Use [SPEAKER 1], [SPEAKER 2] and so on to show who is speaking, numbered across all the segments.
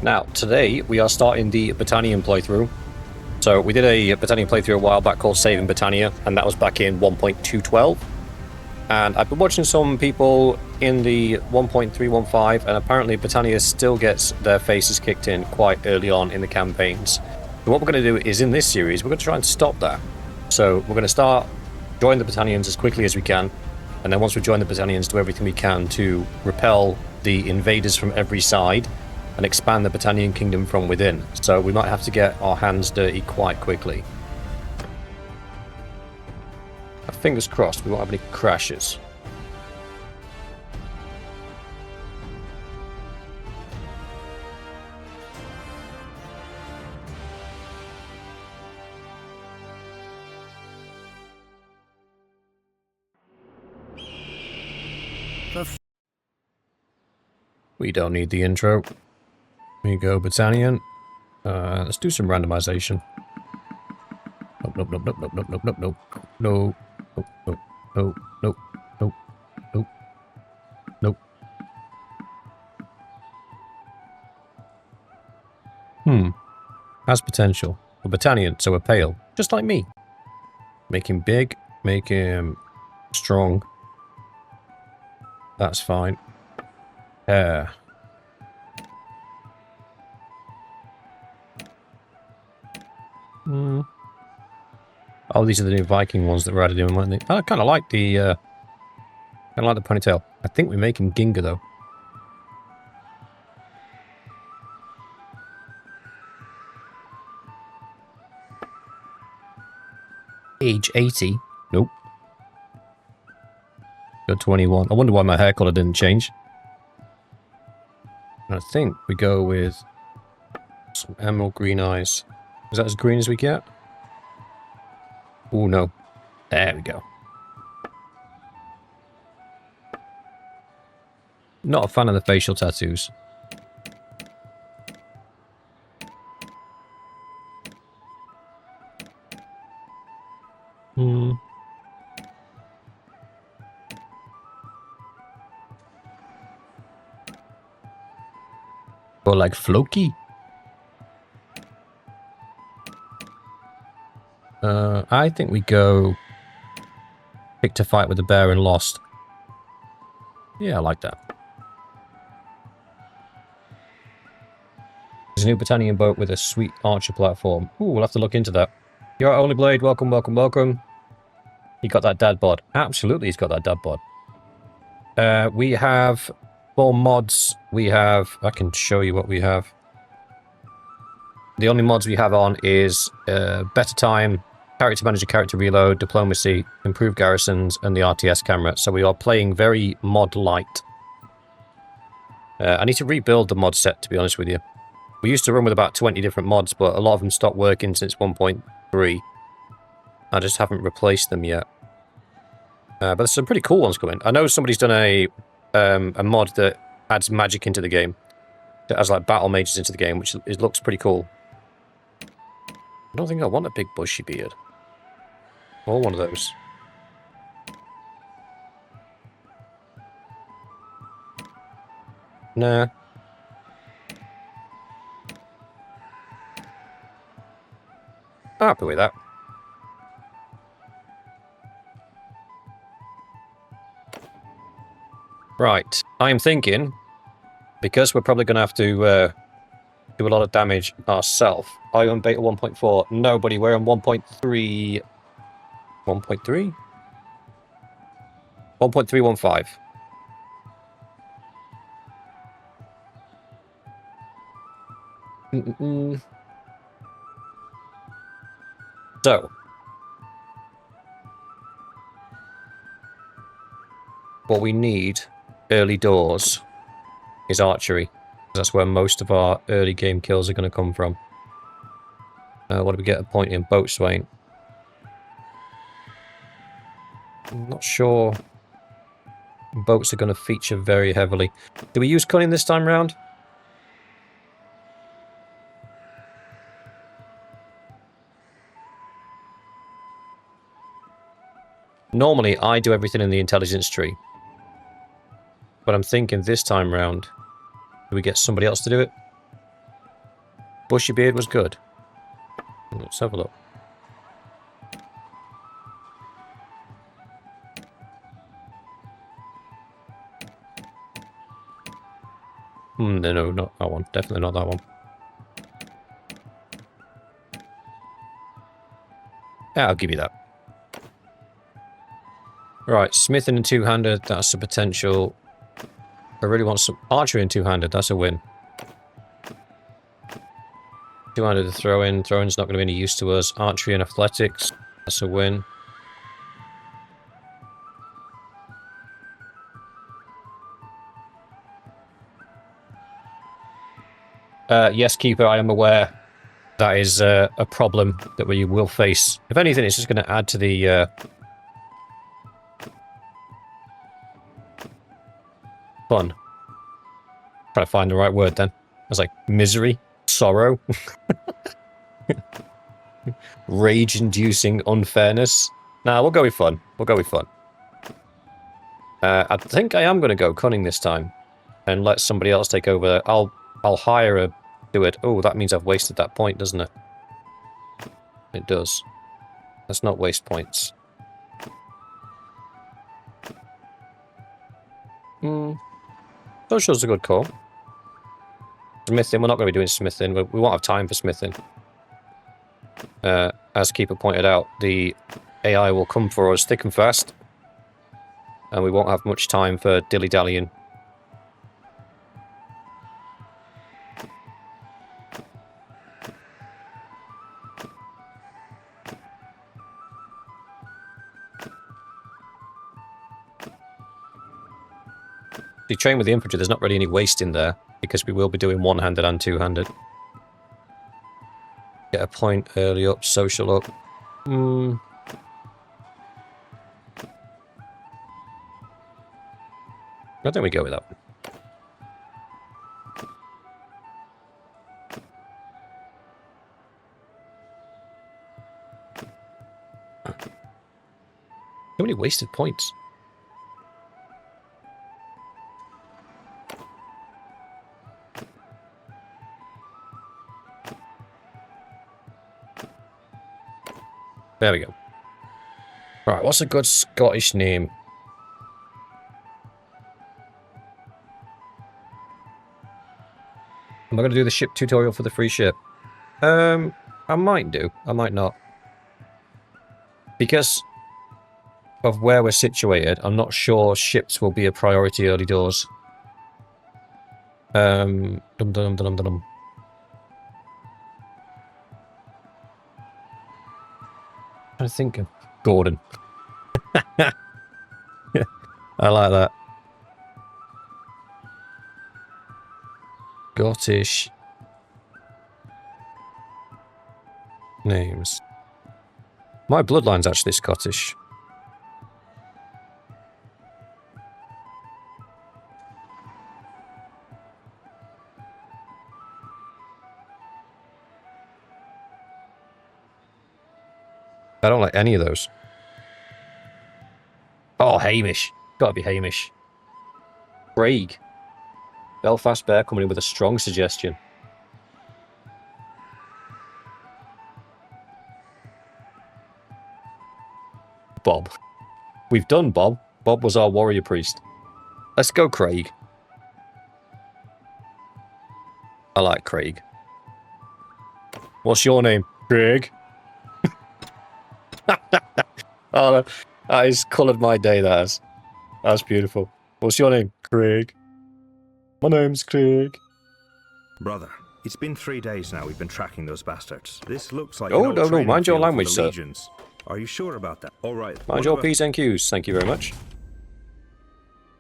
[SPEAKER 1] Now, today we are starting the Battanian playthrough. So we did a Battanian playthrough a while back called Saving Battania, and that was back in 1.212. And I've been watching some people in the 1.315, and apparently Battania still gets their faces kicked in quite early on in the campaigns. So what we're going to do is, in this series, we're going to try and stop that. So we're going to start join the Battanians as quickly as we can, and then once we join the Battanians, do everything we can to repel the invaders from every side and expand the Britannian kingdom from within. So we might have to get our hands dirty quite quickly. Fingers crossed we won't have any crashes. We don't need the intro. Here you go, Britannian. Let's do some randomization. Nope, nope, nope, nope, nope, nope, nope, nope, nope, nope, nope, nope, nope, nope, nope, nope. Has potential. We're Britannian, so we're pale. Just like me. Make him big, make him strong. That's fine. Oh, these are the new Viking ones that were added in, weren't they? I kind of like the ponytail. I think we make him Ginga though. Age 80? Nope. Go 21. I wonder why my hair colour didn't change. And I think we go with some emerald green eyes. Is that as green as we get? Oh no. There we go. Not a fan of the facial tattoos. Or like Floki? I think we go pick to fight with the bear and lost. Yeah, I like that. There's a new Britannian boat with a sweet archer platform. Ooh, we'll have to look into that. You're Only Blade, welcome, welcome, welcome. He got that dad bod. Absolutely, he's got that dad bod. We have 4 mods. We have... I can show you what we have. The only mods we have on is Better Time, Character Manager, Character Reload, Diplomacy, Improved Garrisons, and the RTS camera. So we are playing very mod light. I need to rebuild the mod set, to be honest with you. We used to run with about 20 different mods, but a lot of them stopped working since 1.3. I just haven't replaced them yet. But there's some pretty cool ones coming. I know somebody's done a mod that adds magic into the game. That has like battle mages into the game, which looks pretty cool. I don't think I want a big bushy beard. Or one of those. Nah. I'm happy with that. Right. I'm thinking, because we're probably going to have to do a lot of damage ourselves. Are you on beta 1.4? No, buddy, we're on 1.3... 1.3? 1.315. So, what we need early doors is archery. That's where most of our early game kills are going to come from. What do we get a point in? Boatswain. I'm not sure boats are going to feature very heavily. Do we use cunning this time round? Normally, I do everything in the intelligence tree. But I'm thinking this time round, do we get somebody else to do it? Bushy beard was good. Let's have a look. No, not that one. Definitely not that one. Yeah, I'll give you that. Right, smithing and two-handed, that's a potential. I really want some archery and two-handed, that's a win. Two-handed to throw-in, throw-in's not going to be any use to us. Archery and athletics, that's a win. Yes, Keeper, I am aware that is a problem that we will face. If anything, it's just going to add to the fun. Trying to find the right word then. I was like, misery, sorrow, rage-inducing unfairness. Nah, we'll go with fun. We'll go with fun. I think I am going to go cunning this time and let somebody else take over. I'll hire a do it. Oh, that means I've wasted that point, doesn't it? It does. Let's not waste points. Social's a good call. Smithing, we're not going to be doing smithing. We won't have time for smithing. As Keeper pointed out, the AI will come for us thick and fast. And we won't have much time for dilly-dallying. If you train with the infantry, there's not really any waste in there, because we will be doing one-handed and two-handed. Get a point early up, social up. I think we go with that one. Too many wasted points. There we go. Alright, what's a good Scottish name? Am I going to do the ship tutorial for the free ship? I might do. I might not. Because of where we're situated, I'm not sure ships will be a priority early doors. Dum dum dum dum dum. I think of Gordon. I like that. Scottish names. My bloodline's actually Scottish. I don't like any of those. Oh, Hamish. Gotta be Hamish. Craig. Belfast Bear coming in with a strong suggestion. Bob. We've done Bob. Bob was our warrior priest. Let's go Craig. I like Craig. What's your name? Craig. Oh, that has coloured my day, that has. That's beautiful. What's your name? Craig. My name's Craig.
[SPEAKER 2] Brother, it's been 3 days now we've been tracking those bastards. This looks like
[SPEAKER 1] Oh, no, mind your language, sir.
[SPEAKER 2] Legions. Are you sure about that? All right.
[SPEAKER 1] Mind your P's and Q's. Thank you very much.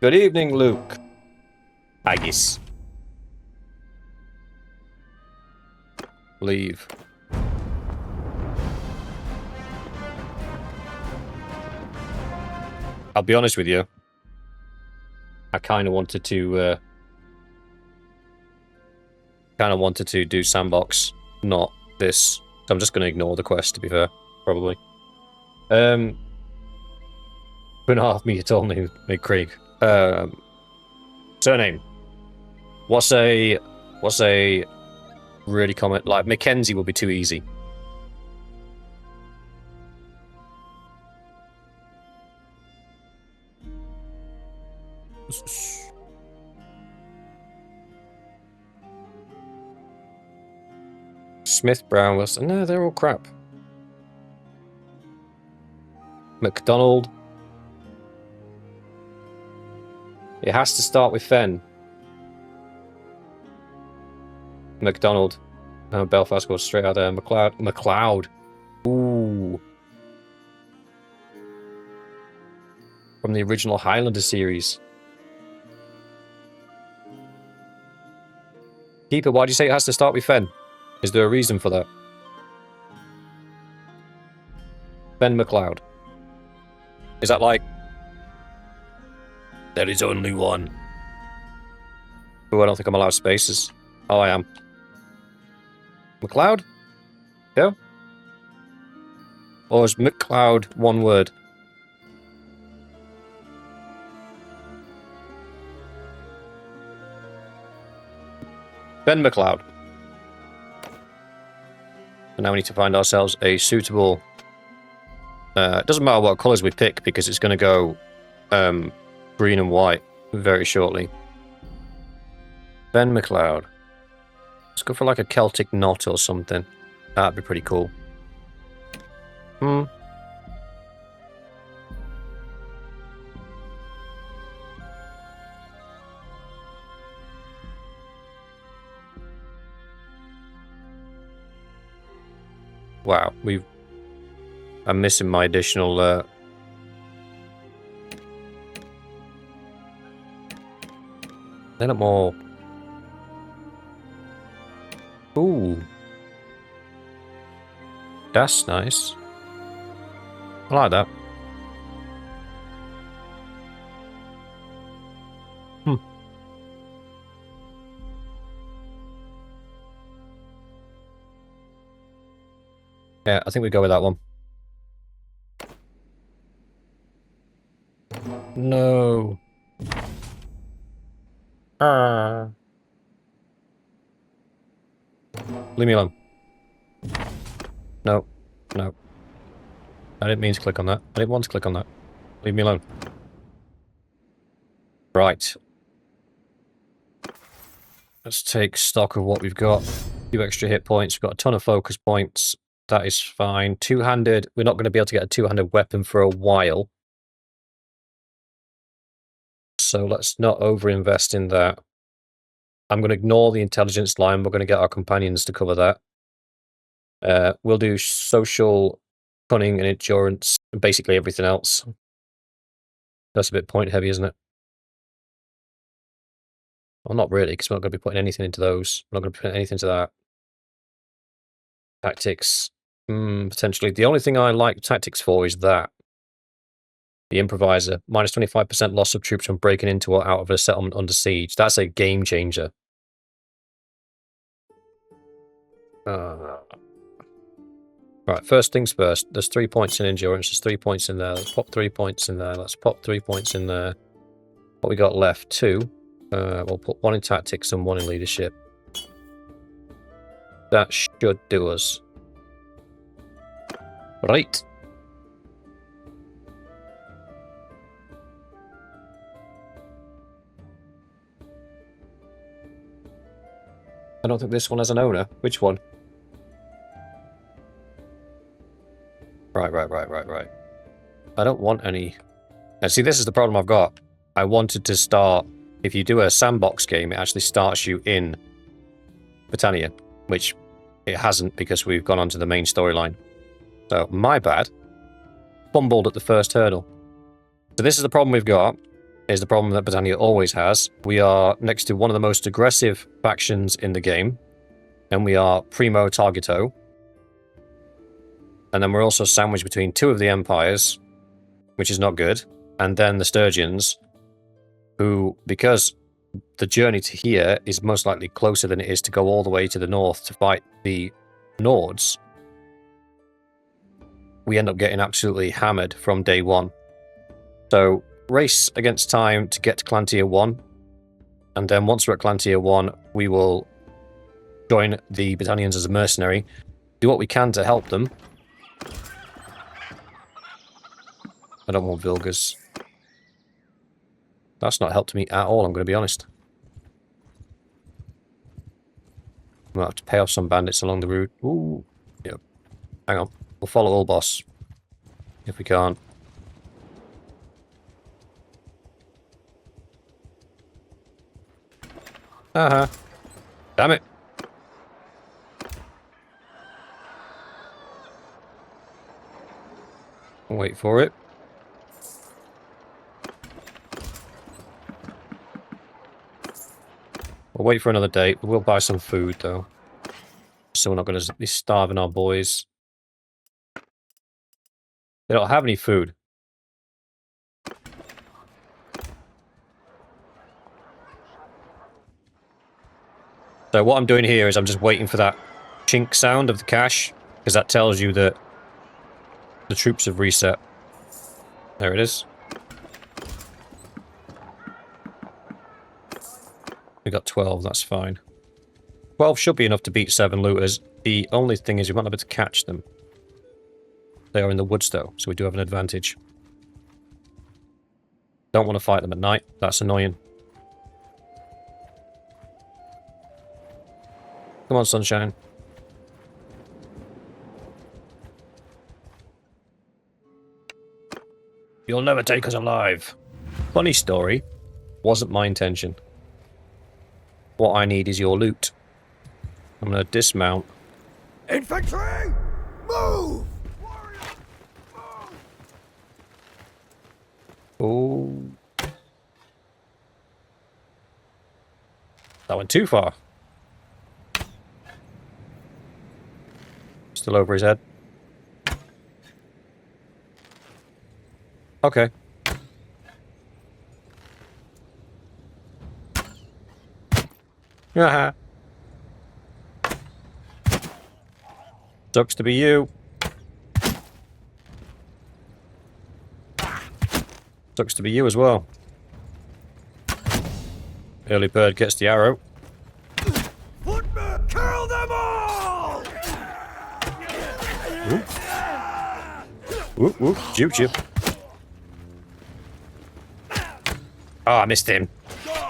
[SPEAKER 1] Good evening, Luke. Haggis. Leave. I'll be honest with you. I kind of wanted to do sandbox, not this. So I'm just going to ignore the quest, to be fair, probably. 2.5 meter tall name, Craig. Surname. What's a really comment. Like, Mackenzie will be too easy. Smith, Brown, Wilson. No, they're all crap. McDonald. It has to start with Fenn. McDonald. Belfast goes straight out there. McLeod. McLeod. Ooh. From the original Highlander series. Keeper, why do you say it has to start with Fenn? Is there a reason for that? Ben McLeod. Is that like... There is only one. Oh, I don't think I'm allowed spaces. Oh, I am. McLeod? Go? Or is McLeod one word? Ben McLeod. And now we need to find ourselves a suitable... it doesn't matter what colours we pick, because it's going to go green and white very shortly. Ben McLeod. Let's go for like a Celtic knot or something. That'd be pretty cool. Wow, I'm missing my additional they're not more. Ooh. That's nice. I like that. Yeah, I think we go with that one. No. Leave me alone. No. No. I didn't mean to click on that. I didn't want to click on that. Leave me alone. Right. Let's take stock of what we've got. A few extra hit points. We've got a ton of focus points. That is fine. Two-handed. We're not going to be able to get a two-handed weapon for a while. So let's not overinvest in that. I'm going to ignore the intelligence line. We're going to get our companions to cover that. We'll do social, cunning, and endurance, and basically everything else. That's a bit point-heavy, isn't it? Well, not really, because we're not going to be putting anything into those. We're not going to be putting anything into that. Tactics. Potentially. The only thing I like tactics for is that. The improviser. Minus 25% loss of troops from breaking into or out of a settlement under siege. That's a game changer. Right, first things first. There's 3 points in endurance. There's 3 points in there. Let's pop 3 points in there. Let's pop 3 points in there. What we got left? 2. We'll put 1 in tactics and 1 in leadership. That should do us. Right. I don't think this one has an owner. Which one? Right. I don't want any... And see, this is the problem I've got. I wanted to start... If you do a sandbox game, it actually starts you in Battania, which it hasn't because we've gone on to the main storyline. So, my bad. Fumbled at the first hurdle. So this is the problem we've got. Is the problem that Battania always has. We are next to one of the most aggressive factions in the game. And we are primo targeto. And then we're also sandwiched between 2 of the empires, which is not good. And then the Sturgeons, who, because the journey to here is most likely closer than it is to go all the way to the north to fight the Nords, we end up getting absolutely hammered from day 1. So, race against time to get to Clan Tier 1. And then once we're at Clan Tier 1, we will join the Britannians as a mercenary. Do what we can to help them. I don't want Vilgas. That's not helped me at all, I'm going to be honest. I'm going to have to pay off some bandits along the route. Ooh. Yep. Hang on. We'll follow old boss. If we can't. Uh-huh. Damn it. I'll wait for it. We'll wait for another date. We'll buy some food, though. So we're not going to be starving our boys. They don't have any food. So what I'm doing here is I'm just waiting for that chink sound of the cache, because that tells you that the troops have reset. There it is. We got 12, that's fine. 12 should be enough to beat 7 looters. The only thing is we won't be able to catch them. They are in the woods though, so we do have an advantage. Don't want to fight them at night, that's annoying. Come on, sunshine. You'll never take us alive. Funny story. Wasn't my intention. What I need is your loot. I'm going to dismount.
[SPEAKER 3] Infantry! Move!
[SPEAKER 1] Oh. That went too far. Still over his head. Okay. Haha. Sucks to be you. Sucks to be you as well. Early bird gets the arrow.
[SPEAKER 3] Footmen, kill them all!
[SPEAKER 1] Whoop. Whoop, whoop. Shoot you. Oh, I missed him.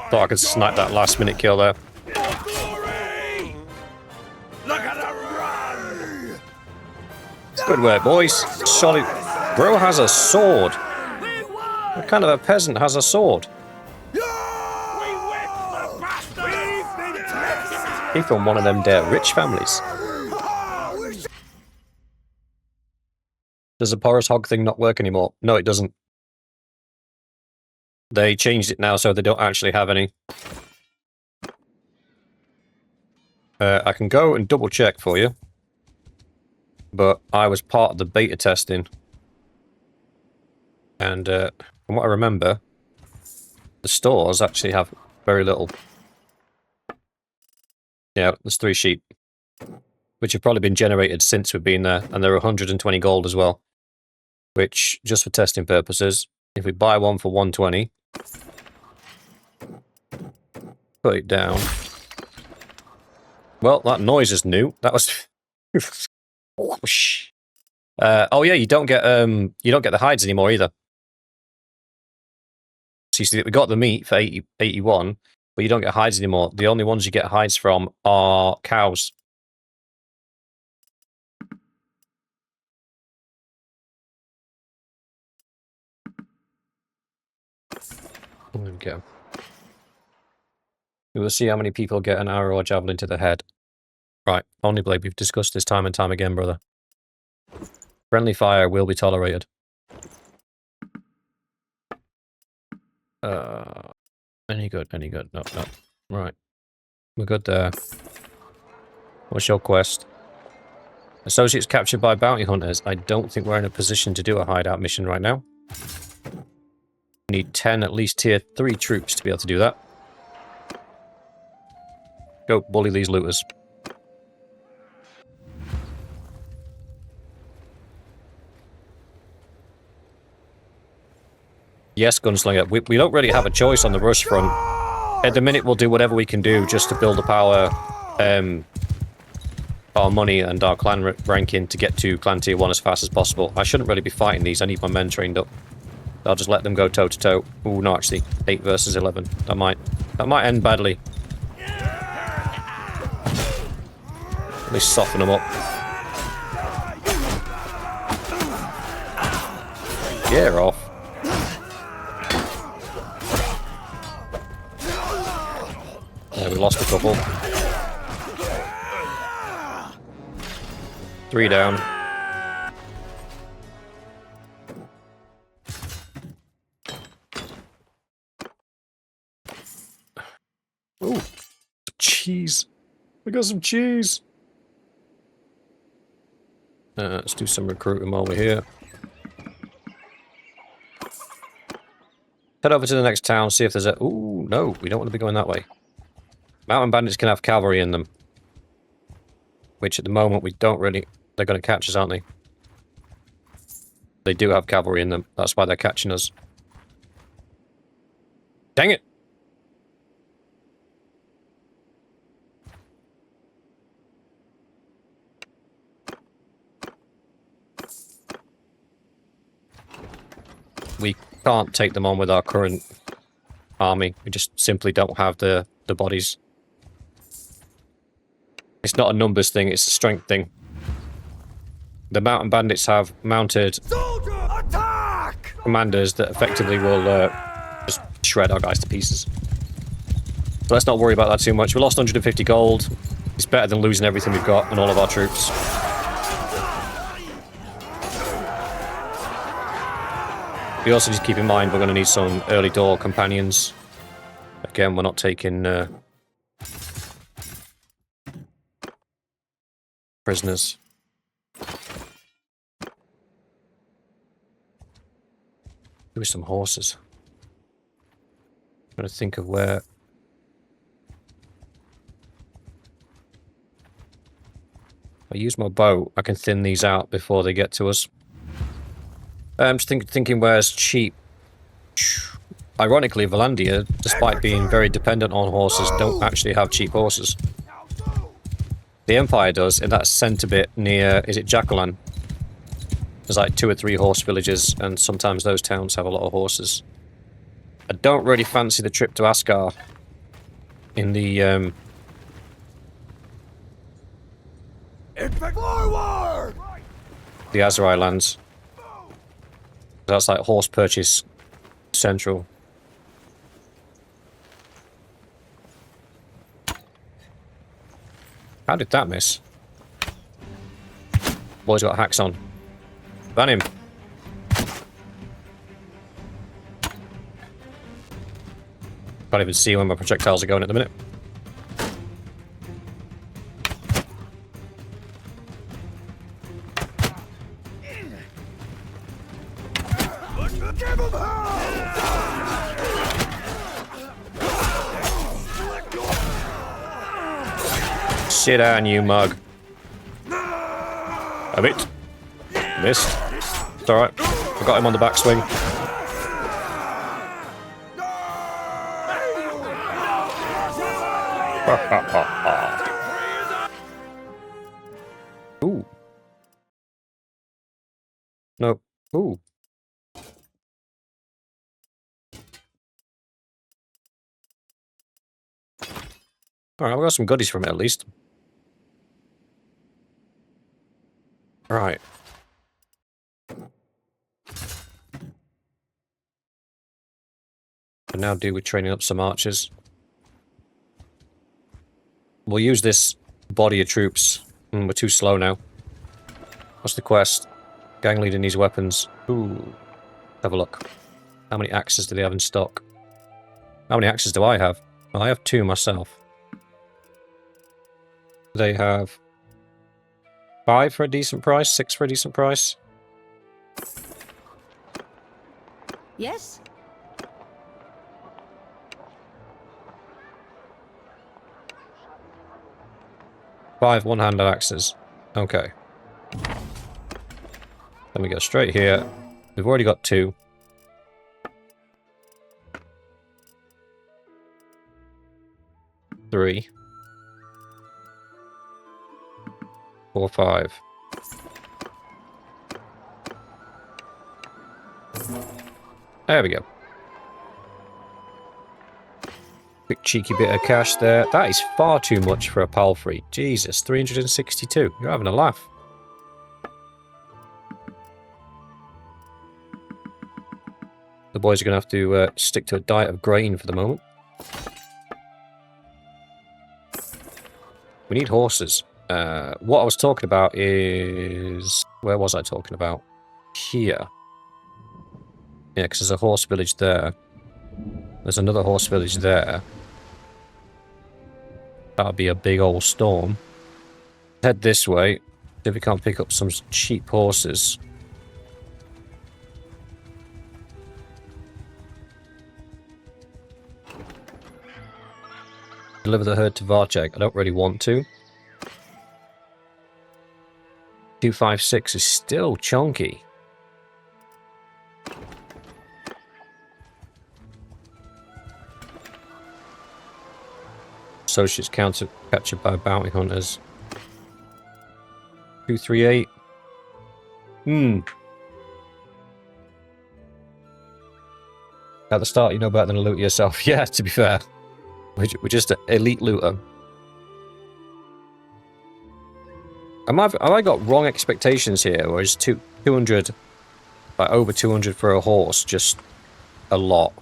[SPEAKER 1] Thought I could snipe that last minute kill there.
[SPEAKER 3] Glory! Look at them run!
[SPEAKER 1] Good work, boys. Solid. Bro has a sword. What kind of a peasant has a sword? He's from one of them there rich families. Does the porous hog thing not work anymore? No, it doesn't. They changed it now so they don't actually have any. I can go and double check for you. But I was part of the beta testing. And from what I remember, the stores actually have very little. Yeah, there's 3 sheep. Which have probably been generated since we've been there. And they're 120 gold as well. Which, just for testing purposes, if we buy one for 120... Put it down. Well, that noise is new. That was... oh yeah, you don't get the hides anymore either. So you see, we got the meat for 81, but you don't get hides anymore. The only ones you get hides from are cows. There we go. We will see how many people get an arrow or javelin to the head. Right, only Blade, we've discussed this time and time again, brother. Friendly fire will be tolerated. Any good, any good. No, no. Right. We're good there. What's your quest? Associates captured by bounty hunters. I don't think we're in a position to do a hideout mission right now. We need 10 at least tier 3 troops to be able to do that. Go bully these looters. Yes, Gunslinger. We don't really have a choice on the rush front. At the minute, we'll do whatever we can do just to build up our our money and our clan ranking to get to clan tier 1 as fast as possible. I shouldn't really be fighting these. I need my men trained up. I'll just let them go toe to toe. Oh no, actually, 8 versus 11. That might end badly. At least soften them up. Gear off. Yeah, we lost a couple. 3 down. Ooh, cheese. We got some cheese. Let's do some recruiting while we're here. Head over to the next town, see if there's a... Ooh, no, we don't want to be going that way. Mountain bandits can have cavalry in them. Which at the moment we don't really... They're going to catch us, aren't they? They do have cavalry in them. That's why they're catching us. Dang it! We can't take them on with our current army. We just simply don't have the bodies. It's not a numbers thing, it's a strength thing. The mountain bandits have mounted commanders that effectively will just shred our guys to pieces. So let's not worry about that too much. We lost 150 gold. It's better than losing everything we've got and all of our troops. We also just keep in mind we're going to need some early door companions. Again, we're not taking prisoners. With some horses. I'm trying to think of where... If I use my bow, I can thin these out before they get to us. I'm just thinking where's cheap. Ironically, Valandia, despite being very dependent on horses, don't actually have cheap horses. The Empire does, in that centre bit near, is it Jacqueline? There's like 2 or 3 horse villages, and sometimes those towns have a lot of horses. I don't really fancy the trip to Asgard in the Azerai lands. That's like horse purchase central. How did that miss? Boy's got hacks on. Ban him. Can't even see where my projectiles are going at the minute. Sit down, you mug. A bit. Missed. It's alright. I got him on the backswing. Ooh. No. Ooh. Alright, we got some goodies from it at least. Right. Can now do with training up some archers. We'll use this body of troops. We're too slow now. What's the quest? Gang leader needs weapons. Ooh. Have a look. How many axes do they have in stock? How many axes do I have? Well, I have 2 myself. They have 5 for a decent price, 6 for a decent price.
[SPEAKER 4] Yes?
[SPEAKER 1] 5 one-handed axes. Okay. Then we go straight here. We've already got 2. 4, 5. There we go. Quick cheeky bit of cash there. That is far too much for a palfrey. Jesus, 362. You're having a laugh. The boys are going to have to stick to a diet of grain for the moment. We need horses. What I was talking about is... Where was I talking about? Here. Yeah, because there's a horse village there. There's another horse village there. That'll be a big old storm. Head this way. See if we can't pick up some cheap horses. Deliver the herd to Varchek. I don't really want to. 256 is still chunky. Associates captured by bounty hunters. 238. At the start, you know better than to loot yourself. Yeah, to be fair. We're just an elite looter. Have I got wrong expectations here? Or is 200, like over 200 for a horse, just a lot?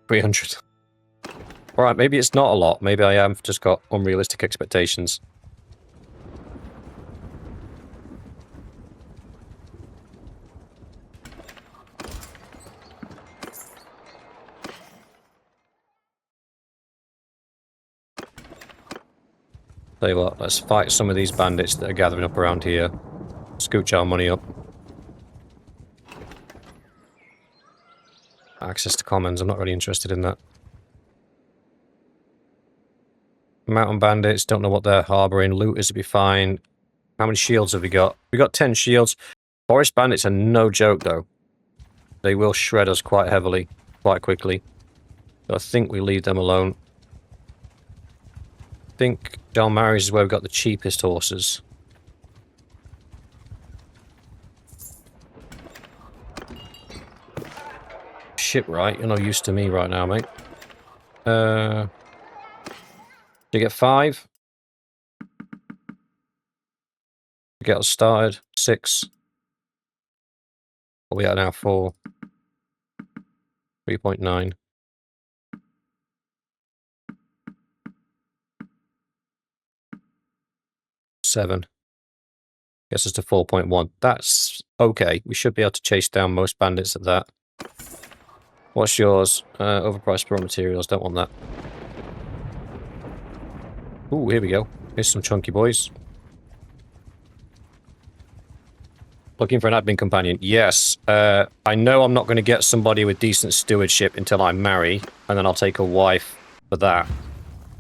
[SPEAKER 1] $300. Alright, maybe it's not a lot. Maybe I have just got unrealistic expectations. Tell you what, let's fight some of these bandits that are gathering up around here. Scooch our money up. Access to commons, I'm not really interested in that. Mountain bandits, don't know what they're harbouring. Looters would be fine. How many shields have we got? We got 10 shields. Forest bandits are no joke though. They will shred us quite heavily, quite quickly. So I think we leave them alone. I think Dalmaris is where we've got the cheapest horses. Shit, right? You're no use to me right now, mate. Do you get 5? Get us started. 6. What are we at now? 4. 3.9. 7. Gets us to 4.1. That's okay. We should be able to chase down most bandits at that. What's yours? Overpriced raw materials. Don't want that. Ooh, here we go. Here's some chunky boys. Looking for an admin companion. Yes. I know I'm not going to get somebody with decent stewardship until I marry, and then I'll take a wife for that.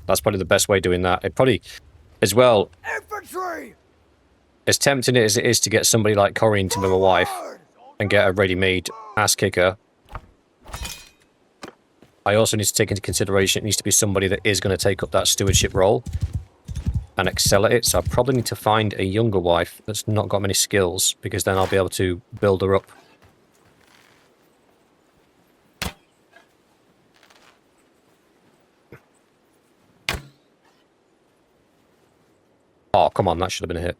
[SPEAKER 1] That's probably the best way of doing that. It probably, as well,
[SPEAKER 3] Infantry!
[SPEAKER 1] as tempting as it is to get somebody like Corian to be my wife and get a ready-made ass kicker, I also need to take into consideration it needs to be somebody that is going to take up that stewardship role and excel at it. So I probably need to find a younger wife that's not got many skills, because then I'll be able to build her up. Oh, come on, that should have been a hit.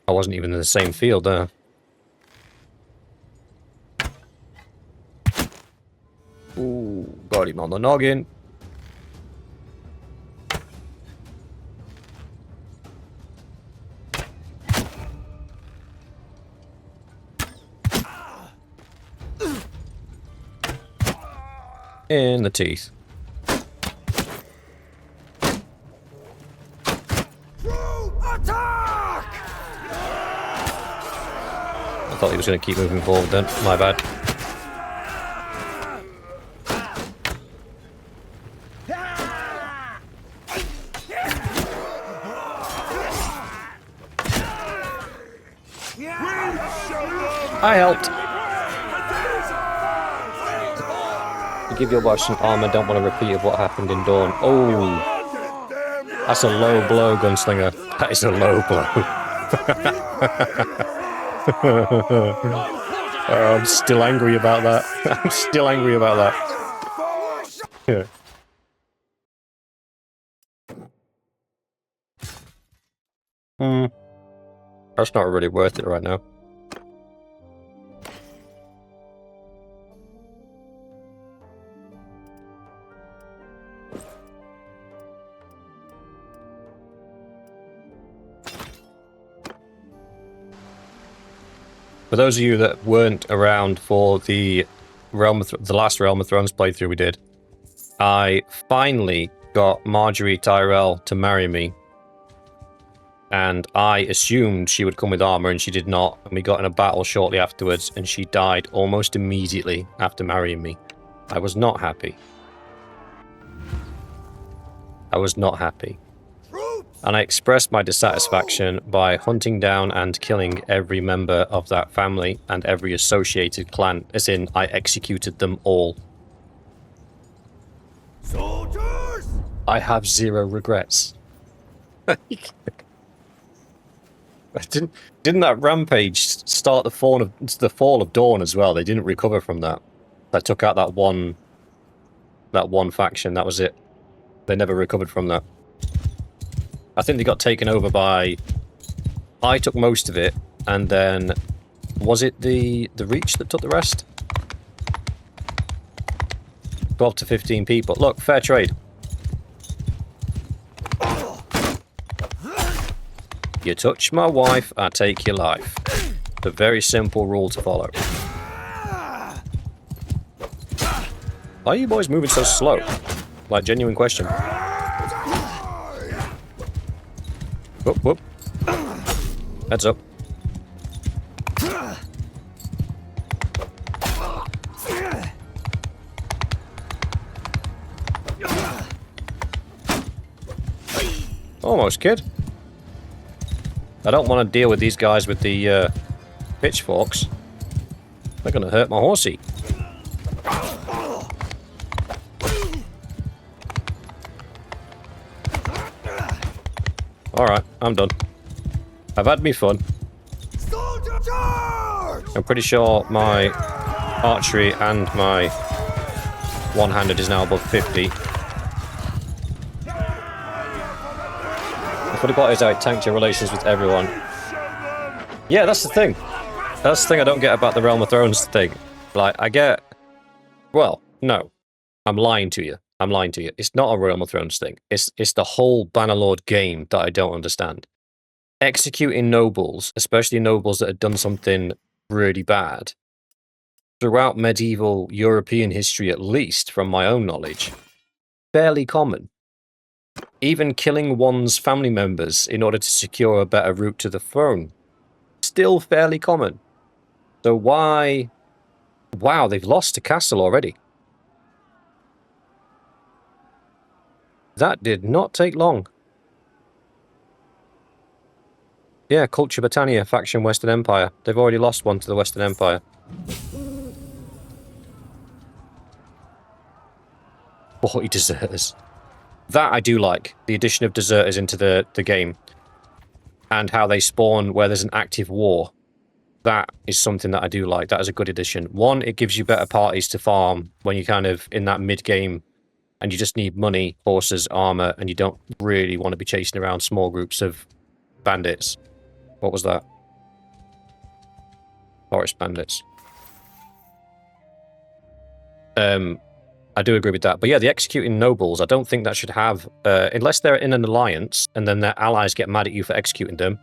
[SPEAKER 1] I wasn't even in the same field there. Ooh, got him on the noggin. In the teeth.
[SPEAKER 3] Attack!
[SPEAKER 1] I thought he was going to keep moving forward then. My bad.
[SPEAKER 3] We shall
[SPEAKER 1] I helped. You give your wife some armor, don't want to repeat of what happened in Dawn. Oh, that's a low blow, gunslinger. That is a low blow. Oh, I'm still angry about that. I'm still angry about that. Yeah. That's not really worth it right now. For those of you that weren't around for the last Realm of Thrones playthrough we did, I finally got Marjorie Tyrell to marry me. And I assumed she would come with armor, and she did not. And we got in a battle shortly afterwards, and she died almost immediately after marrying me. I was not happy. I was not happy. And I expressed my dissatisfaction by hunting down and killing every member of that family and every associated clan, as in I executed them all.
[SPEAKER 3] Soldiers!
[SPEAKER 1] I have zero regrets. Didn't that rampage start the fall of Dawn as well? They didn't recover from that. I took out that one faction. That was it. They never recovered from that. I think they got taken over by... I took most of it, and then... Was it the Reach that took the rest? 12 to 15 people. Look, fair trade. You touch my wife, I take your life. It's a very simple rule to follow. Why are you boys moving so slow? Like, genuine question. Whoop, whoop. Heads up. Almost, kid. I don't want to deal with these guys with the pitchforks. They're going to hurt my horsey. Alright, I'm done. I've had me fun. I'm pretty sure my archery and my one-handed is now above 50. The funny part is I tanked your relations with everyone. Yeah, that's the thing. That's the thing I don't get about the Realm of Thrones thing. Like, I get... Well, no. I'm lying to you. I'm lying to you. It's not a Realm of Thrones thing. It's the whole Bannerlord game that I don't understand. Executing nobles, especially nobles that had done something really bad, throughout medieval European history at least, from my own knowledge, fairly common. Even killing one's family members in order to secure a better route to the throne, still fairly common. So why... Wow, they've lost a castle already. That did not take long. Yeah, Culture Battania, faction Western Empire. They've already lost one to the Western Empire. Boy, deserters. That I do like. The addition of deserters into the game. And how they spawn where there's an active war. That is something that I do like. That is a good addition. One, it gives you better parties to farm when you're kind of in that mid-game and you just need money, horses, armor, and you don't really want to be chasing around small groups of bandits. What was that? Forest bandits. I do agree with that. But yeah, the executing nobles, I don't think that should have... unless they're in an alliance, and then their allies get mad at you for executing them,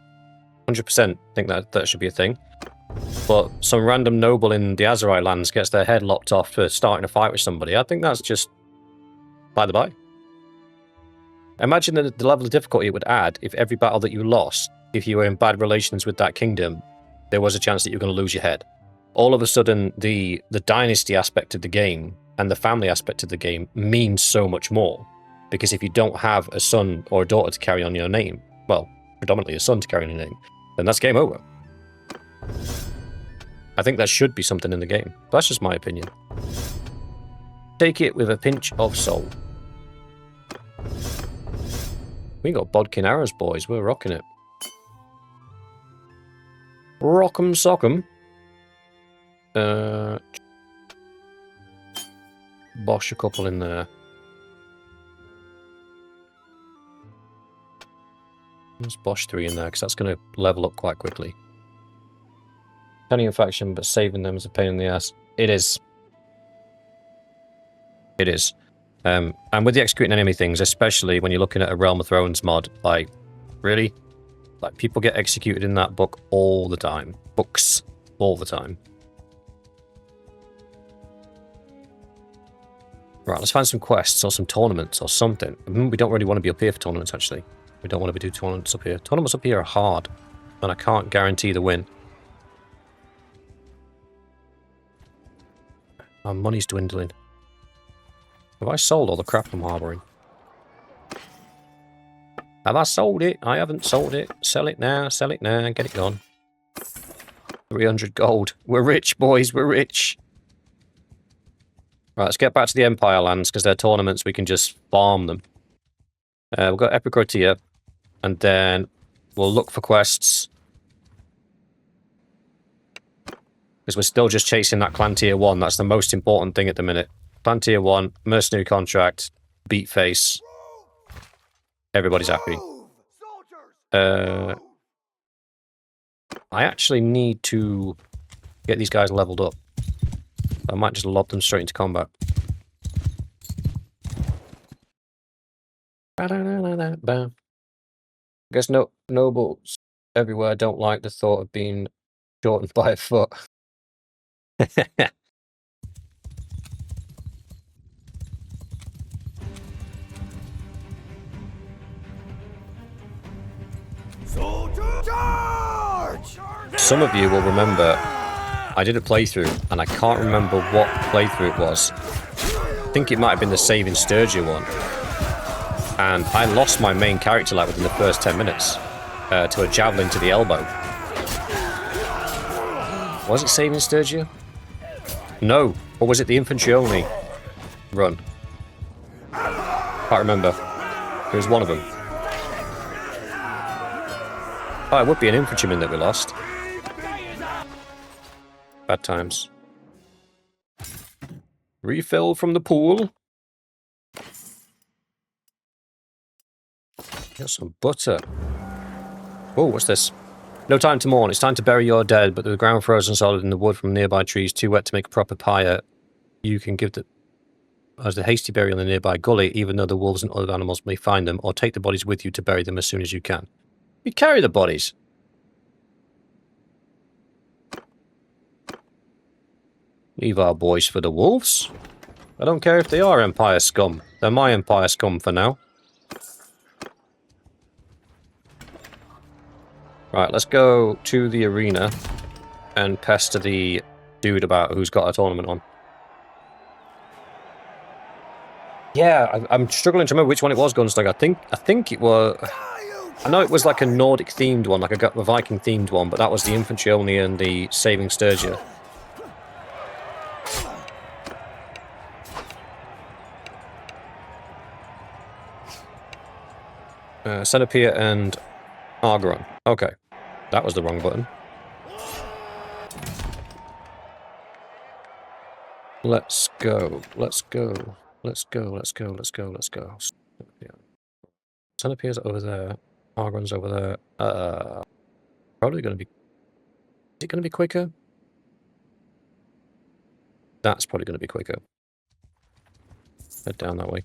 [SPEAKER 1] 100% think that should be a thing. But some random noble in the Azerai lands gets their head lopped off for starting a fight with somebody. I think that's just... by the by. Imagine the level of difficulty it would add if every battle that you lost, if you were in bad relations with that kingdom, there was a chance that you were going to lose your head. All of a sudden, the dynasty aspect of the game and the family aspect of the game means so much more. Because if you don't have a son or a daughter to carry on your name, well, predominantly a son to carry on your name, then that's game over. I think there should be something in the game. That's just my opinion. Take it with a pinch of salt. We got bodkin arrows, boys. We're rocking it. Rock'em sock'em. Bosh a couple in there. Let's bosh 3 in there, because that's going to level up quite quickly. Turning a faction, but saving them is a pain in the ass. It is. It is. And with the executing enemy things, especially when you're looking at a Realm of Thrones mod, like, really? Like, people get executed in that book all the time. Books. All the time. Right, let's find some quests or some tournaments or something. We don't really want to be up here for tournaments, actually. We don't want to be doing tournaments up here. Tournaments up here are hard, and I can't guarantee the win. Our money's dwindling. Have I sold all the crap I'm harbouring? Have I sold it? I haven't sold it. Sell it now, get it gone. 300 gold. We're rich, boys, we're rich. Right, let's get back to the Empire lands, because they're tournaments, we can just farm them. We've got Epic and then we'll look for quests. Because we're still just chasing that Clan Tier 1, that's the most important thing at the minute. Clan Tier 1, Mercenary contract, beat face. Everybody's happy. I actually need to get these guys leveled up. I might just lob them straight into combat. I guess nobles everywhere don't like the thought of being shortened by a foot.
[SPEAKER 3] Soldier charge!
[SPEAKER 1] Some of you will remember I did a playthrough, and I can't remember what playthrough it was. I think it might have been the Saving Sturgia one. And I lost my main character like within the first 10 minutes to a javelin to the elbow. Was it Saving Sturgia? No. Or was it the infantry only run? Can't remember. It was one of them. Oh, it would be an infantryman that we lost. Bad times. Refill from the pool. Got some butter. Oh, what's this? No time to mourn. It's time to bury your dead, but the ground frozen solid and the wood from nearby trees too wet to make a proper pyre. You can give as the hasty burial in the nearby gully, even though the wolves and other animals may find them, or take the bodies with you to bury them as soon as you can. You carry the bodies. Leave our boys for the wolves. I don't care if they are Empire scum. They're my Empire scum for now. Right, let's go to the arena and pester the dude about who's got a tournament on. Yeah, I'm struggling to remember which one it was, Gunslinger. I think it was... I know it was like a Nordic themed one, like a Viking themed one, but that was the infantry only and the Saving Sturgia. Centipede and Argoron. Okay. That was the wrong button. Let's go. Let's go. Let's go. Let's go. Let's go. Let's go. Centipede's over there. Argoron's over there. Probably going to be... Is it going to be quicker? That's probably going to be quicker. Head down that way.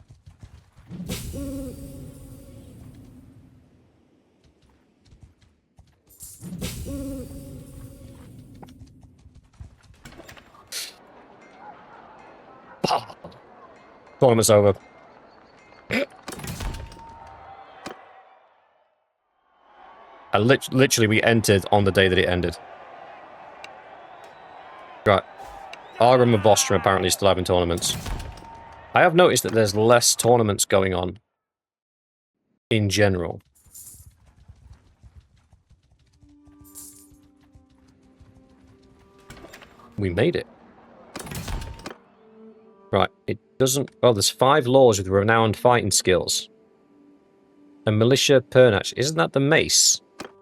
[SPEAKER 1] Tournament's over. Literally, we entered on the day that it ended. Right. Argram and Bostrom apparently still having tournaments. I have noticed that there's less tournaments going on in general. We made it. Right, it doesn't... Oh, there's 5 lords with renowned fighting skills. A militia pernach. Isn't that the mace?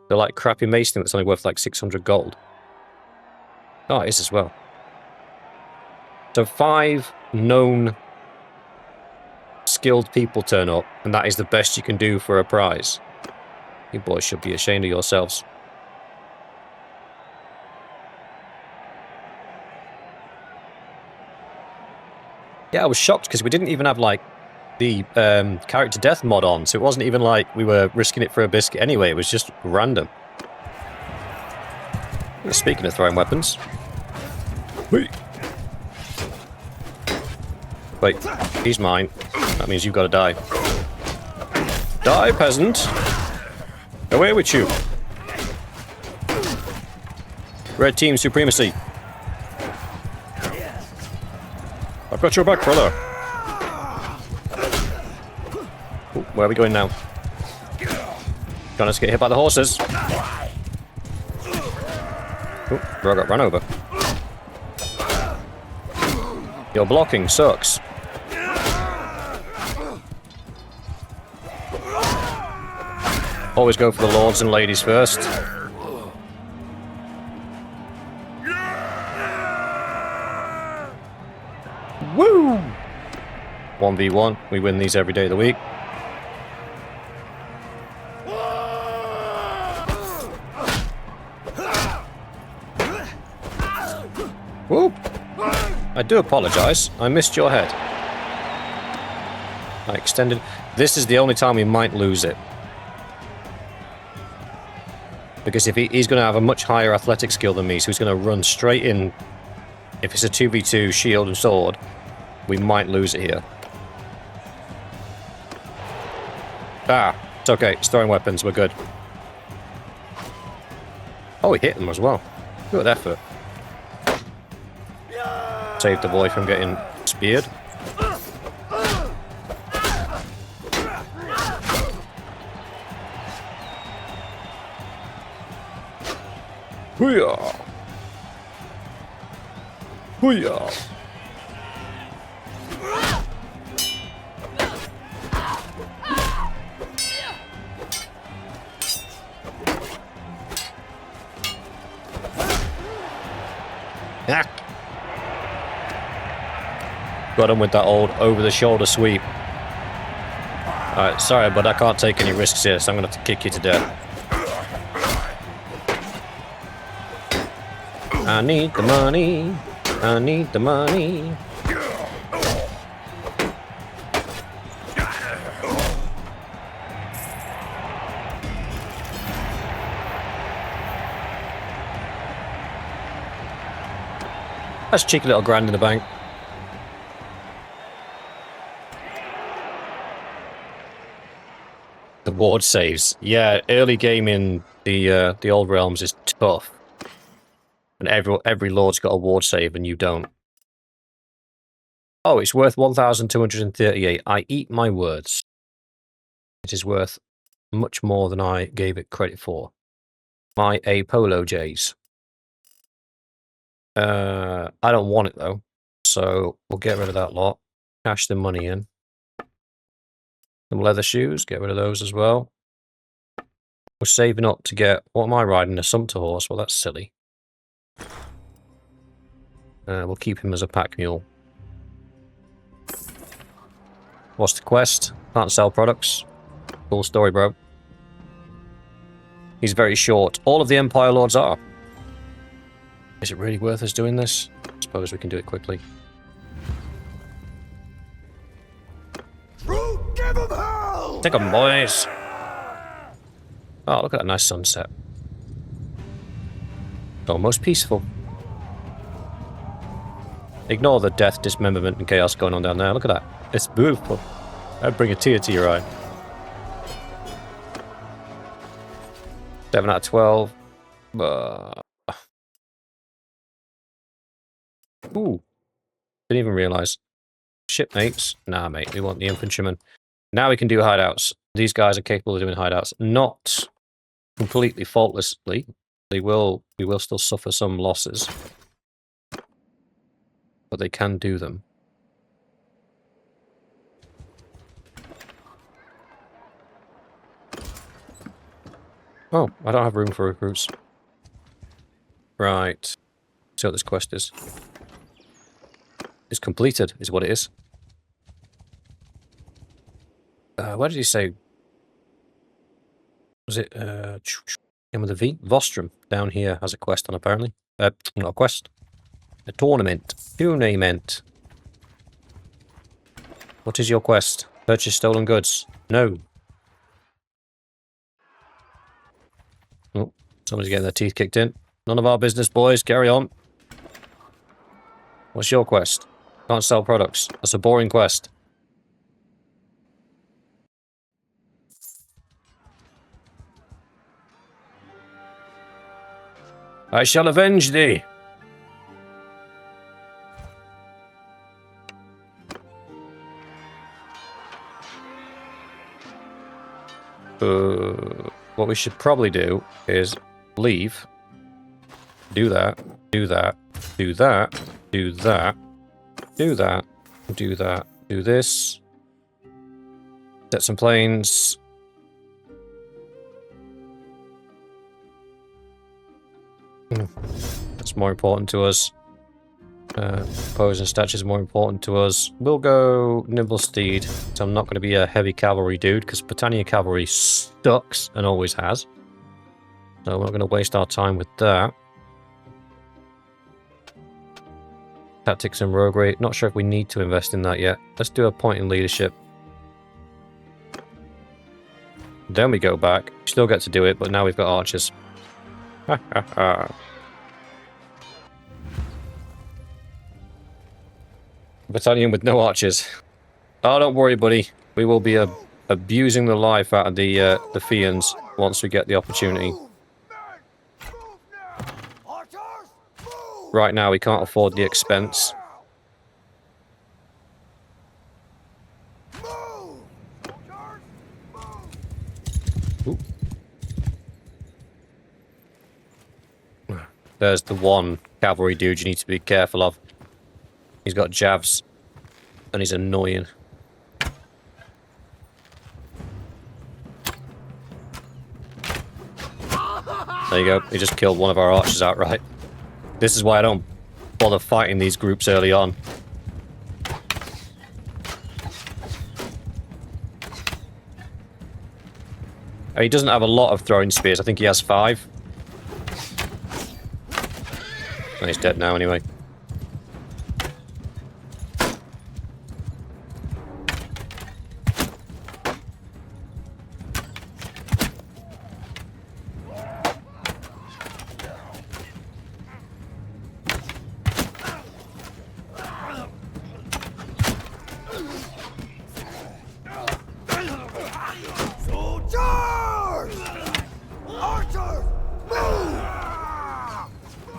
[SPEAKER 1] The, like, crappy mace thing that's only worth, like, 600 gold. Oh, it is as well. So 5 known skilled people turn up, and that is the best you can do for a prize. You boys should be ashamed of yourselves. Yeah, I was shocked because we didn't even have, like, the character death mod on, so it wasn't even like we were risking it for a biscuit anyway, it was just random. Speaking of throwing weapons... Wait, he's mine. That means you've got to die. Die, peasant! Away with you! Red team supremacy. I've got your back, brother. Ooh, where are we going now? Trying us to get hit by the horses. Ooh, bro, I got run over. Your blocking sucks. Always go for the lords and ladies first. Woo! 1v1. We win these every day of the week. Woo! I do apologise. I missed your head. I extended... This is the only time we might lose it. Because if he's going to have a much higher athletic skill than me, so he's going to run straight in. If it's a 2v2 shield and sword, we might lose it here. Ah, it's okay. It's throwing weapons. We're good. Oh, he hit him as well. Good effort. Saved the boy from getting speared. Hoo-yah! Hoo-yah! Ah. Got him with that old over-the-shoulder sweep. Alright, sorry, but I can't take any risks here, so I'm going to have to kick you to death. I need the money. I need the money. That's a cheeky little grand in the bank. The ward saves. Yeah, early game in the old realms is tough. And every lord's got a ward save and you don't. Oh, it's worth 1,238. I eat my words. It is worth much more than I gave it credit for. My Apollo Jays. I don't want it though. So we'll get rid of that lot. Cash the money in. Some leather shoes, get rid of those as well. We're saving up to get... What am I riding? A sumpter horse? Well, that's silly. We'll keep him as a pack mule. What's the quest? Can't sell products. Cool story, bro. He's very short. All of the Empire Lords are. Is it really worth us doing this? I suppose we can do it quickly. Take 'em, boys! Oh, look at that nice sunset. Almost peaceful. Ignore the death, dismemberment, and chaos going on down there. Look at that. It's beautiful. That'd bring a tear to your eye. 7 out of 12. Ooh. Didn't even realise. Shipmates? Nah, mate. We want the infantrymen. Now we can do hideouts. These guys are capable of doing hideouts. Not completely faultlessly. We will still suffer some losses. but they can do them. Oh, I don't have room for recruits. Right. See what this quest is. It's completed, is what it is. Where did he say? Was it, with a V? Vostrum, down here, has a quest on, apparently. Not a quest. A tournament. Tournament. What is your quest? Purchase stolen goods. No. Oh, somebody's getting their teeth kicked in. None of our business, boys. Carry on. What's your quest? Can't sell products. That's a boring quest. I shall avenge thee. What we should probably do is leave. Do that. Do that. Do that. Do that. Do that. Do that. Do this. Set some planes. That's more important to us. Pose and stature is more important to us. We'll go Nimble Steed. So I'm not going to be a heavy cavalry dude, because Battania cavalry sucks and always has. So we're not going to waste our time with that. Tactics and roguery. Not sure if we need to invest in that yet. Let's do a point in leadership. Then we go back. Still get to do it, but now we've got archers. Ha ha ha. Battalion with no archers. Oh, don't worry, buddy. We will be abusing the life out of the Fians once we get the opportunity. Right now, we can't afford the expense. Ooh. There's the one cavalry dude you need to be careful of. He's got jabs, and he's annoying. There you go. He just killed one of our archers outright. This is why I don't bother fighting these groups early on. He doesn't have a lot of throwing spears. I think he has 5. And he's dead now anyway.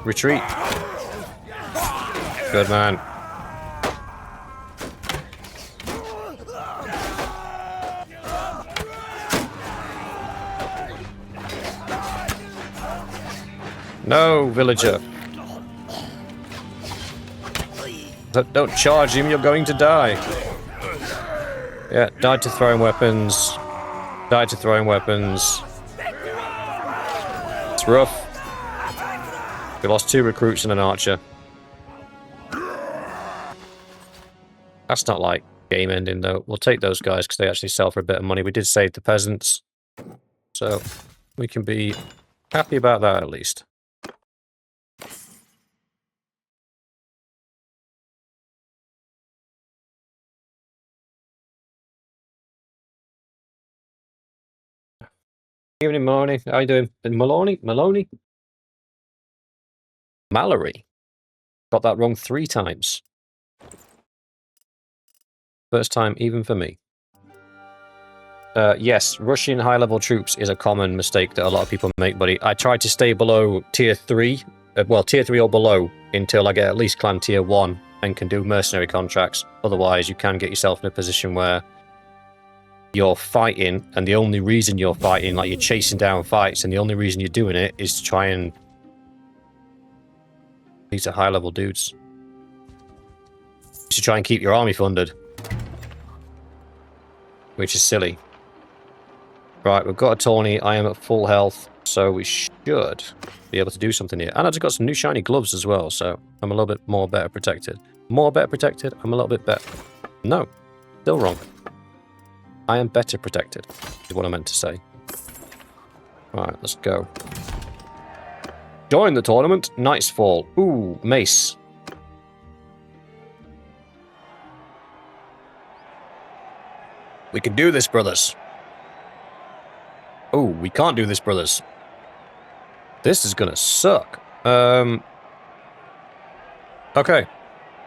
[SPEAKER 1] Retreat. Good man. No, villager. Don't charge him, you're going to die. Yeah, died to throwing weapons. Died to throwing weapons. It's rough. We lost 2 recruits and an archer. That's not like game ending though. We'll take those guys because they actually sell for a bit of money. We did save the peasants. So we can be happy about that at least. Evening, Maloney. How you doing? Maloney? Mallory. Got that wrong 3 times. First time even for me. Yes, rushing high-level troops is a common mistake that a lot of people make, buddy. I try to stay below tier 3, well, tier 3 or below, until I get at least clan tier 1 and can do mercenary contracts. Otherwise, you can get yourself in a position where you're fighting, and the only reason you're fighting, like you're chasing down fights, and the only reason you're doing it is to try and... These are high-level dudes. To try and keep your army funded. Which is silly. Right, we've got a tourney. I am at full health, so we should be able to do something here. And I've just got some new shiny gloves as well, so I'm a little bit more better protected. More better protected? I'm a little bit better. No, still wrong. I am better protected, is what I meant to say. Right, let's go. Join the tournament. Night's Fall. Ooh, mace. We can do this, brothers. Oh, we can't do this, brothers. This is gonna suck. Okay.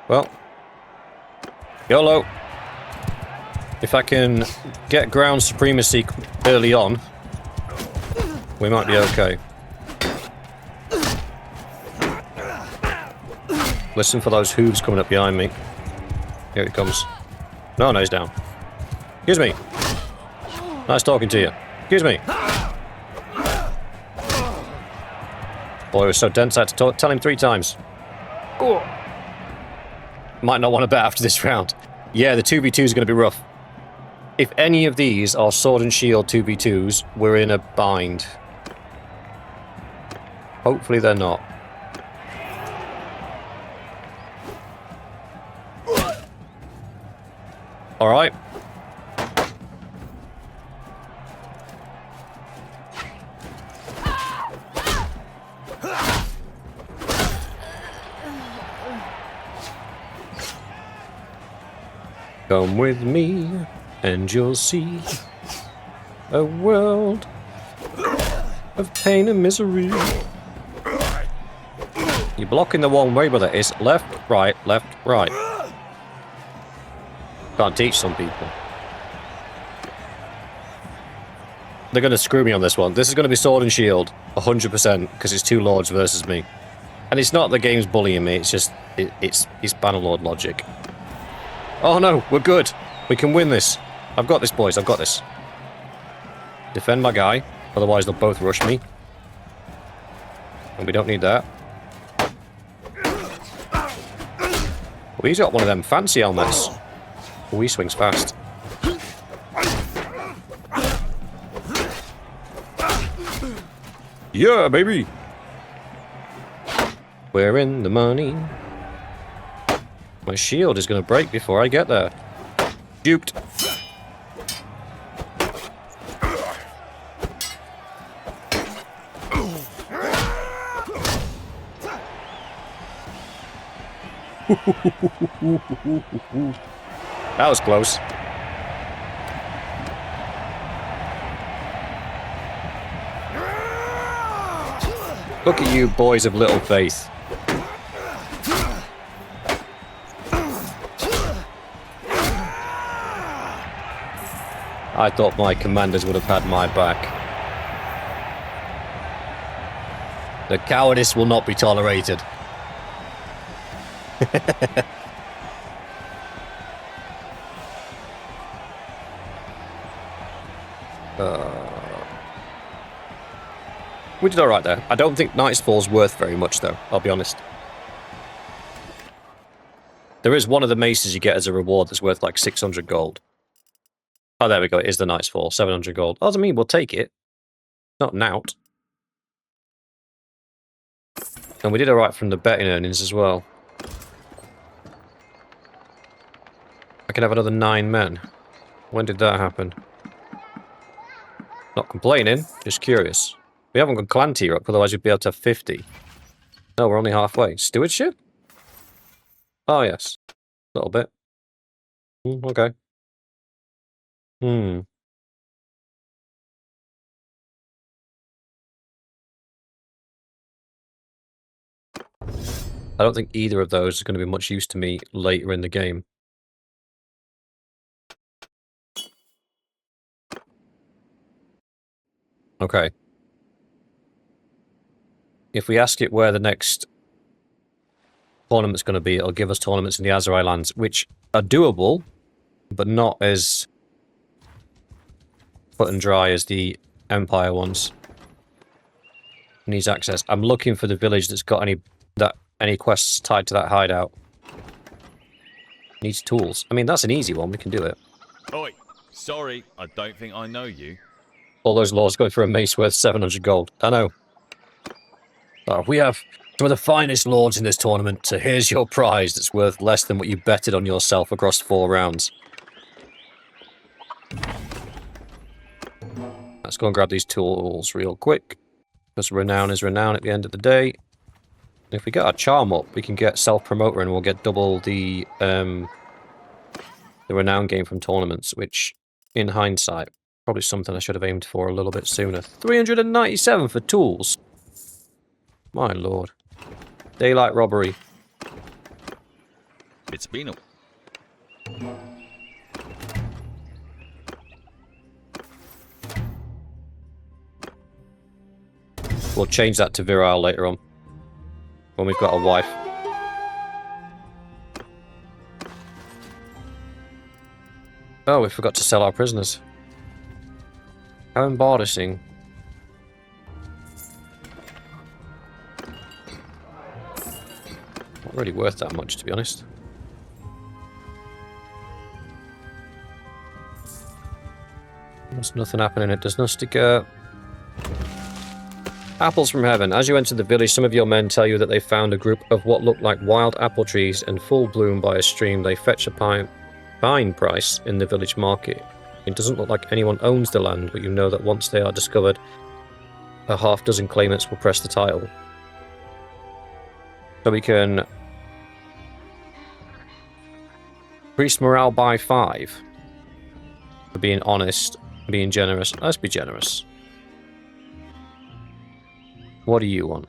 [SPEAKER 1] Well. YOLO. If I can get ground supremacy early on, we might be okay. Listen for those hooves coming up behind me. Here it comes. No, he's down. Excuse me. Nice talking to you. Excuse me. Boy, it was so dense I had to tell him 3 times. Oh. Might not want to bet after this round. Yeah, the 2v2 is going to be rough. If any of these are sword and shield 2v2s, we're in a bind. Hopefully they're not. Alright. Come with me, and you'll see a world of pain and misery. You're blocking the one way, brother. It's left, right, left, right. Can't teach some people. They're going to screw me on this one. This is going to be sword and shield, 100%, because it's 2 lords versus me. And it's not the game's bullying me, it's just, it's Bannerlord logic. Oh no, we're good. We can win this. I've got this, boys. I've got this. Defend my guy. Otherwise, they'll both rush me. And we don't need that. Well, he's got one of them fancy helmets. Oh, he swings fast. Yeah, baby! We're in the money. My shield is going to break before I get there. Duped. That was close. Look at you, boys of little faith. I thought my commanders would have had my back. The cowardice will not be tolerated. We did alright there. I don't think Night's Fall's worth very much though, I'll be honest. There is one of the maces you get as a reward that's worth like 600 gold. Oh, there we go. It is the Night's Fall. 700 gold. Oh, I mean, we'll take it. Not nout. And we did alright from the betting earnings as well. I can have another 9 men. When did that happen? Not complaining, just curious. We haven't got clan tier up, otherwise we'd be able to have 50. No, we're only halfway. Stewardship? Oh, yes. A little bit. Okay. I don't think either of those is going to be much use to me later in the game. Okay. If we ask it where the next tournament's going to be, it'll give us tournaments in the Azerai lands, which are doable, but not as cut and dry as the Empire ones. Needs access. I'm looking for the village that's got any quests tied to that hideout. Needs tools. I mean, that's an easy one. We can do it.
[SPEAKER 5] Oi, sorry, I don't think I know you.
[SPEAKER 1] All those lords going for a mace worth 700 gold. I know. We have some of the finest lords in this tournament, so here's your prize that's worth less than what you betted on yourself across 4 rounds. Let's go and grab these tools real quick, because renown is renown at the end of the day. If we get our charm up, we can get self-promoter and we'll get double the renown gain from tournaments, which, in hindsight, probably something I should have aimed for a little bit sooner. 397 for tools. My lord. Daylight robbery.
[SPEAKER 5] It's been a...
[SPEAKER 1] We'll change that to virile later on, when we've got a wife. Oh, we forgot to sell our prisoners. How embarrassing. Not really worth that much, to be honest. There's nothing happening at Desnustica. Apples from heaven. As you enter the village, some of your men tell you that they found a group of what look like wild apple trees in full bloom by a stream. They fetch a fine price in the village market. It doesn't look like anyone owns the land, but you know that once they are discovered, a half-dozen claimants will press the title. So we can... Increase morale by 5. For being honest, being generous. Let's be generous. What do you want?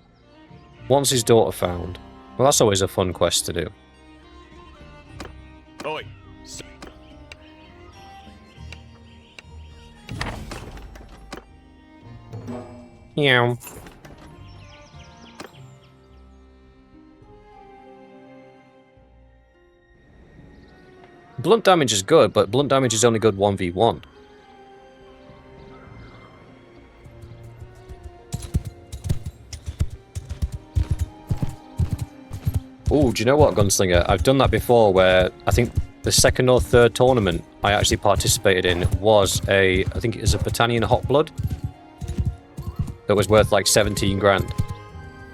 [SPEAKER 1] Wants his daughter found. Well, that's always a fun quest to do.
[SPEAKER 5] Oi.
[SPEAKER 1] Meow. Blunt damage is good, but blunt damage is only good 1v1. Oh, do you know what, Gunslinger? I've done that before where I think the 2nd or 3rd tournament I actually participated in was I think it was a Britannian hot blood that was worth like 17 grand.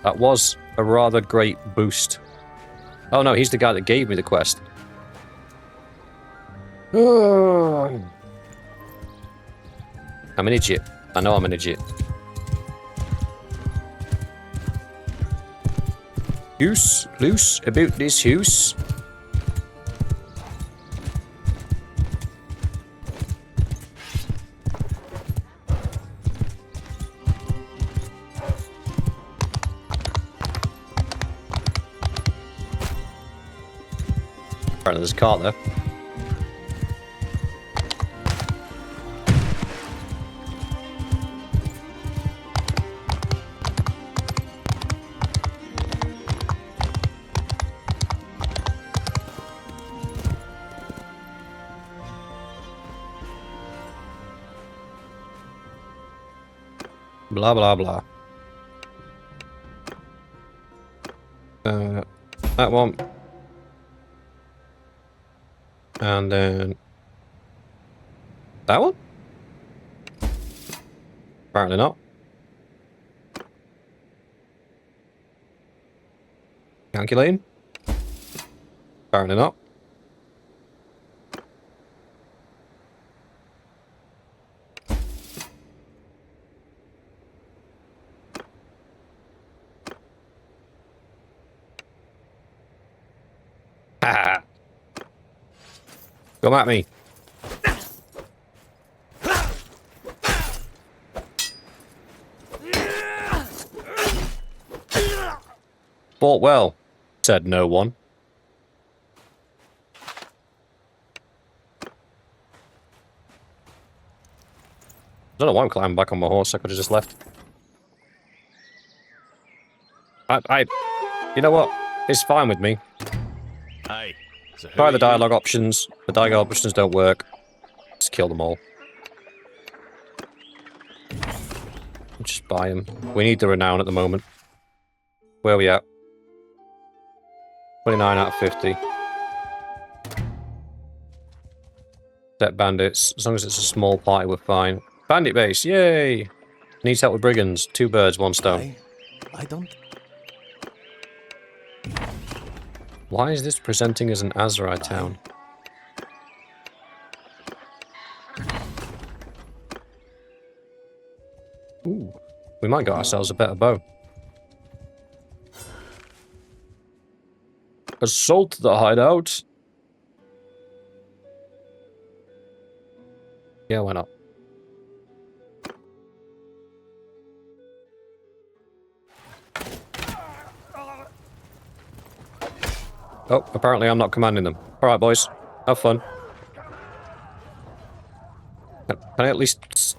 [SPEAKER 1] That was a rather great boost. Oh no, he's the guy that gave me the quest. I'm an idiot. I know I'm an idiot. Loose about this house. Apparently there's a car there. Blah, blah, blah. That one. And then... that one? Apparently not. Calculating? Apparently not. Ha! Come at me. Fought well, said no one. I don't know why I'm climbing back on my horse. I could have just left. You know what? It's fine with me.
[SPEAKER 5] Hey. So who
[SPEAKER 1] Try
[SPEAKER 5] are
[SPEAKER 1] the
[SPEAKER 5] you?
[SPEAKER 1] dialogue options. The dialogue options don't work. Just kill them all. Just buy them. We need the renown at the moment. Where are we at? 29 out of 50. Set bandits. As long as it's a small party, we're fine. Bandit base, yay! Needs help with brigands. 2 birds, 1 stone.
[SPEAKER 3] I don't.
[SPEAKER 1] Why is this presenting as an Azrai town? Ooh, we might get ourselves a better bow. Assault the hideout! Yeah, why not? Oh, apparently I'm not commanding them. Alright, boys. Have fun. Can I at least...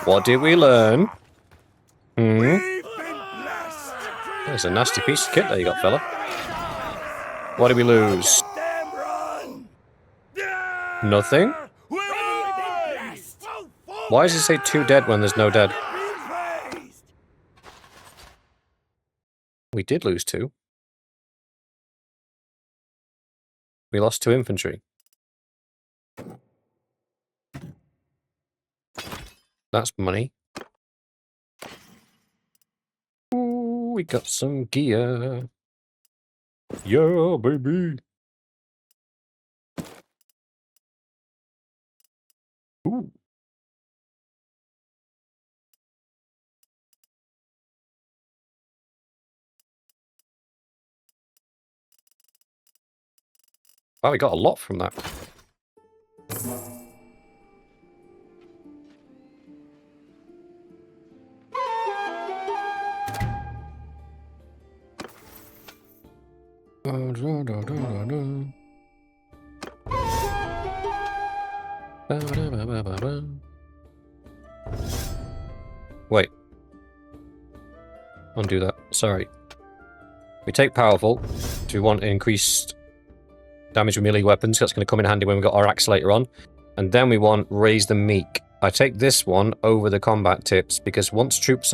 [SPEAKER 1] What did we learn? There's a nasty piece of kit there you got, fella. What did we lose? Nothing? Why does it say 2 dead when there's no dead? We did lose 2. We lost 2 infantry. That's money. Ooh, we got some gear. Yeah, baby. Ooh. Wow, we got a lot from that. Wait. Undo that. Sorry. We take powerful. Do we want increased damage with melee weapons? That's going to come in handy when we've got our axe later on. And then we want raise the meek. I take this one over the combat tips because once troops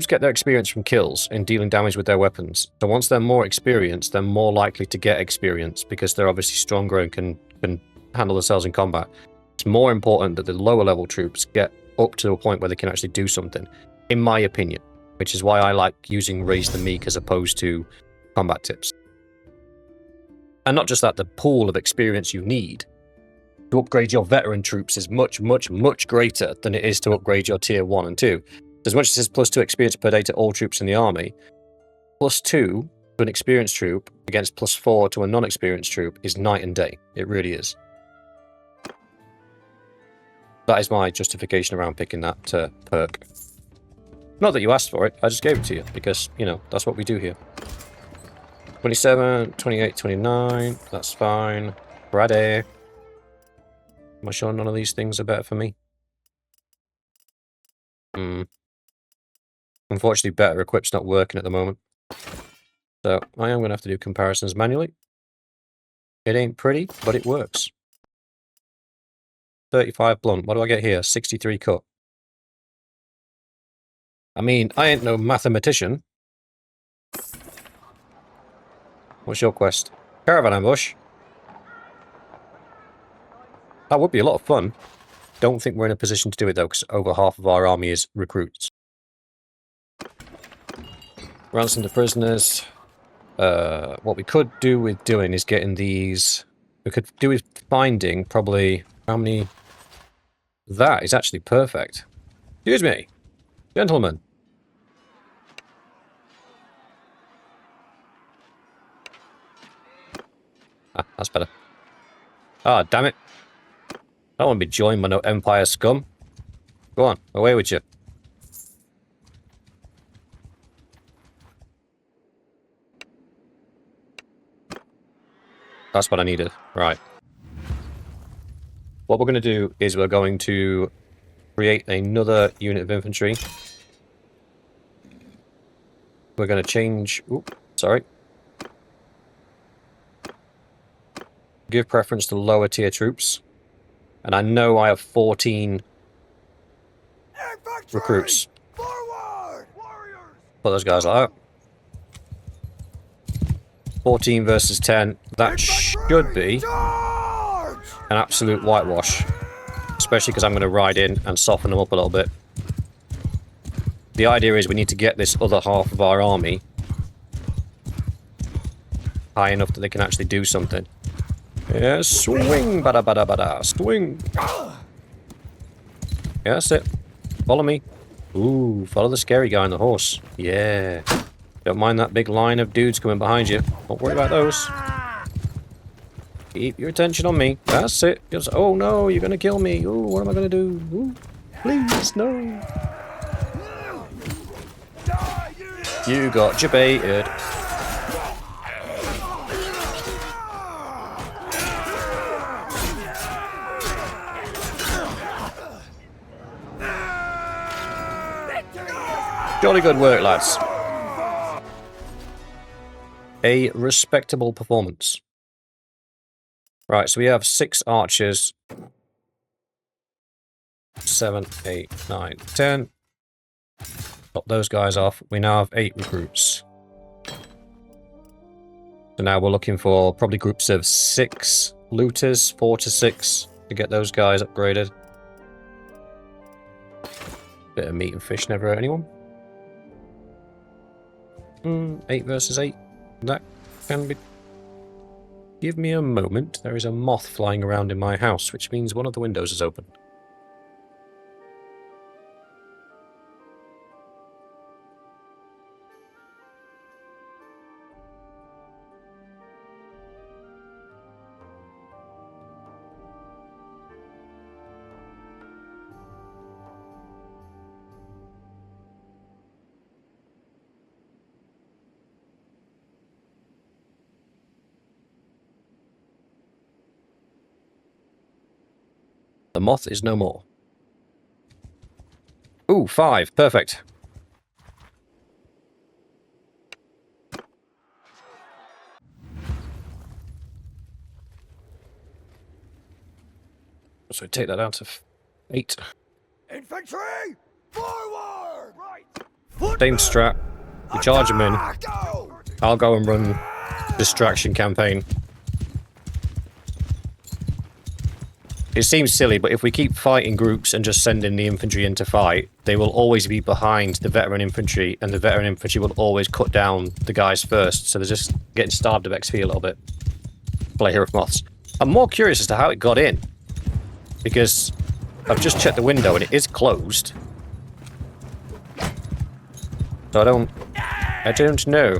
[SPEAKER 1] get their experience from kills in dealing damage with their weapons. So once they're more experienced, they're more likely to get experience because they're obviously stronger and can handle themselves in combat. It's more important that the lower level troops get up to a point where they can actually do something, in my opinion, which is why I like using raise the meek as opposed to combat tips. And not just that, the pool of experience you need to upgrade your veteran troops is much, much, much greater than it is to upgrade your tier 1 and 2. As much as it says +2 experience per day to all troops in the army, +2 to an experienced troop against +4 to a non-experienced troop is night and day. It really is. That is my justification around picking that perk. Not that you asked for it, I just gave it to you, because, you know, that's what we do here. 27, 28, 29, that's fine. Ready. Am I sure none of these things are better for me? Unfortunately, better equip's not working at the moment. So, I am going to have to do comparisons manually. It ain't pretty, but it works. 35 blunt. What do I get here? 63 cut. I mean, I ain't no mathematician. What's your quest? Caravan ambush. That would be a lot of fun. Don't think we're in a position to do it though, because over half of our army is recruits. Ransom to prisoners. What we could do with doing is getting these... We could do with finding probably... How many... That is actually perfect. Excuse me. Gentlemen. Ah, that's better. Ah, damn it. I don't want to be joined by no Empire scum. Go on, away with you. That's what I needed. Right. What we're going to do is we're going to create another unit of infantry. we're going to change... Oop, sorry. Give preference to lower tier troops. And I know I have 14
[SPEAKER 3] Infantry!
[SPEAKER 1] recruits.
[SPEAKER 3] Forward! Warriors!
[SPEAKER 1] Put those guys like that. 14 versus 10. That should be
[SPEAKER 3] Charge!
[SPEAKER 1] an absolute whitewash. Especially because I'm going to ride in and soften them up a little bit. The idea is we need to get this other half of our army high enough that they can actually do something. Yeah, swing, bada bada bada, swing. Yeah, that's it. Follow me. Ooh, follow the scary guy on the horse. Yeah. Don't mind that big line of dudes coming behind you. Don't worry about those. Keep your attention on me. That's it. Just, oh no, you're gonna kill me. Ooh, what am I gonna do? Ooh, please, no. You got jebaited. Jolly good work, lads. A respectable performance. Right, so we have 6 archers. 7, 8, 9, 10. Got those guys off. We now have 8 recruits. So now we're looking for probably groups of 6 looters, 4 to 6, to get those guys upgraded. Bit of meat and fish never hurt anyone. 8 versus 8. That can be... Give me a moment. There is a moth flying around in my house, which means one of the windows is open. The moth is no more. Ooh, 5. Perfect. So take that down to 8.
[SPEAKER 3] Infantry! Forward! Right!
[SPEAKER 1] Same strat. We charge them in.
[SPEAKER 3] Go!
[SPEAKER 1] I'll go and run distraction campaign. It seems silly, but if we keep fighting groups and just sending the infantry in to fight, they will always be behind the veteran infantry, and the veteran infantry will always cut down the guys first, so they're just getting starved of XP a little bit. Player of Moths. I'm more curious as to how it got in, because I've just checked the window and it is closed. So I don't know.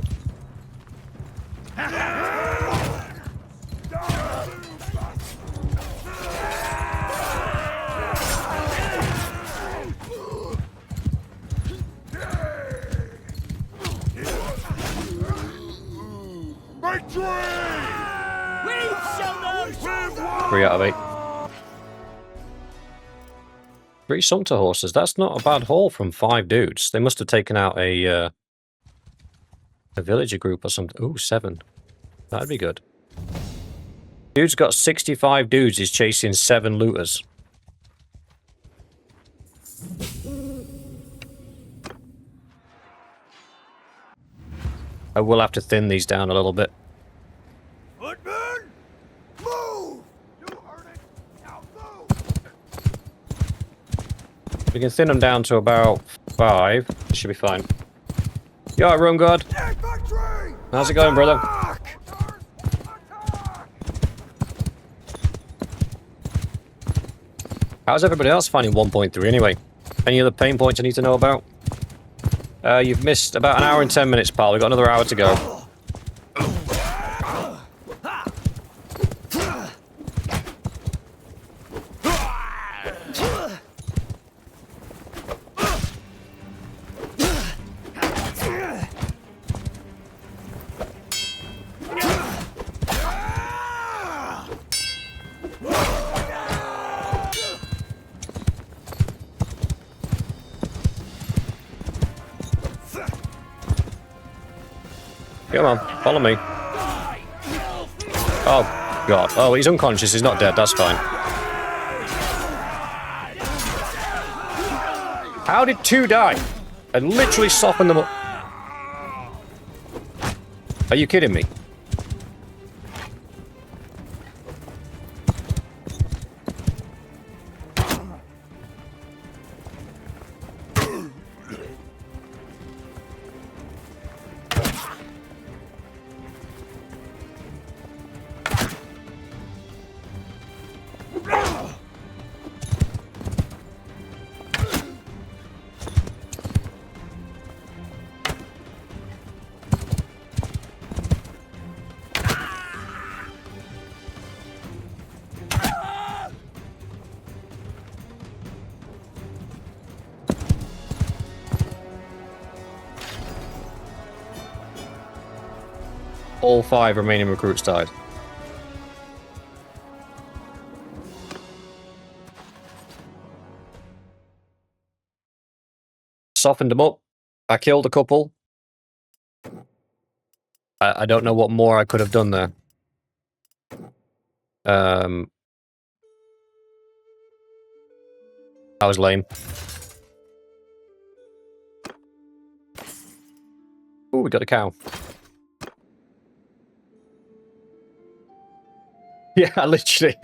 [SPEAKER 3] Victory! We shall not
[SPEAKER 1] 3 out of 8. 3 Sumpter horses. That's not a bad haul from 5 dudes. They must have taken out a villager group or something. Ooh, 7. That'd be good. Dude's got 65 dudes. He's chasing 7 looters. I will have to thin these down a little bit.
[SPEAKER 3] Footman! Move! You heard it! Now move!
[SPEAKER 1] We can thin them down to about 5. This should be fine. You alright, Room God?
[SPEAKER 3] Infantry!
[SPEAKER 1] How's it going, brother?
[SPEAKER 3] Attack!
[SPEAKER 1] How's everybody else finding 1.3 anyway? Any other pain points I need to know about? You've missed about an hour and 10 minutes, pal. We've got another hour to go. Come on, follow me. Oh, God. Oh, he's unconscious. He's not dead. That's fine. How did 2 die? I literally softened them up. Are you kidding me? All 5 remaining recruits died. Softened them up. I killed a couple. I don't know what more I could have done there. That was lame. Ooh, we got a cow. Yeah, literally.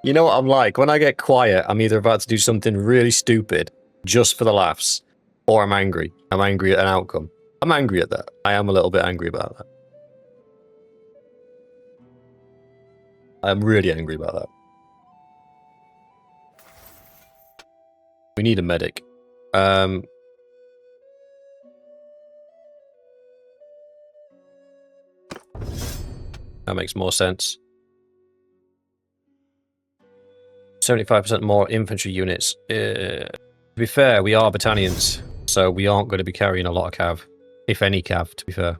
[SPEAKER 1] You know what I'm like? When I get quiet, I'm either about to do something really stupid, just for the laughs, or I'm angry. I'm angry at an outcome. I'm angry at that. I am a little bit angry about that. I'm really angry about that. We need a medic. That makes more sense. 75% more infantry units. To be fair, we are Battanians, so we aren't going to be carrying a lot of cav. If any cav, to be fair.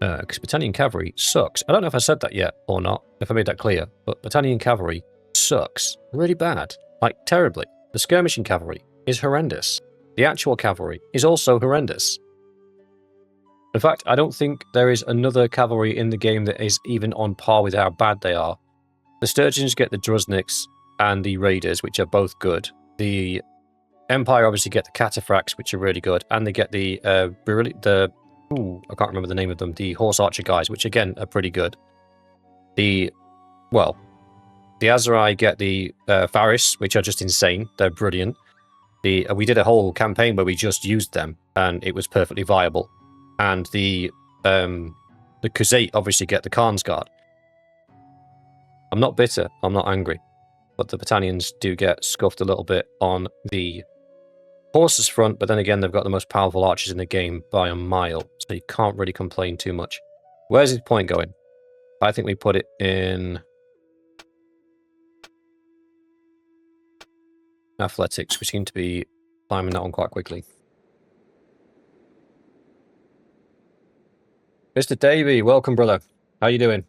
[SPEAKER 1] Because Britannian cavalry sucks. I don't know if I said that yet or not, if I made that clear, but Britannian cavalry sucks. Really bad. Like, terribly. The skirmishing cavalry is horrendous. The actual cavalry is also horrendous. In fact, I don't think there is another cavalry in the game that is even on par with how bad they are. The Sturgeons get the Druzniks and the Raiders, which are both good. The Empire obviously get the Cataphracts, which are really good, and they get the I can't remember the name of them, the Horse Archer guys, which again are pretty good. The Aserai get the Faris, which are just insane. They're brilliant. We did a whole campaign where we just used them, and it was perfectly viable. And the Khuzait obviously get the Khan's Guard. I'm not bitter, I'm not angry, but the Battanians do get scuffed a little bit on the horses front, but then again they've got the most powerful archers in the game by a mile, so you can't really complain too much. Where's his point going? I think we put it in athletics. We seem to be climbing that one quite quickly. Mr. Davey, welcome, brother. How you doing?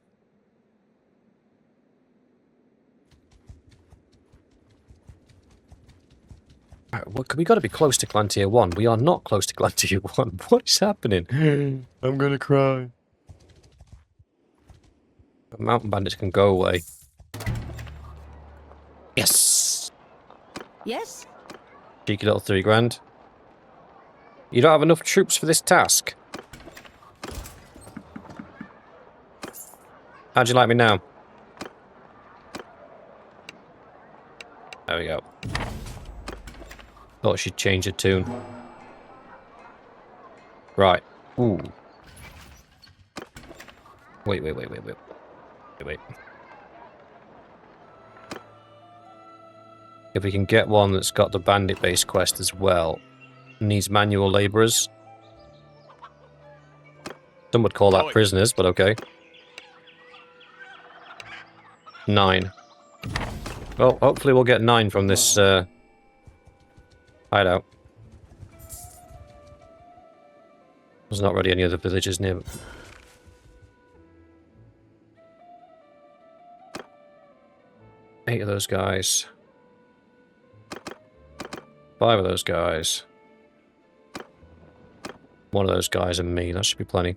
[SPEAKER 1] Right, well, we got to be close to Clan Tier 1. We are not close to Clan Tier 1. What is happening? I'm gonna cry. The mountain bandits can go away. Yes!
[SPEAKER 4] Yes?
[SPEAKER 1] Cheeky little 3 grand. You don't have enough troops for this task. How'd you like me now? There we go. Thought she'd change her tune. Right. Ooh. Wait. If we can get one that's got the bandit-based quest as well. Needs manual labourers. Some would call that prisoners, but okay. 9. Well, hopefully we'll get 9 from this hideout. There's not really any other villages near. 8 of those guys. 5 of those guys. One of those guys and me. That should be plenty.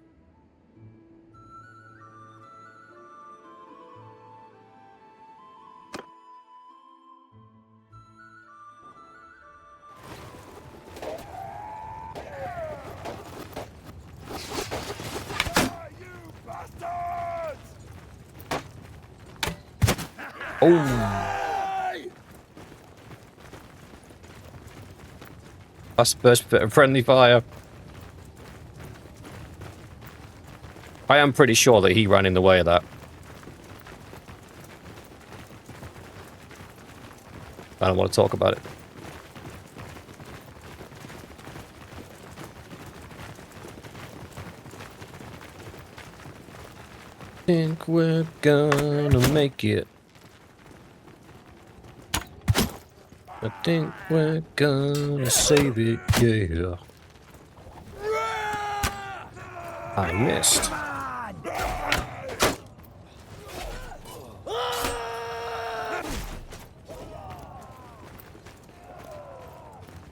[SPEAKER 1] Oh! That's the first bit of friendly fire. I am pretty sure that he ran in the way of that. I don't want to talk about it. Think we're gonna make it. I think we're gonna save it, yeah. I missed.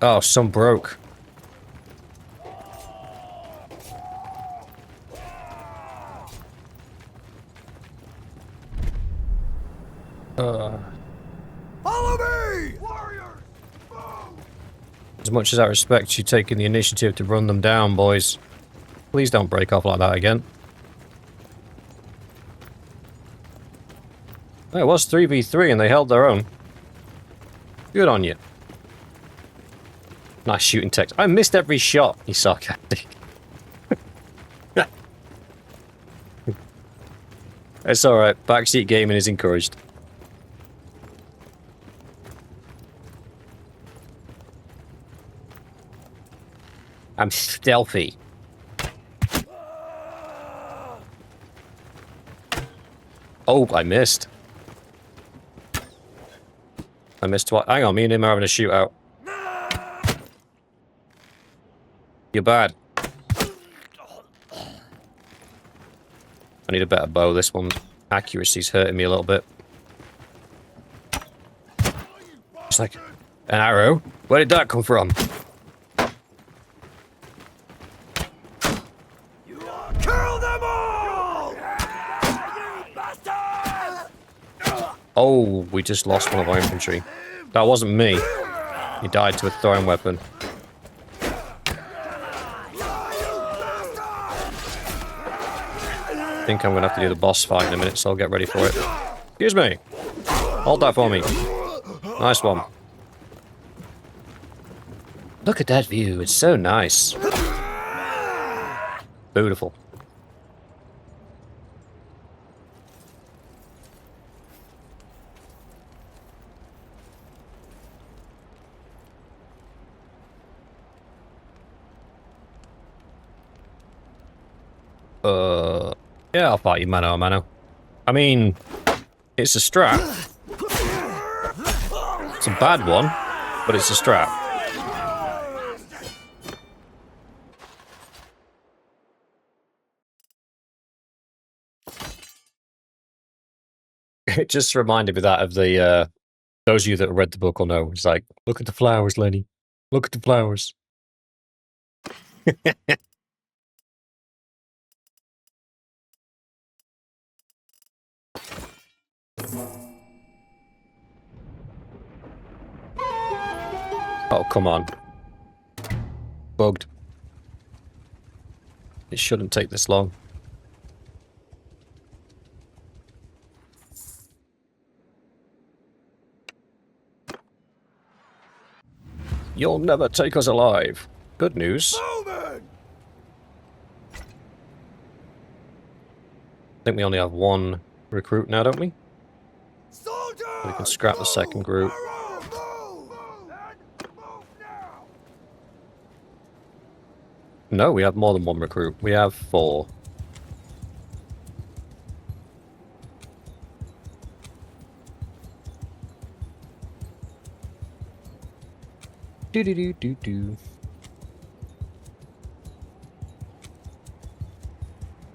[SPEAKER 1] Oh, some broke.
[SPEAKER 3] Follow me! Warriors! Move!
[SPEAKER 1] As much as I respect you taking the initiative to run them down, boys, please don't break off like that again. It was 3v3 and they held their own. Good on you. Nice shooting text. I missed every shot, he's sarcastic. It's alright, backseat gaming is encouraged. I'm stealthy. Oh, I missed. I missed twice. Hang on, me and him are having a shootout. You're bad. I need a better bow. This one's accuracy's hurting me a little bit. It's like an arrow. Where did that come from?
[SPEAKER 3] Kill them all!
[SPEAKER 1] Oh, we just lost one of our infantry. That wasn't me. He died to a throwing weapon. I think I'm going to have to do the boss fight in a minute, so I'll get ready for it. Excuse me. Hold that for me. Nice one. Look at that view. It's so nice. Beautiful. Yeah, I'll fight you mano a mano. I mean, it's a strap. It's a bad one, but it's a strap. It just reminded me that of the, those of you that read the book will know. It's like, look at the flowers, Lenny. Look at the flowers. Oh, come on. Bugged. It shouldn't take this long. You'll never take us alive. Good news. I think we only have one recruit now, don't we? We can scrap the second group. No, we have more than one recruit. We have 4. Do.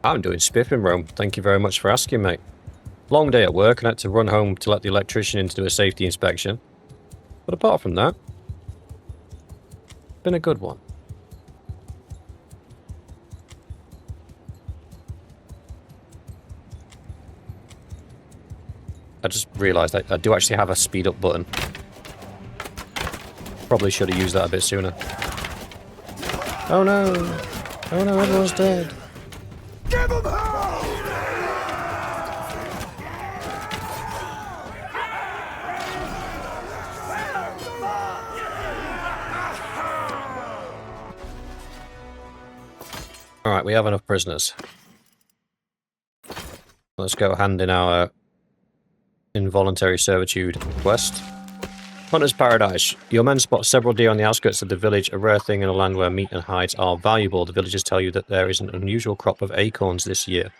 [SPEAKER 1] I'm doing spiff in Rome. Thank you very much for asking, mate. Long day at work and had to run home to let the electrician in to do a safety inspection. But apart from that, been a good one. I just realised I do actually have a speed up button. Probably should have used that a bit sooner. Oh no! Oh no, everyone's dead.
[SPEAKER 3] Give him hell!
[SPEAKER 1] Alright, we have enough prisoners. Let's go hand in our involuntary servitude quest. Hunter's Paradise. Your men spot several deer on the outskirts of the village, a rare thing in a land where meat and hides are valuable. The villagers tell you that there is an unusual crop of acorns this year.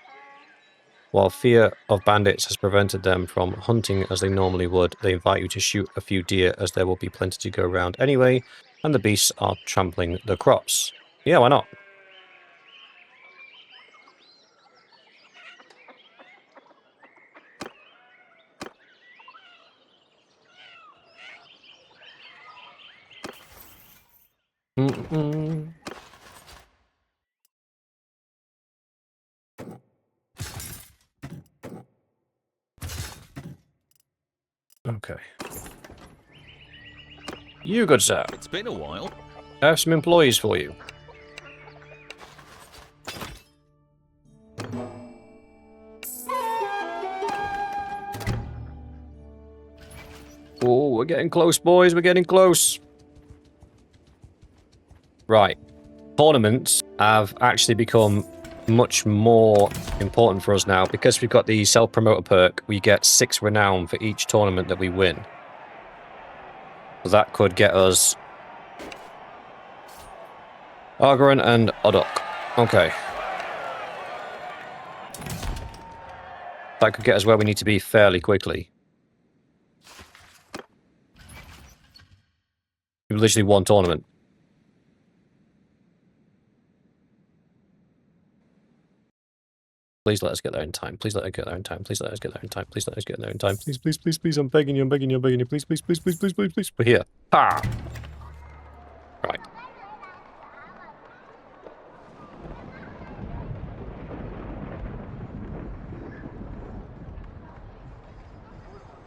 [SPEAKER 1] While fear of bandits has prevented them from hunting as they normally would, they invite you to shoot a few deer as there will be plenty to go around anyway, and the beasts are trampling the crops. Yeah, why not? Okay. You, good sir.
[SPEAKER 5] It's been a while.
[SPEAKER 1] I have some employees for you. Oh, we're getting close, boys. We're getting close. Right. Tournaments have actually become much more important for us now. Because we've got the self-promoter perk, we get 6 renown for each tournament that we win. So that could get us Argaran and Odok. Okay. That could get us where we need to be fairly quickly. Literally one tournament. Please let us get there in time. Please let us get there in time. Please let us get there in time. Please let us get there in time. Please, please, please, please. I'm begging you. I'm begging you. I'm begging you. Please, please, please, please, please, please, please. We're here. Ha! Right.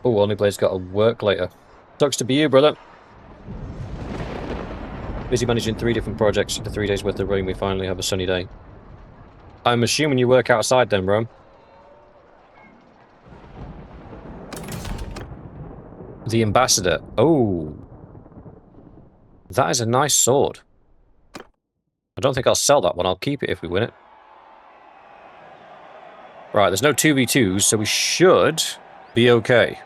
[SPEAKER 1] Oh, Only Blade's got to work later. Sucks to be you, brother. Busy managing 3 different projects for 3 days worth of rain. We finally have a sunny day. I'm assuming you work outside then, Rome. The Ambassador. Oh. That is a nice sword. I don't think I'll sell that one. I'll keep it if we win it. Right, there's no 2v2s, so we should be okay.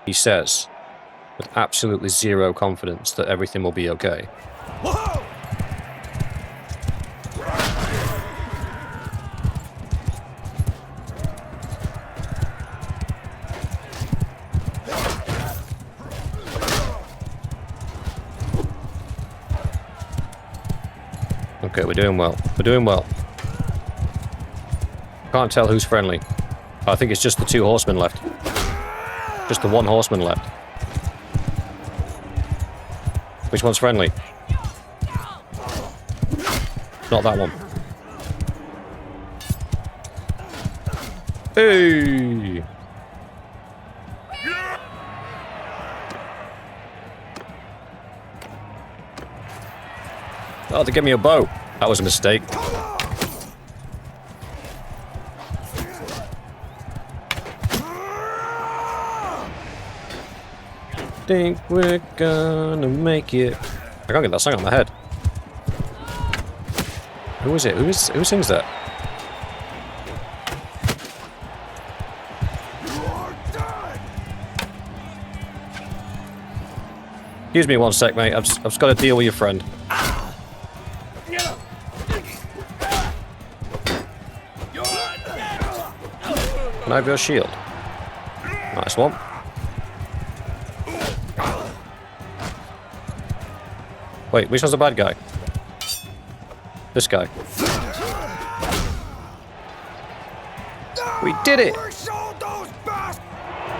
[SPEAKER 1] He says. With absolutely zero confidence that everything will be okay.
[SPEAKER 3] Whoa!
[SPEAKER 1] Okay, we're doing well. We're doing well. Can't tell who's friendly. I think it's just the 2 horsemen left. Just the 1 horseman left. Which one's friendly? Not that one. Hey! Oh, they gave me a bow. That was a mistake. Think we're gonna make it. I can't get that song on my head. Who is it? Who sings that? Excuse me one sec, mate. I've just got to deal with your friend. Can I have your shield? Nice one. Wait, which one's the bad guy? This guy. We did it!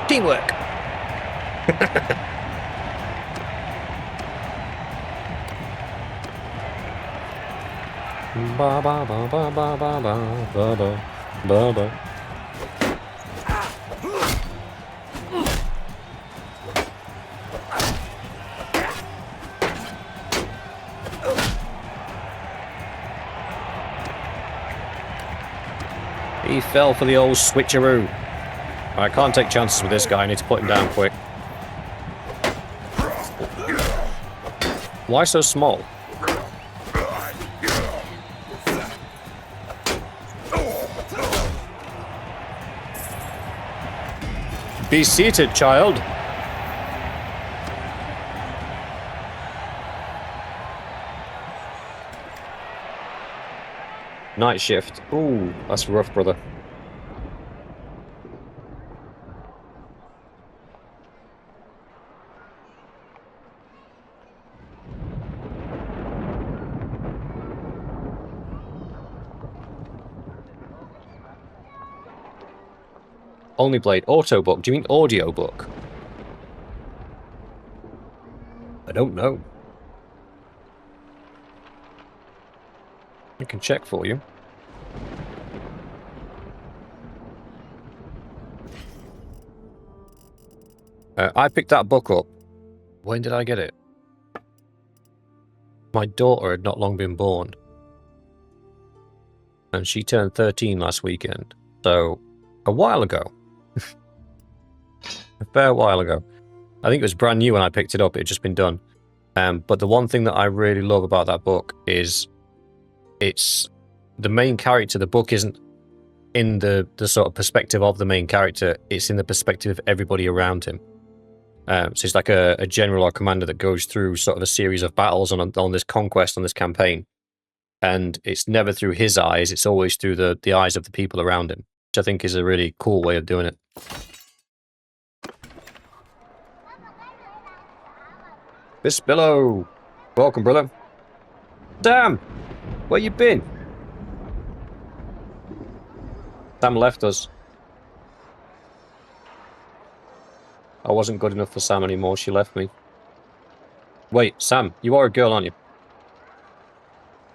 [SPEAKER 1] Teamwork! Ba ba ba ba ba ba ba ba ba ba ba. He fell for the old switcheroo. I can't take chances with this guy. I need to put him down quick. Why so small? Be seated, child. Night shift. Ooh, that's rough, brother. Only Blade auto book. Do you mean audio book? I don't know. I can check for you. I picked that book up. When did I get it? My daughter had not long been born. And she turned 13 last weekend. So, a while ago. A fair while ago. I think it was brand new when I picked it up. It had just been done. But the one thing that I really love about that book is it's the main character. The book isn't in the sort of perspective of the main character. It's in the perspective of everybody around him. So it's like a general or commander that goes through sort of a series of battles on this conquest, on this campaign. And it's never through his eyes. It's always through the eyes of the people around him, which I think is a really cool way of doing it. Bispillo! Welcome, brother. Sam! Where you been? Sam left us. I wasn't good enough for Sam anymore. She left me. Wait, Sam, you are a girl, aren't you?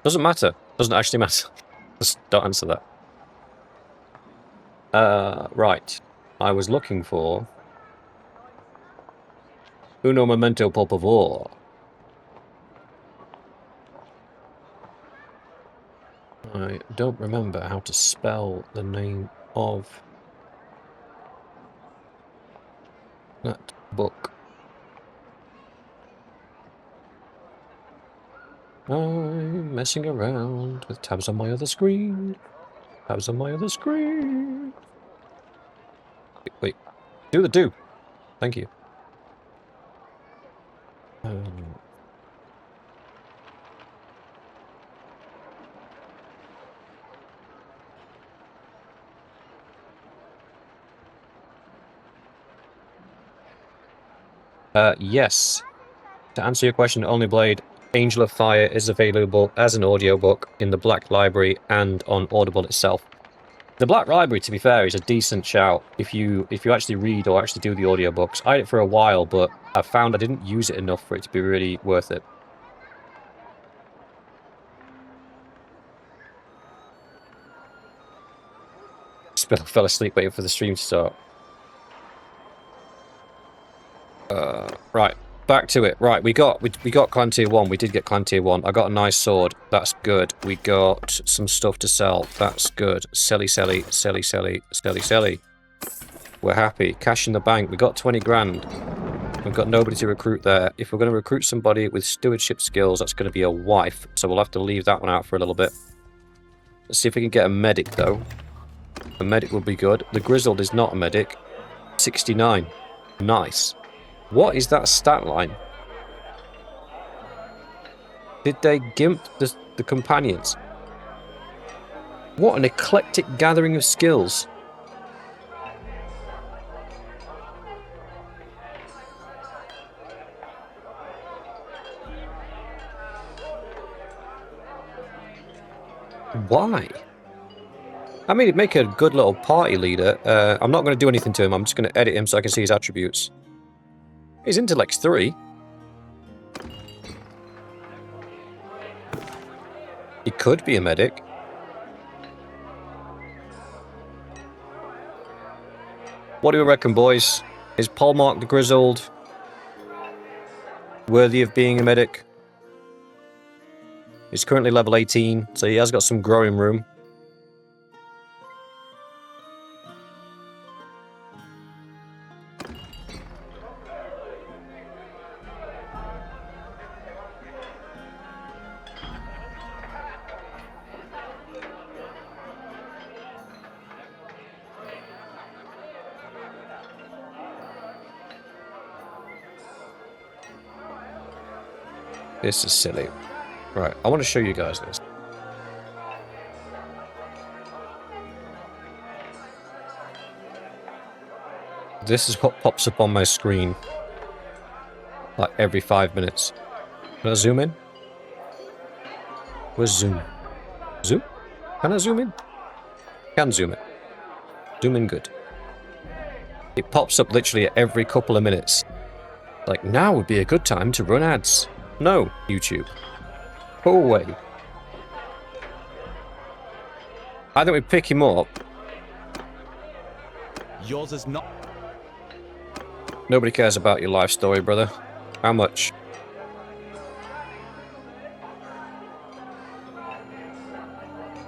[SPEAKER 1] Doesn't matter. Doesn't actually matter. Just don't answer that. Right. I was looking for... Uno momento, por favor. I don't remember how to spell the name of that book. I'm messing around with tabs on my other screen. Tabs on my other screen. Wait. Do the do. Thank you. Yes. To answer your question, Only Blade, Angel of Fire is available as an audiobook in the Black Library and on Audible itself. The Black Library, to be fair, is a decent shout if you actually read or actually do the audiobooks. I had it for a while, but I found I didn't use it enough for it to be really worth it. Spill fell asleep waiting for the stream to start. Right, back to it. Right, we got Clan Tier 1. We did get Clan Tier 1. I got a nice sword. That's good. We got some stuff to sell. That's good. Selly. We're happy. Cash in the bank. We got 20 grand. We've got nobody to recruit there. If we're going to recruit somebody with stewardship skills, that's going to be a wife. So we'll have to leave that one out for a little bit. Let's see if we can get a medic, though. A medic would be good. The Grizzled is not a medic. 69. Nice. What is that stat line? Did they gimp the companions? What an eclectic gathering of skills. Why? I mean, it'd make a good little party leader. I'm not going to do anything to him. I'm just going to edit him so I can see his attributes. His intellect's 3. He could be a medic. What do we reckon, boys? Is Polmark the Grizzled worthy of being a medic? He's currently level 18, so he has got some growing room. This is silly. Right, I want to show you guys this. This is what pops up on my screen. Like every 5 minutes. Can I zoom in? Where's zoom? Zoom? Can I zoom in? Can zoom in. Zoom in good. It pops up literally every couple of minutes. Like, now would be a good time to run ads. No, YouTube. Go away. I think we pick him up.
[SPEAKER 3] Yours is not.
[SPEAKER 1] Nobody cares about your life story, brother. How much?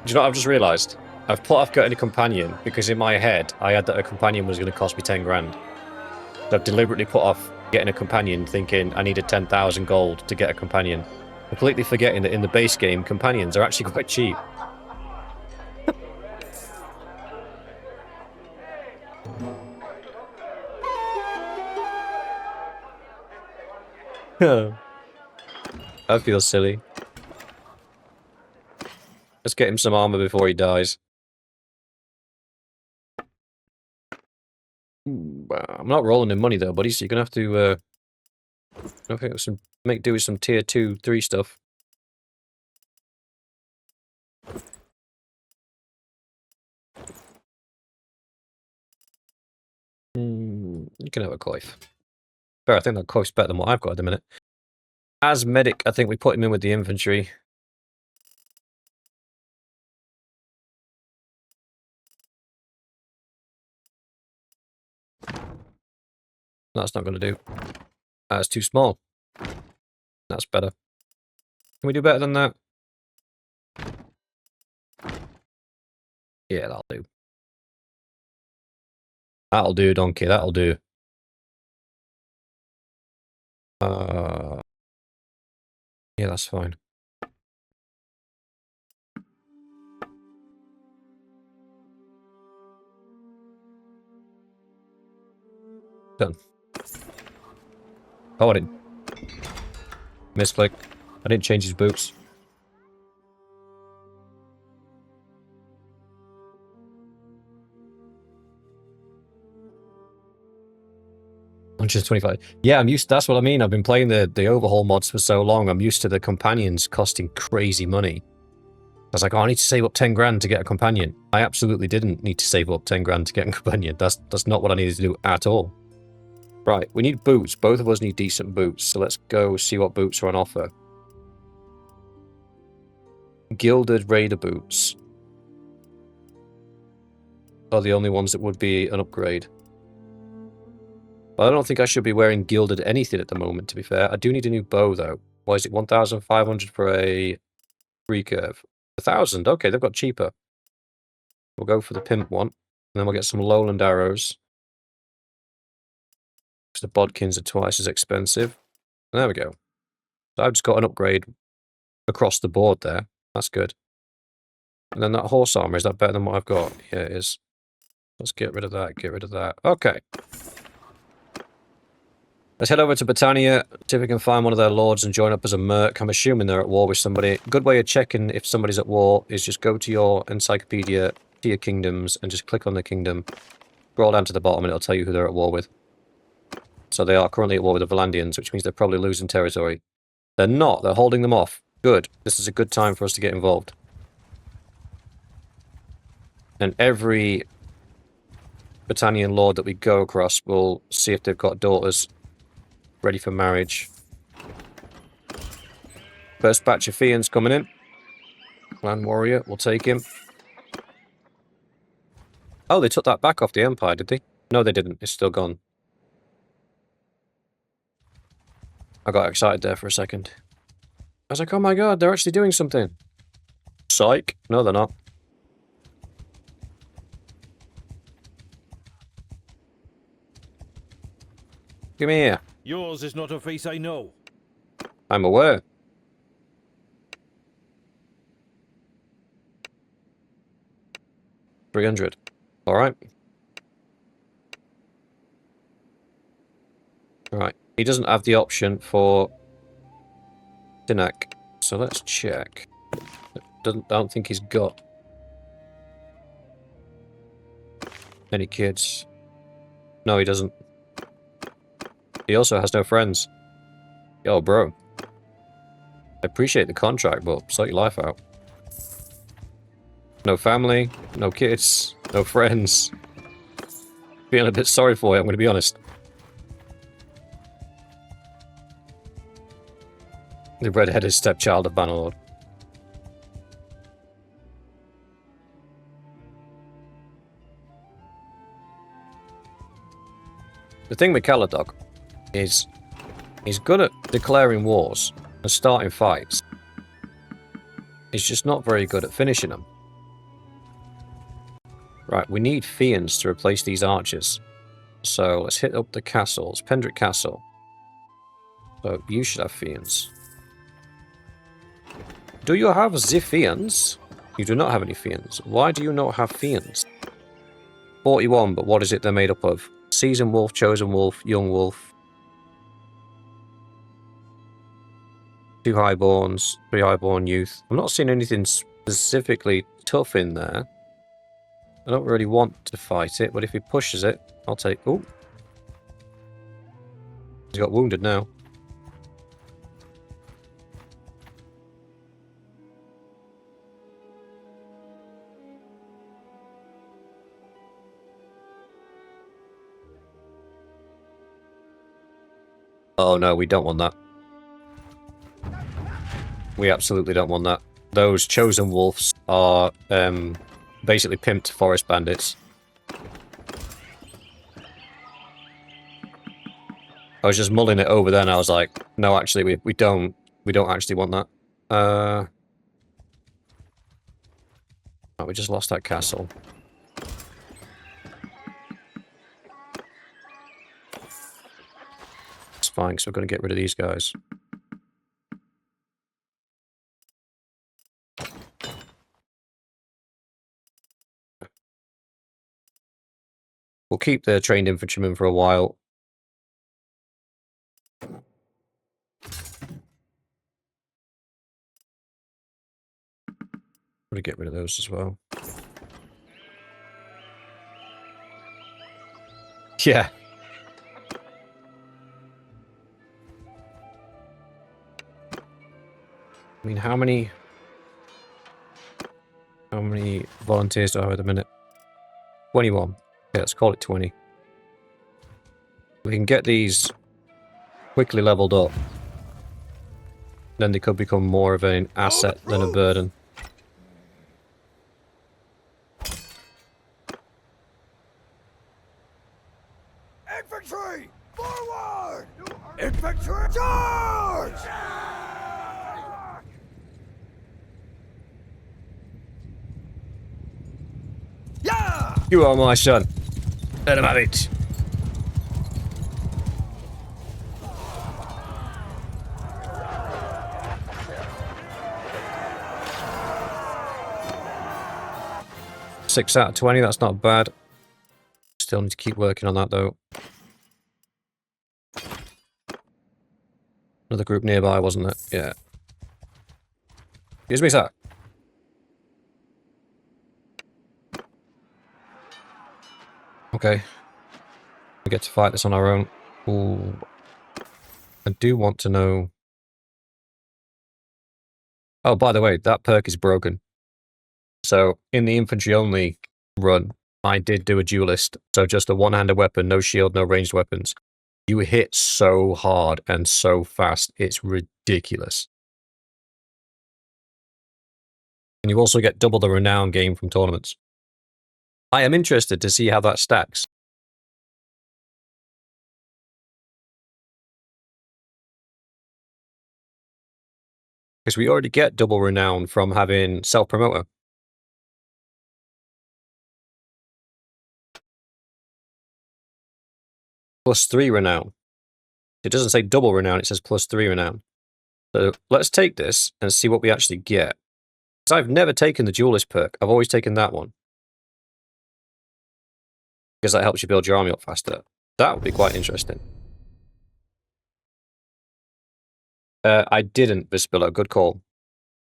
[SPEAKER 1] Do you know what I've just realised? I've put off getting a companion because in my head I had that a companion was going to cost me 10 grand. So I've deliberately put off getting a companion thinking I needed 10,000 gold to get a companion. Completely forgetting that in the base game, companions are actually quite cheap. I feel silly. Let's get him some armor before he dies. I'm not rolling in money though, buddy, so you're gonna have to I think make do with some tier 2, 3 stuff. You can have a coif. Fair, I think that coif's better than what I've got at the minute. As medic, I think we put him in with the infantry. That's not going to do. That's too small. That's better. Can we do better than that? Yeah, that'll do. That'll do, donkey. That'll do. Yeah, that's fine. Done. Oh, I didn't. Misclick. I didn't change his boots. $125. Yeah, I'm used. That's what I mean. I've been playing the overhaul mods for so long. I'm used to the companions costing crazy money. I was like, oh, I need to save up 10 grand to get a companion. I absolutely didn't need to save up 10 grand to get a companion. That's not what I needed to do at all. Right, we need boots. Both of us need decent boots. So let's go see what boots are on offer. Gilded Raider boots are the only ones that would be an upgrade. But I don't think I should be wearing gilded anything at the moment, to be fair. I do need a new bow, though. Why is it 1,500 for a recurve? 1,000? Okay, they've got cheaper. We'll go for the pimp one. And then we'll get some lowland arrows. Because the bodkins are twice as expensive. There we go. So I've just got an upgrade across the board there. That's good. And then that horse armor, is that better than what I've got? Yeah, it is. Let's get rid of that, get rid of that. Okay. Let's head over to Battania, see if we can find one of their lords and join up as a merc. I'm assuming they're at war with somebody. A good way of checking if somebody's at war is just go to your encyclopedia, to your kingdoms, and just click on the kingdom. Scroll down to the bottom and it'll tell you who they're at war with. So they are currently at war with the Valandians, which means they're probably losing territory. They're not. They're holding them off. Good. This is a good time for us to get involved. And every Britannian lord that we go across will see if they've got daughters ready for marriage. First batch of Fians coming in. Clan warrior, we'll take him. Oh, they took that back off the Empire, did they? No, they didn't. It's still gone. I got excited there for a second. I was like, oh my god, they're actually doing something. Psych. No, they're not. Give me here.
[SPEAKER 3] Yours is not a face I know.
[SPEAKER 1] I'm aware. $300. Alright. Alright. He doesn't have the option for Dinak. So let's check. I don't think he's got any kids. No, he doesn't. He also has no friends. Yo, bro. I appreciate the contract, but sort your life out. No family, no kids, no friends. Feeling a bit sorry for you, I'm going to be honest. The red-headed stepchild of Bannerlord. The thing with Caladog is he's good at declaring wars and starting fights. He's just not very good at finishing them. Right, we need Fiends to replace these archers. So let's hit up the castles. Pendrick Castle. So you should have Fiends. Do you have the Fiends? You do not have any Fiends. Why do you not have Fiends? 41, but what is it they're made up of? Seasoned Wolf, Chosen Wolf, Young Wolf. 2 Highborns, 3 Highborn Youth. I'm not seeing anything specifically tough in there. I don't really want to fight it, but if he pushes it, I'll take... Oh! He's got wounded now. Oh no, we don't want that. We absolutely don't want that. Those Chosen Wolves are basically pimped forest bandits. I was just mulling it over then, I was like, no, actually, we don't actually want that. Oh, we just lost that castle. It's fine, because we're going to get rid of these guys. We'll keep the trained infantrymen for a while. I'm going to get rid of those as well. Yeah. I mean, how many volunteers do I have at the minute? 21. Yeah, let's call it 20. We can get these quickly leveled up. Then they could become more of an asset than a burden.
[SPEAKER 3] Infantry! Forward! Infantry! Charge! Yeah!
[SPEAKER 1] You are my son. Let him have it. Six out of 20, that's not bad. Still need to keep working on that though. Another group nearby, wasn't it? Yeah. Excuse me, sir. Okay. We get to fight this on our own. Ooh. I do want to know... Oh, by the way, that perk is broken. So, in the infantry only run, I did do a duelist. So just a one-handed weapon, no shield, no ranged weapons. You hit so hard and so fast, it's ridiculous. And you also get double the renown gain from tournaments. I am interested to see how that stacks. Because we already get double renown from having self-promoter. +3 renown. It doesn't say double renown, it says +3 renown. So let's take this and see what we actually get. Because I've never taken the duelist perk, I've always taken that one. Because that helps you build your army up faster. That would be quite interesting. I didn't, Vespilla. Good call.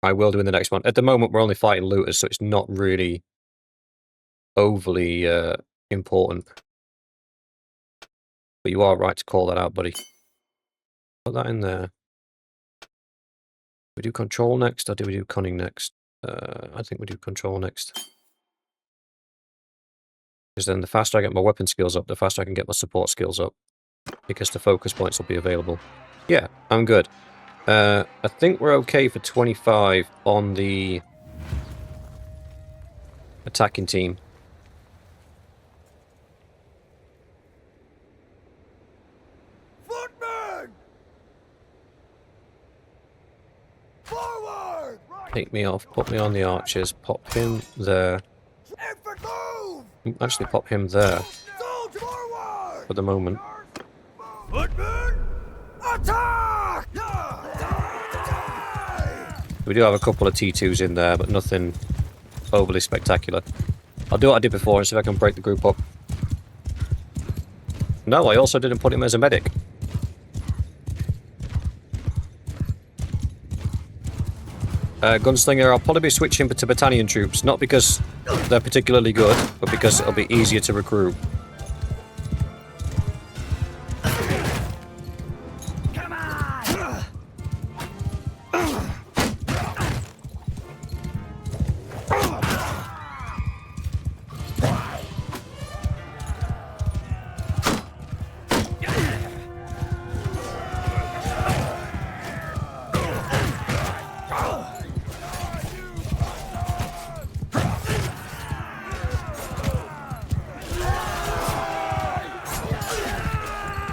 [SPEAKER 1] I will do in the next one. At the moment, we're only fighting looters, so it's not really overly important. But you are right to call that out, buddy. Put that in there. We do control next, or do we do cunning next? I think we do control next. Because then the faster I get my weapon skills up, the faster I can get my support skills up. Because the focus points will be available. Yeah, I'm good. I think we're okay for 25 on the attacking team.
[SPEAKER 3] Footmen! Forward!
[SPEAKER 1] Take me off, put me on the archers, pop him there.
[SPEAKER 3] Infantry!
[SPEAKER 1] Actually, pop him there
[SPEAKER 3] Soldier forward!
[SPEAKER 1] for the moment.
[SPEAKER 3] Footmen! Attack!
[SPEAKER 1] We do have a couple of T2s in there, but nothing overly spectacular. I'll do what I did before and see if I can break the group up. No, I also didn't put him as a medic. Gunslinger, I'll probably be switching to Battanian troops, not because they're particularly good, but because it'll be easier to recruit.
[SPEAKER 3] Come on!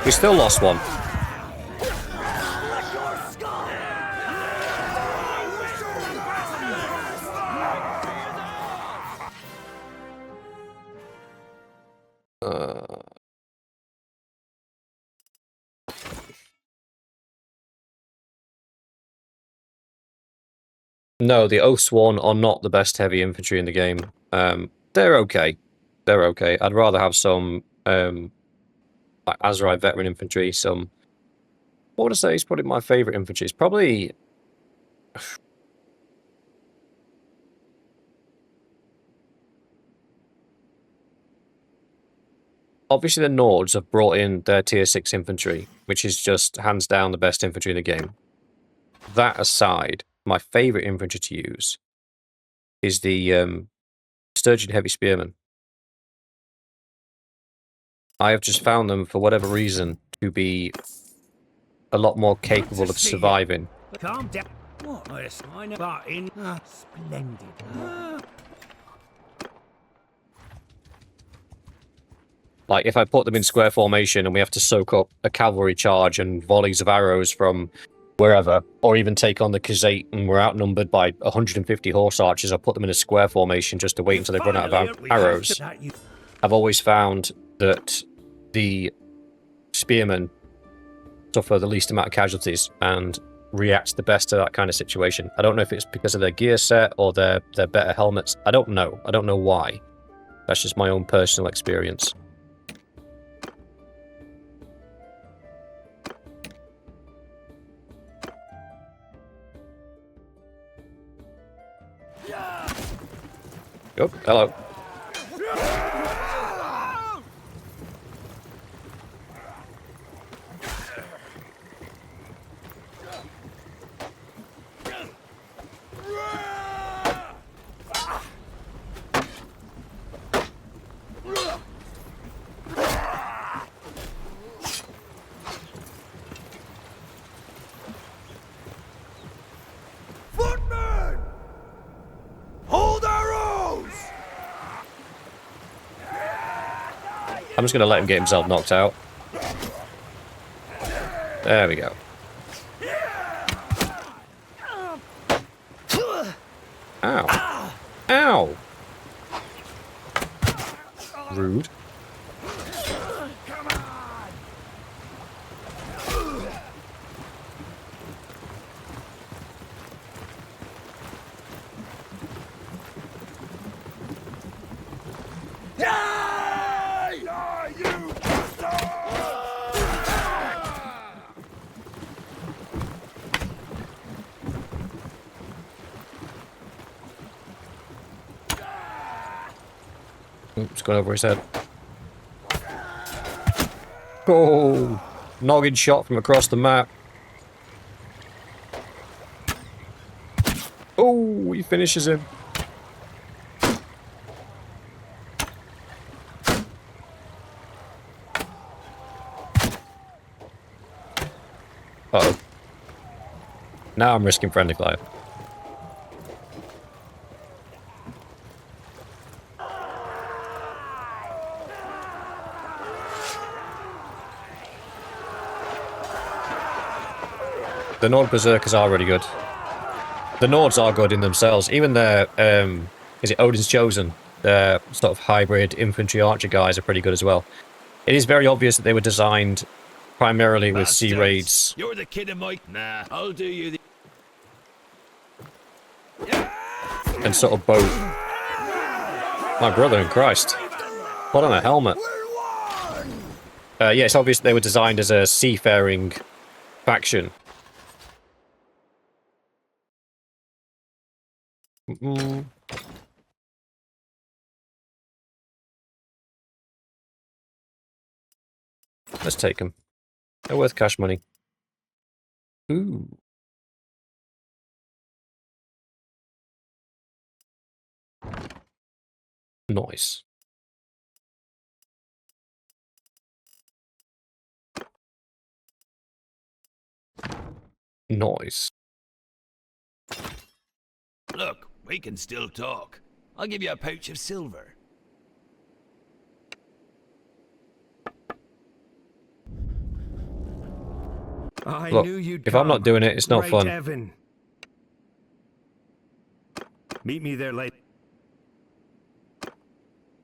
[SPEAKER 1] We still lost one. No, the Oathsworn are not the best heavy infantry in the game. They're okay. They're okay. I'd rather have some like Azerite veteran infantry, some... What would I say is probably my favourite infantry? It's probably... Obviously the Nords have brought in their tier 6 infantry, which is just hands down the best infantry in the game. That aside, my favourite infantry to use is the Sturgeon Heavy Spearmen. I have just found them, for whatever reason, to be a lot more capable of surviving.
[SPEAKER 3] Calm down. What a sign of in splendid.
[SPEAKER 1] Like, if I put them in square formation and we have to soak up a cavalry charge and volleys of arrows from wherever, or even take on the Khazate and we're outnumbered by 150 horse archers, I put them in a square formation just to wait until they run out of arrows. I've always found that the spearmen suffer the least amount of casualties and react the best to that kind of situation. I don't know if it's because of their gear set or their better helmets. I don't know. I don't know why. That's just my own personal experience. Oh, hello.
[SPEAKER 3] Footmen! Hold arrows!
[SPEAKER 1] I'm just going to let him get himself knocked out. There we go. Ow. Ow! Rude. It's gone over his head. Oh! Noggin shot from across the map. Oh! He finishes him. Uh-oh. Now I'm risking friendly fire. The Nord Berserkers are really good. The Nords are good in themselves. Even their, is it Odin's Chosen? Their sort of hybrid infantry archer guys are pretty good as well. It is very obvious that they were designed primarily with sea raids.
[SPEAKER 3] You're the kid of Mike. Nah, I'll do you the...
[SPEAKER 1] And sort of boat. My brother in Christ. Put on a helmet. Yeah, it's obvious they were designed as a seafaring faction. Let's take them. They're worth cash money. Ooh. Nice. Nice.
[SPEAKER 3] Look, we can still talk. I'll give you a pouch of silver.
[SPEAKER 2] I
[SPEAKER 1] Look,
[SPEAKER 2] knew you'd
[SPEAKER 1] if I'm not
[SPEAKER 2] come.
[SPEAKER 1] doing it, it's not
[SPEAKER 2] Great
[SPEAKER 1] fun.
[SPEAKER 2] Evan. Meet me there later.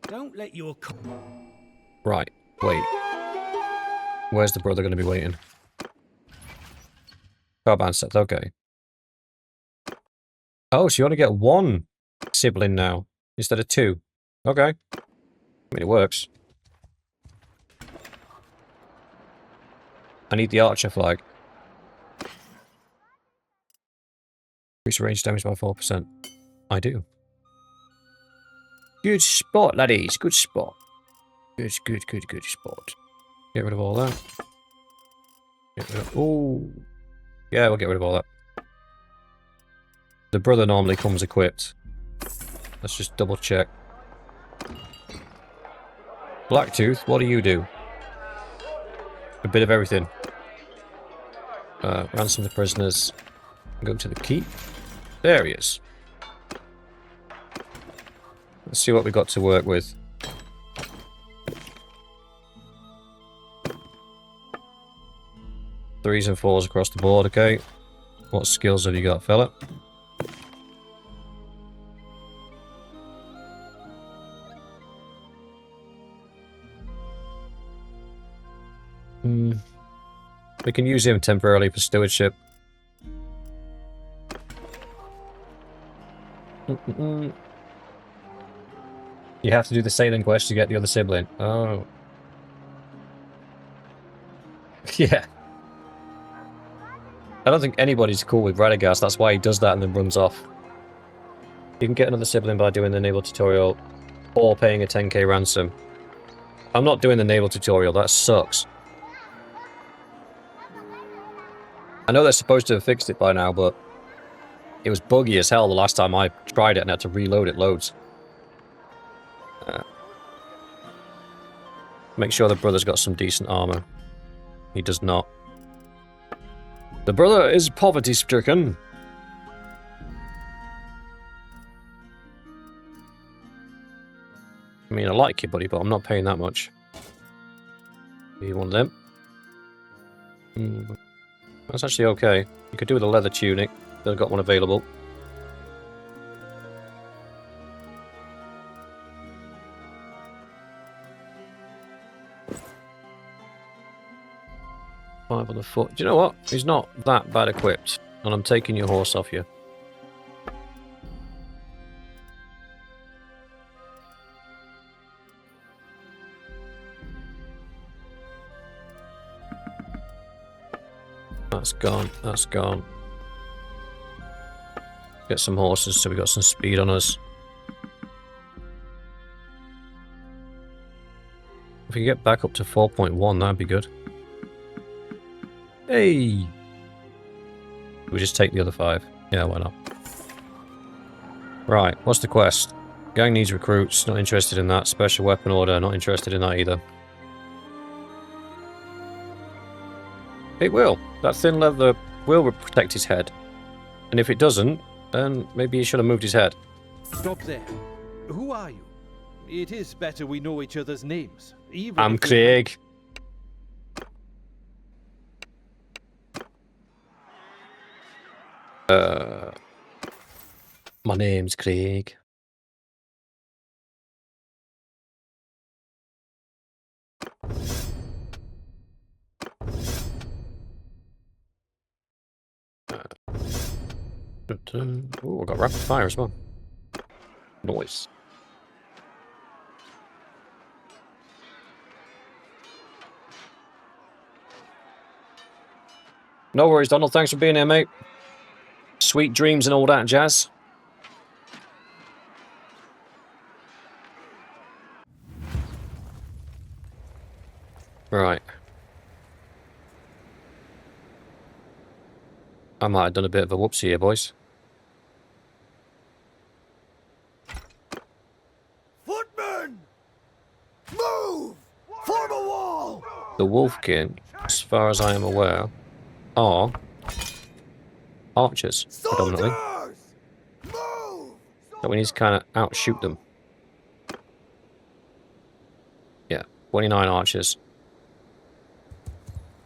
[SPEAKER 3] Don't let your...
[SPEAKER 1] Right, wait. Where's the brother going to be waiting? Carbine set, okay. Oh, so you only get one sibling now, instead of two. Okay. I mean, it works. I need the archer flag. Increase range damage by 4%. I do. Good spot, laddies. Good spot. Good spot. Get rid of all that. Get rid of... Oh. Yeah, we'll get rid of all that. The brother normally comes equipped. Let's just double check. Blacktooth, what do you do? A bit of everything. Ransom the prisoners. Go to the keep. There he is. Let's see what we got to work with. Threes and fours across the board, okay. What skills have you got, fella? We can use him temporarily for stewardship. You have to do the sailing quest to get the other sibling. Oh. Yeah. I don't think anybody's cool with Radagast, that's why he does that and then runs off. You can get another sibling by doing the naval tutorial or paying a 10k ransom. I'm not doing the naval tutorial, that sucks. I know they're supposed to have fixed it by now, but it was buggy as hell the last time I tried it and had to reload it loads. Make sure the brother's got some decent armor. He does not. The brother is poverty-stricken. I mean, I like you, buddy, but I'm not paying that much. Be one of them. That's actually okay. You could do with a leather tunic. They've got one available. Five on the foot. Do you know what? He's not that bad equipped. And I'm taking your horse off you. That's gone. That's gone. Get some horses so we got some speed on us. If we can get back up to 4.1, that'd be good. Hey! We just take the other 5. Yeah, why not? Right, what's the quest? Gang needs recruits, not interested in that. Special weapon order, not interested in that either. It will. That thin leather will protect his head. And if it doesn't, then maybe he should have moved his head.
[SPEAKER 6] Stop there. Who are you? It is better we know each other's names. Even
[SPEAKER 1] I'm
[SPEAKER 6] if we-
[SPEAKER 1] Craig. My name's Craig. Oh, I got rapid fire as well. Nice. No worries, Donald. Thanks for being here, mate. Sweet dreams and all that jazz. Right. I might have done a bit of a whoopsie here, boys.
[SPEAKER 3] Footmen! Move! Form a wall!
[SPEAKER 1] The Wolfkin, as far as I am aware, are archers, predominantly.
[SPEAKER 3] Soldiers! Move!
[SPEAKER 1] So we need to kind of outshoot them. Yeah, 29 archers.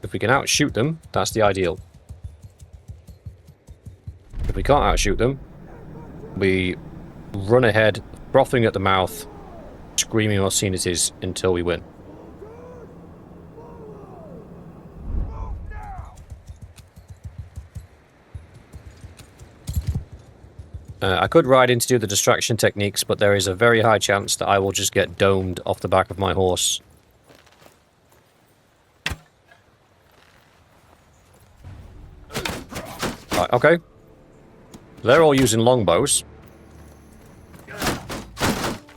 [SPEAKER 1] If we can outshoot them, that's the ideal. If we can't outshoot them, we run ahead, frothing at the mouth, screaming obscenities until we win. I could ride in to do the distraction techniques, but there is a very high chance that I will just get domed off the back of my horse. Right, okay. They're all using longbows.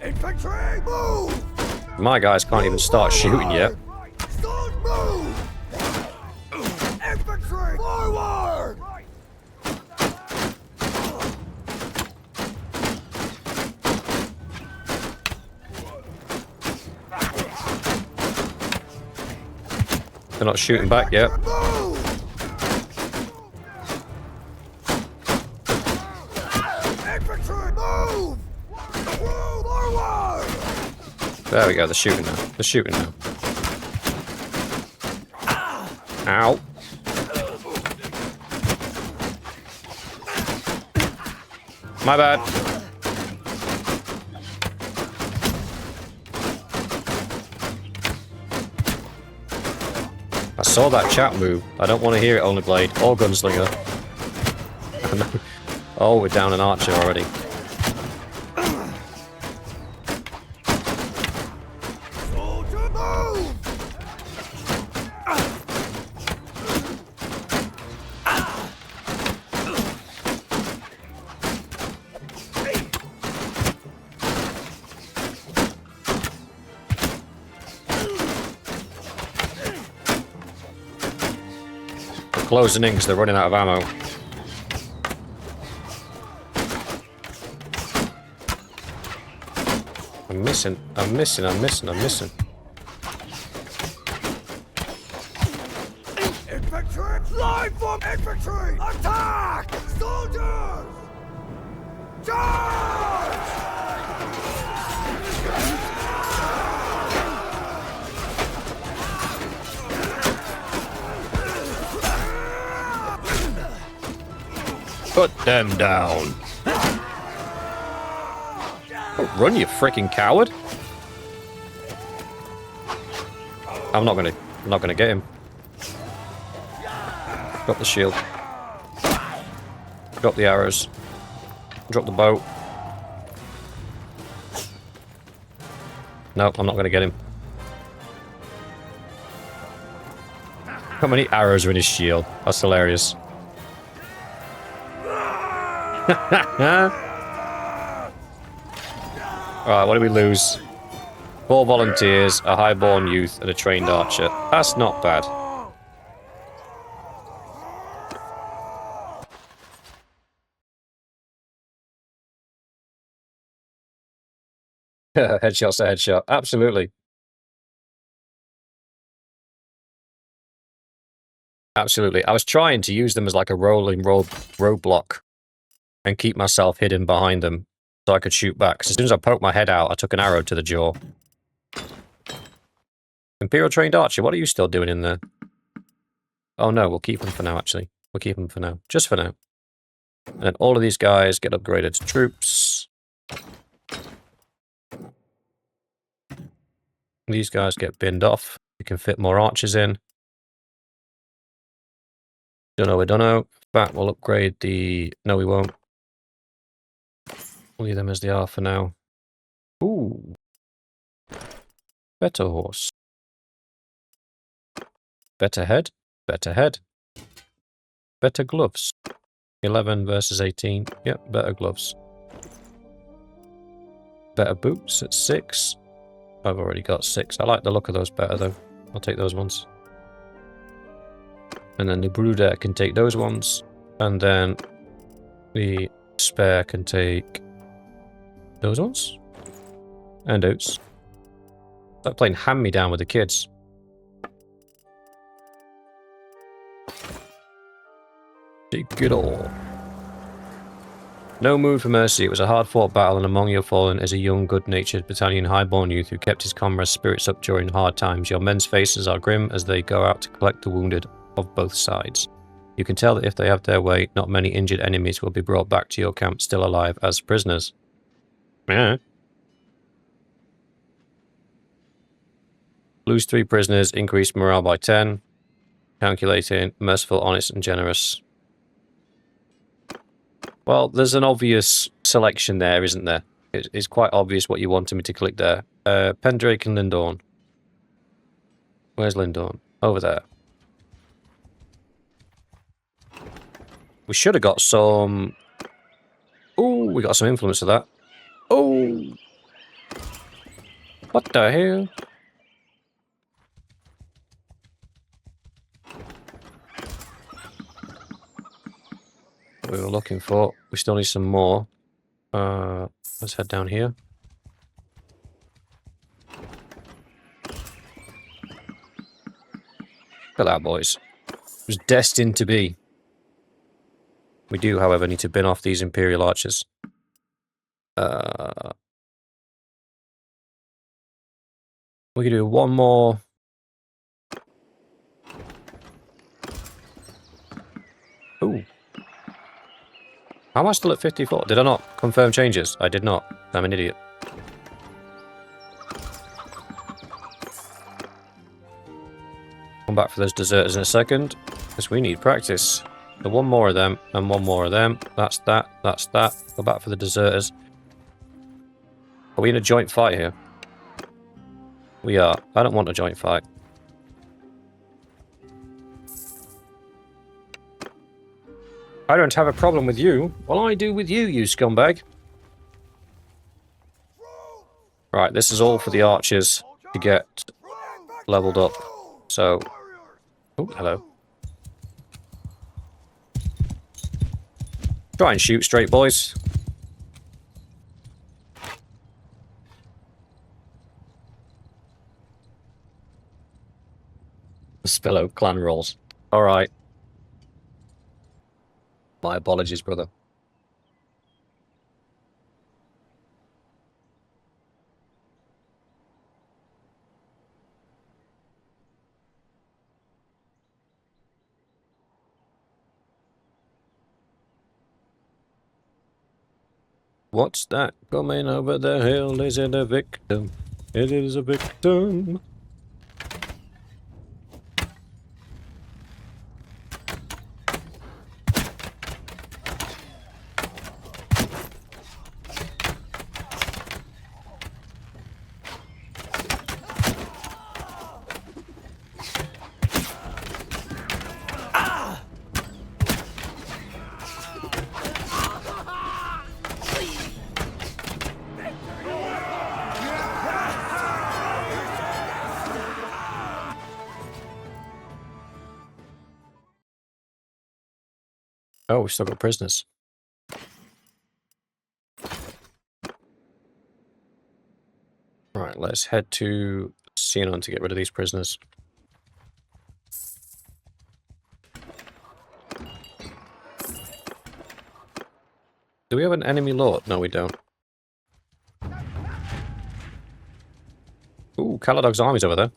[SPEAKER 3] Infantry, move!
[SPEAKER 1] My guys can't even start shooting yet.
[SPEAKER 3] Soldiers, move! Infantry, forward!
[SPEAKER 1] They're not shooting back yet.
[SPEAKER 3] Move! Infantry, move! Move forward!
[SPEAKER 1] There we go, they're shooting now. They're shooting now. Ow. My bad. I saw that chat move. I don't want to hear it, Only Blade or Gunslinger. Oh, we're down an archer already.
[SPEAKER 3] Soldier, move!
[SPEAKER 1] They're closing in because they're running out of ammo. I'm missing.
[SPEAKER 3] Infantry, line form infantry! Attack! Soldiers! Charge!
[SPEAKER 1] Put them down. Oh, run, you freaking coward! I'm not gonna get him. Drop the shield. Drop the arrows. Drop the bow. Nope, I'm not gonna get him. How many arrows are in his shield? That's hilarious. Alright, what did we lose? 4 volunteers, a highborn youth, and a trained archer. That's not bad. Headshot's a headshot. Absolutely. Absolutely. I was trying to use them as like a rolling roadblock and keep myself hidden behind them so I could shoot back. Because as soon as I poked my head out, I took an arrow to the jaw. Imperial trained archer, what are you still doing in there? Oh no, we'll keep them for now, actually. We'll keep them for now. Just for now. And all of these guys get upgraded to troops. These guys get binned off. We can fit more archers in. Dunno. In fact, we'll upgrade the... No, we won't. We'll leave them as they are for now. Ooh. Better horse. Better head. Better head. Better gloves. 11 versus 18. Yep, better gloves. Better boots at 6. I've already got 6. I like the look of those better, though. I'll take those ones. And then the brooder can take those ones. And then the spare can take those ones. And oats. Start playing hand-me-down with the kids. Take it all. No mood for mercy. It was a hard-fought battle, and among your fallen is a young, good-natured Battanian highborn youth who kept his comrades' spirits up during hard times. Your men's faces are grim as they go out to collect the wounded of both sides. You can tell that if they have their way, not many injured enemies will be brought back to your camp still alive as prisoners. Yeah. Lose 3 prisoners, increase morale by 10. Calculating, merciful, honest, and generous. Well, there's an obvious selection there, isn't there? It's quite obvious what you wanted me to click there. Pendrake and Lindorn. Where's Lindorn? Over there. We should have got some... Oh, we got some influence of that. Oh! What the hell? We were looking for. We still need some more. Let's head down here. Look at that, boys. It was destined to be. We do, however, need to bin off these Imperial archers. We can do one more. Ooh. How am I still at 54? Did I not confirm changes? I did not. I'm an idiot. Come back for those deserters in a second, because we need practice. So one more of them, and one more of them. That's that, that's that. Go back for the deserters. Are we in a joint fight here? We are. I don't want a joint fight. I don't have a problem with you. Well, I do with you, you scumbag. Right, this is all for the archers to get leveled up. So... Oh, hello. Try and shoot straight, boys. Spillo clan rolls. Alright. My apologies, brother. What's that coming over the hill? Is it a victim? It is a victim. Oh, we've still got prisoners. Right, let's head to Sinon to get rid of these prisoners. Do we have an enemy lord? No, we don't. Ooh, Caladog's army's over there.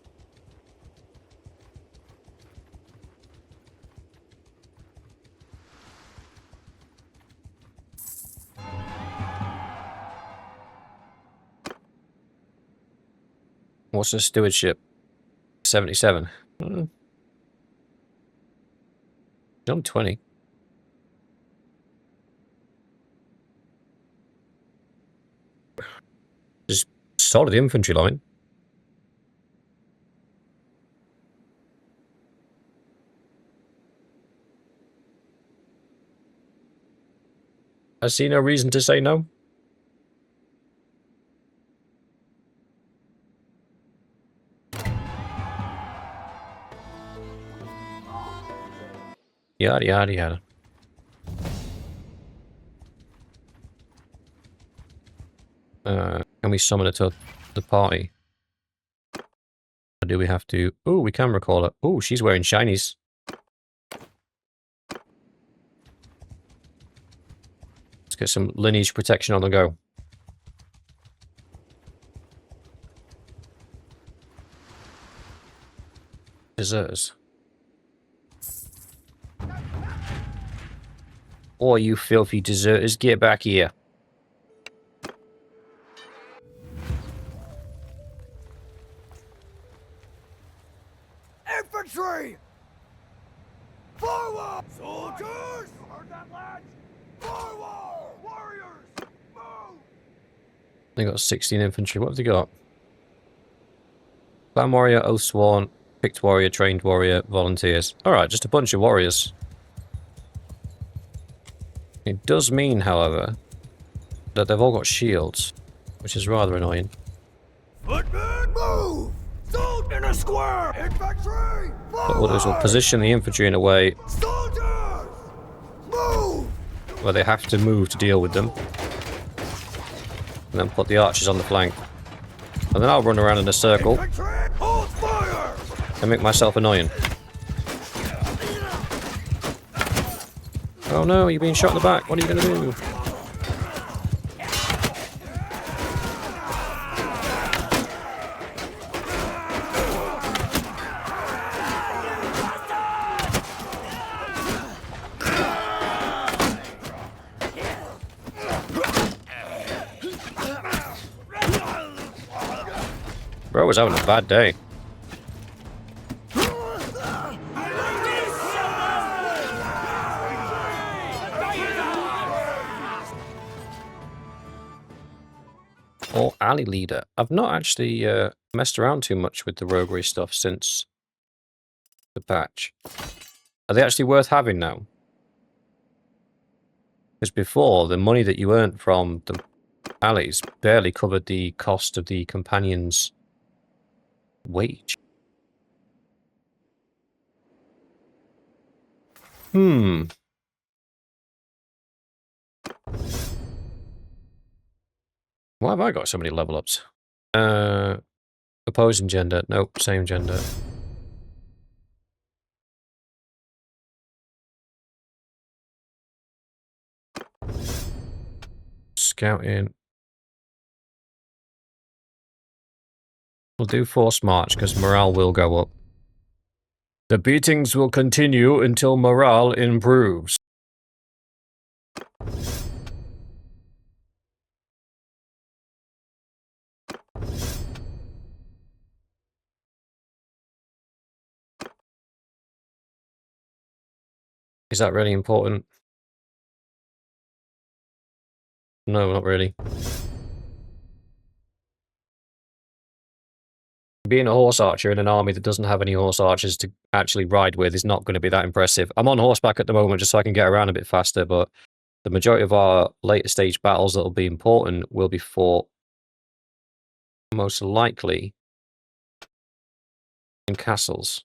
[SPEAKER 1] What's the stewardship? 77. I'm 20. Just solid infantry line. I see no reason to say no. Yada, yada, yada. Can we summon it to the party? Or do we have to... Oh, we can recall it. Oh, she's wearing shinies. Let's get some lineage protection on the go. Deserters. Oh, you filthy deserters, get back here.
[SPEAKER 3] Infantry! Forward! Soldiers! You heard that, lads? Forward! Warriors! Move!
[SPEAKER 1] They got 16 infantry. What have they got? Clan warrior, oathsworn, picked warrior, trained warrior, volunteers. Alright, just a bunch of warriors. It does mean, however, that they've all got shields, which is rather annoying.
[SPEAKER 3] Footmen, move! Sold in a square! Infantry!
[SPEAKER 1] But what is, we'll position the infantry in a way
[SPEAKER 3] Soldiers! Move!
[SPEAKER 1] where they have to move to deal with them. And then put the archers on the flank. And then I'll run around in a circle
[SPEAKER 3] Infantry, hold fire!
[SPEAKER 1] and make myself annoying. Oh no, you're being shot in the back. What are you going to do? Bro was having a bad day. Or alley leader. I've not actually messed around too much with the roguery stuff since the patch. Are they actually worth having now? Because before, the money that you earned from the alleys barely covered the cost of the companion's wage. Why have I got so many level ups? Opposing gender. Nope, same gender. Scouting. We'll do forced march because morale will go up. The beatings will continue until morale improves. Is that really important? No, not really. Being a horse archer in an army that doesn't have any horse archers to actually ride with is not going to be that impressive. I'm on horseback at the moment just so I can get around a bit faster, but the majority of our later stage battles that will be important will be fought most likely in castles.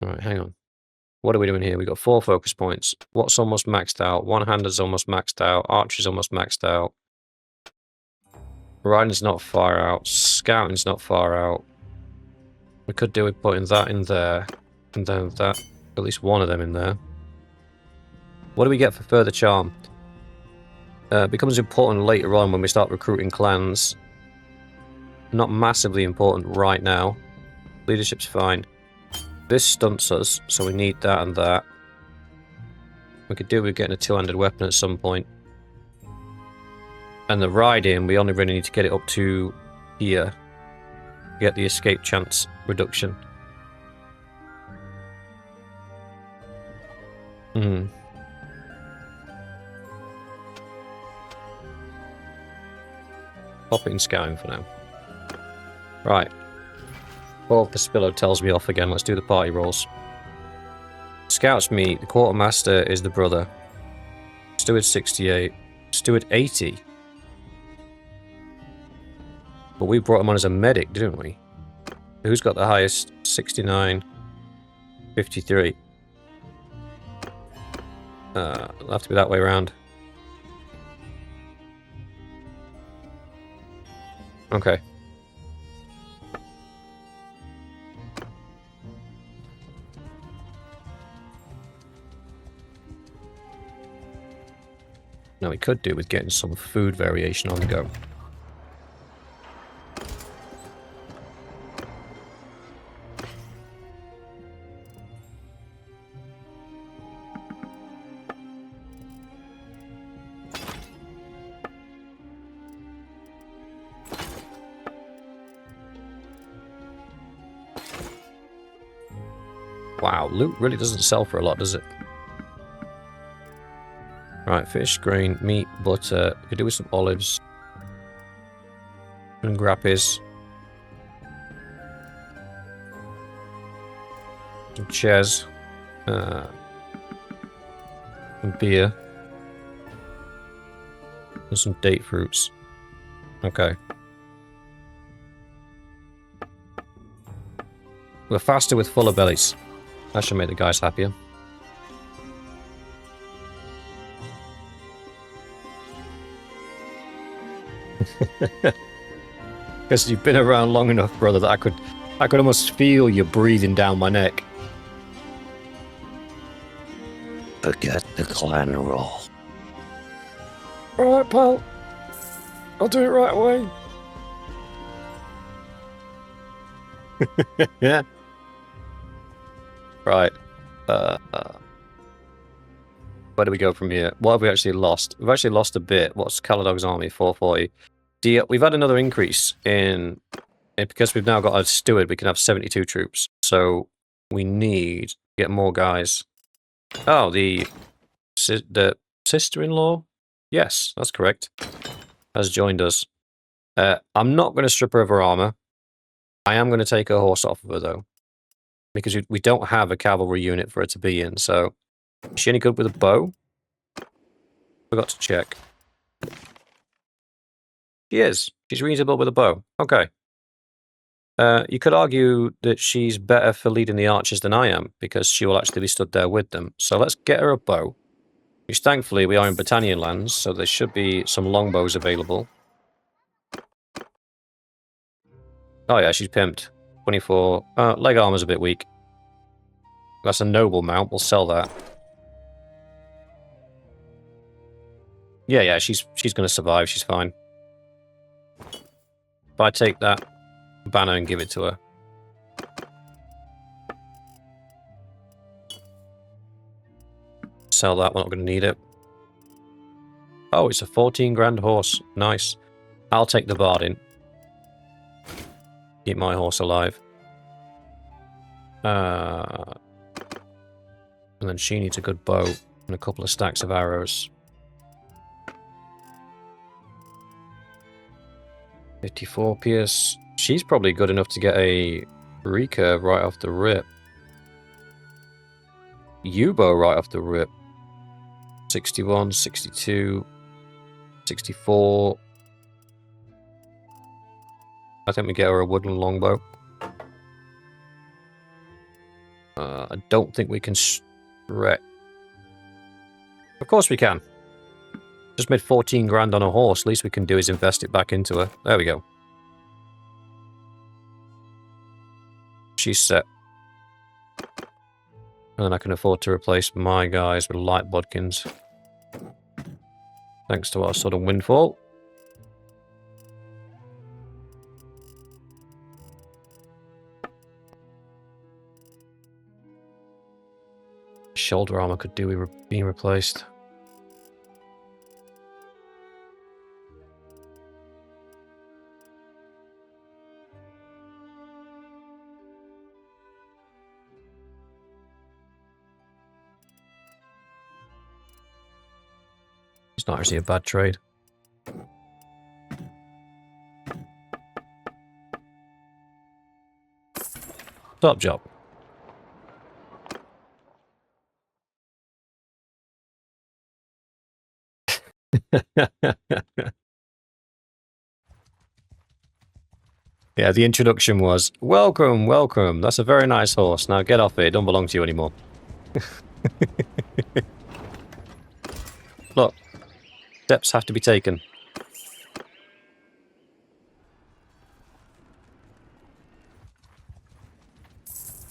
[SPEAKER 1] Alright, hang on. What are we doing here? We've got 4 focus points. What's almost maxed out? One-hander's almost maxed out. Archer's almost maxed out. Riding's not far out. Scouting's not far out. We could do with putting that in there. And then that. At least one of them in there. What do we get for further charm? Becomes important later on when we start recruiting clans. Not massively important right now. Leadership's fine. This stunts us, so we need that and that. We could do with getting a 2-handed weapon at some point. And the riding, we only really need to get it up to here. Get the escape chance reduction. Pop it in scouting for now. Right. Oh, the Spillo tells me off again. Let's do the party rolls. Scouts meet. The quartermaster is the brother. Steward 68. Steward 80. But we brought him on as a medic, didn't we? Who's got the highest? 69. 53. It'll have to be that way around. Okay. Now we could do with getting some food variation on the go. Wow, loot really doesn't sell for a lot, does it? Right, fish, grain, meat, butter. We could do with some olives. And grappies. Some chairs. Some beer. And some date fruits. Okay. We're faster with fuller bellies. That should make the guys happier. Because you've been around long enough, brother, that I could almost feel you breathing down my neck.
[SPEAKER 7] Forget the clan roll.
[SPEAKER 1] Alright, pal. I'll do it right away. Yeah. Right. Where do we go from here? What have we actually lost? We've actually lost a bit. What's Caladog's army? 440. We've had another increase in... Because we've now got a steward, we can have 72 troops. So we need to get more guys. Oh, the sister-in-law? Yes, that's correct. Has joined us. I'm not going to strip her of her armor. I am going to take her horse off of her, though. Because we don't have a cavalry unit for her to be in, so... Is she any good with a bow? Forgot to check. She is. She's reasonable with a bow. Okay. You could argue that she's better for leading the archers than I am, because she will actually be stood there with them. So let's get her a bow. Which thankfully we are in Battanian lands, so there should be some longbows available. Oh yeah, she's pimped. 24. Leg armor's a bit weak. That's a noble mount. We'll sell that. Yeah, she's going to survive. She's fine. If I take that banner and give it to her. Sell that. We're not going to need it. Oh, it's a 14 grand horse. Nice. I'll take the barding. Keep my horse alive. And then she needs a good bow and a couple of stacks of arrows. 54 Pierce. She's probably good enough to get a recurve right off the rip. U-bow right off the rip. 61, 62, 64. I think we get her a wooden longbow. I don't think we can stretch. Of course we can. Just made 14 grand on a horse. Least we can do is invest it back into her. There we go. She's set. And then I can afford to replace my guys with light bodkins. Thanks to our sudden windfall. Shoulder armor could do with being replaced. It's not actually a bad trade. Top job. Yeah, the introduction was, welcome, welcome. That's a very nice horse. Now get off it. It don't belong to you anymore. Look. Steps have to be taken.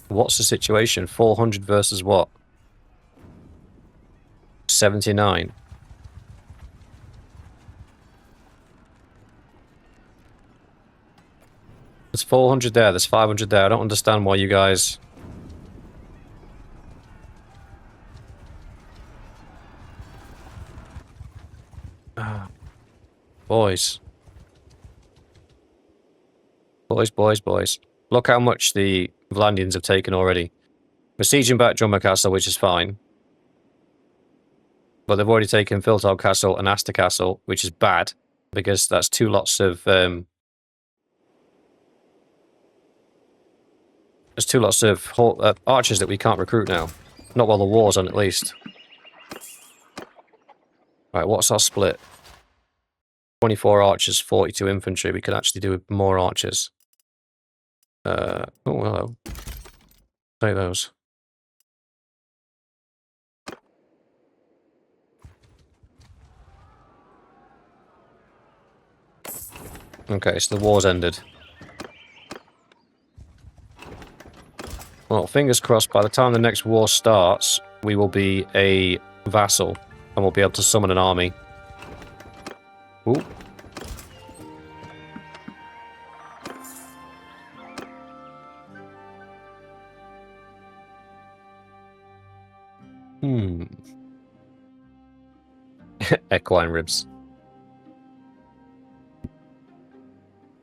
[SPEAKER 1] What's the situation? 400 versus what? 79. There's 400 there, there's 500 there. I don't understand why you guys... Boys. Boys. Look how much the Vlandians have taken already. We're sieging back Drummer Castle, which is fine. But they've already taken Filtard Castle and Aster Castle, which is bad. Because that's two lots of... There's two lots of archers that we can't recruit now. Not while the war's on, at least. Right, what's our split? 24 archers, 42 infantry. We could actually do with more archers. Oh, hello. Take those. Okay, so the war's ended. Well, fingers crossed, by the time the next war starts, we will be a vassal, and we'll be able to summon an army. Ooh. Equine ribs.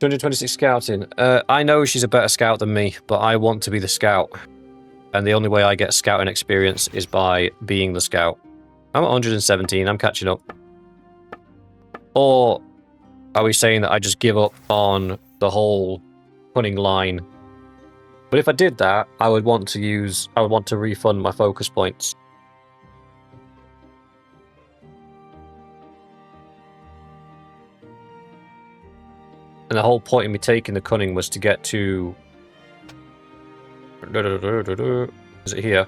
[SPEAKER 1] 226 scouting. I know she's a better scout than me, but I want to be the scout. And the only way I get scouting experience is by being the scout. I'm at 117, I'm catching up. Or are we saying that I just give up on the whole hunting line? But if I did that, I would want to refund my focus points. And the whole point of me taking the cunning was to get to... Is it here?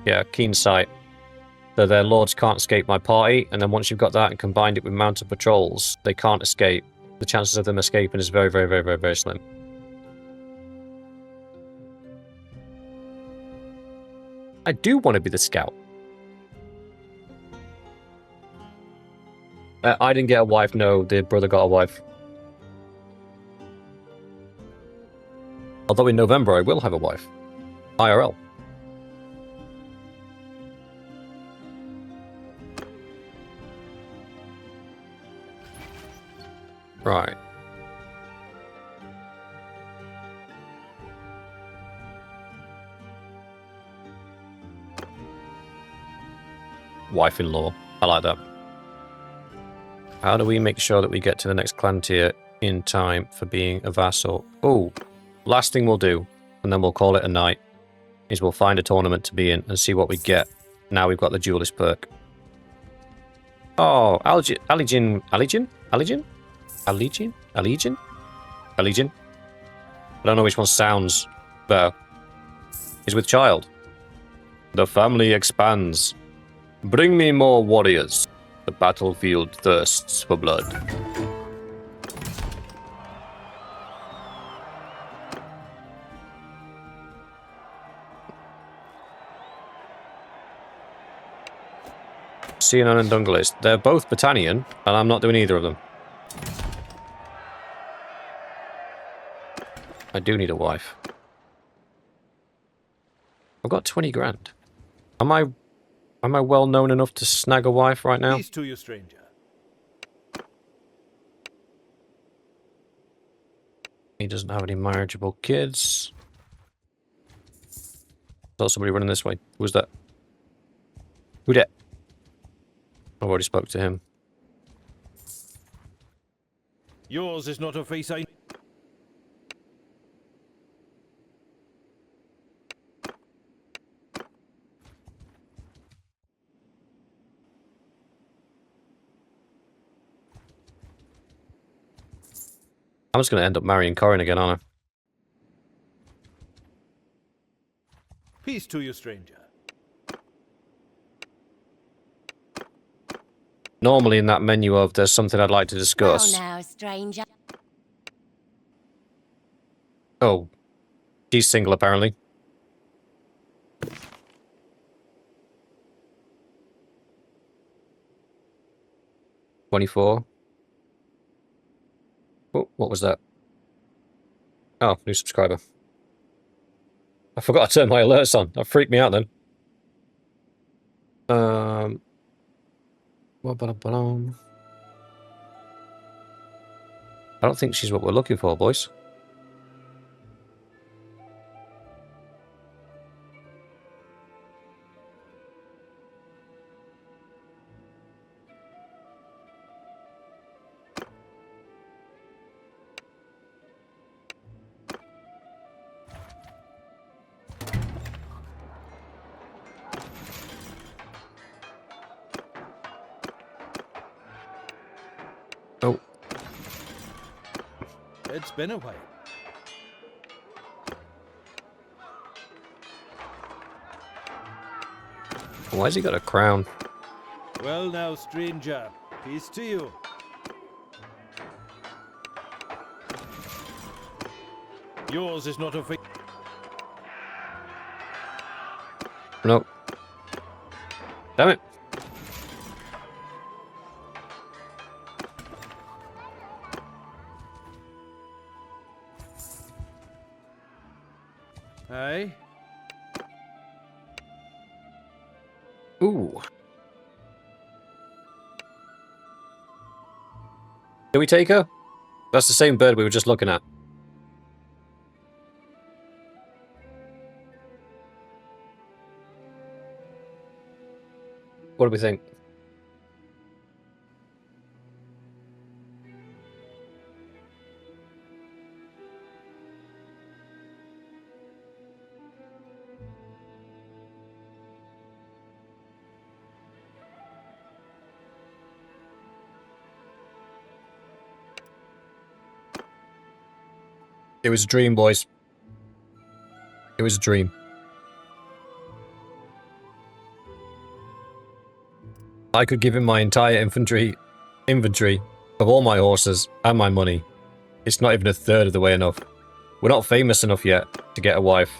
[SPEAKER 1] Yeah, keen sight. So their lords can't escape my party, and then once you've got that and combined it with mounted patrols, they can't escape. The chances of them escaping is very, very, very, very, very slim. I do want to be the scout. I didn't get a wife, no, the brother got a wife. Although in November I will have a wife. IRL. Right. Wife-in-law. I like that. How do we make sure that we get to the next clan tier in time for being a vassal? Oh, last thing we'll do, and then we'll call it a night, is we'll find a tournament to be in and see what we get. Now we've got the duelist perk. Oh, Allegian. I don't know which one sounds better. He's with child. The family expands. Bring me more warriors. The battlefield thirsts for blood. Sianan and Dungalis. They're both Battanian, and I'm not doing either of them. I do need a wife. I've got 20 grand. Am I well known enough to snag a wife right now?
[SPEAKER 6] Peace to you, stranger.
[SPEAKER 1] He doesn't have any marriageable kids. Saw somebody running this way. Who's that? Who that? I already spoke to him.
[SPEAKER 6] Yours is not a face I...
[SPEAKER 1] I'm just going to end up marrying Corin again, aren't I?
[SPEAKER 6] Peace to you, stranger.
[SPEAKER 1] Normally in that menu of there's something I'd like to discuss.
[SPEAKER 4] Well now, stranger.
[SPEAKER 1] Oh, she's single apparently. $24. Oh, what was that? Oh, new subscriber. I forgot to turn my alerts on. That freaked me out then. I don't think she's what we're looking for, boys. Oh,
[SPEAKER 6] It's been a while.
[SPEAKER 1] why has he got a crown?
[SPEAKER 6] Well now, stranger. Peace to you. Yours is not a face...
[SPEAKER 1] Nope. Damn it.
[SPEAKER 6] Aye?
[SPEAKER 1] Ooh. Do we take her? That's the same bird we were just looking at. What do we think? It was a dream, boys. It was a dream. I could give him my entire inventory of all my horses and my money. It's not even a third of the way enough. We're not famous enough yet to get a wife.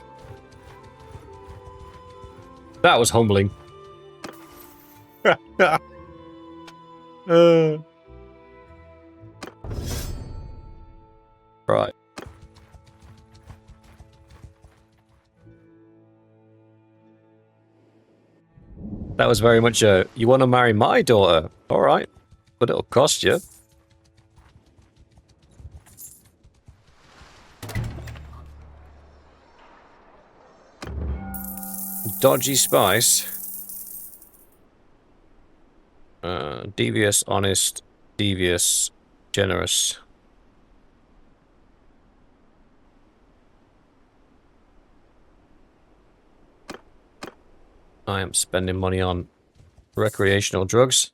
[SPEAKER 1] That was humbling. Right. That was very much a, you want to marry my daughter? Alright. But it'll cost you. Dodgy spice. Devious, honest, devious, generous. I am spending money on recreational drugs.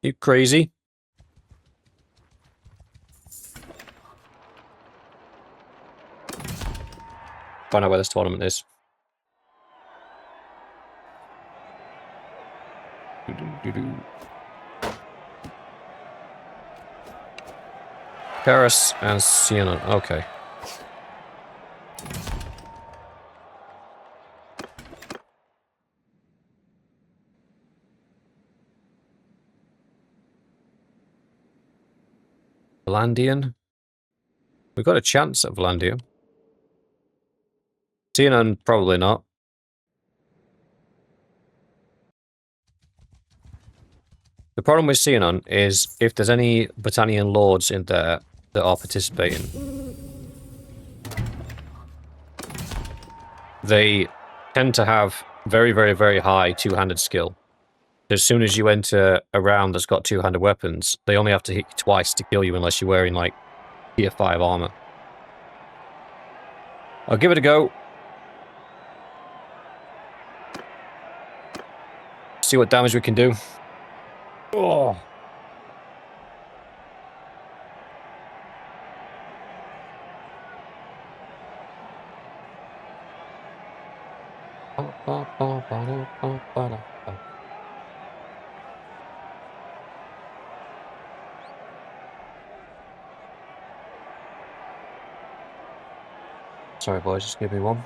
[SPEAKER 1] You crazy? Find out where this tournament is. Do-do-do-do. Paris and Siena. Okay. Valandian. We've got a chance at Valandia. Siena, probably not. The problem with Siena is if there's any Britannian lords in there that are participating, they tend to have very, very, very high two-handed skill. As soon as you enter a round that's got two-handed weapons, they only have to hit you twice to kill you unless you're wearing, like, tier 5 armor. I'll give it a go. See what damage we can do. Oh. Sorry, boys, just give me one.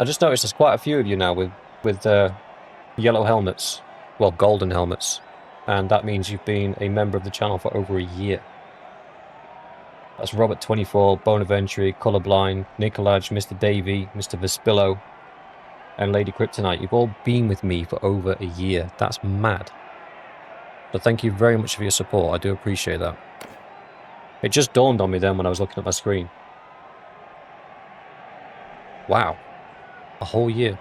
[SPEAKER 1] I just noticed there's quite a few of you now with yellow helmets, well, golden helmets, and that means you've been a member of the channel for over a year. That's Robert24, Bonaventure, Colorblind, Nicolaj, Mr. Davey, Mr. Vespillo, and Lady Kryptonite. You've all been with me for over a year. That's mad. So thank you very much for your support. I do appreciate that. It just dawned on me then when I was looking at my screen. Wow. A whole year.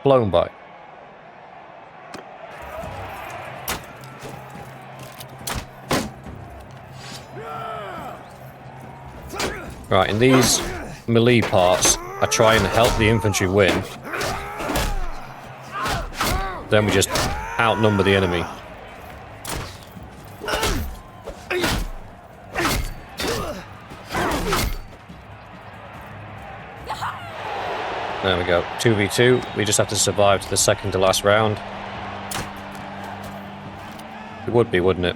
[SPEAKER 1] Blown by. Right, in these melee parts, I try and help the infantry win. Then we just outnumber the enemy. There we go. 2v2. We just have to survive to the second to last round. It would be, wouldn't it?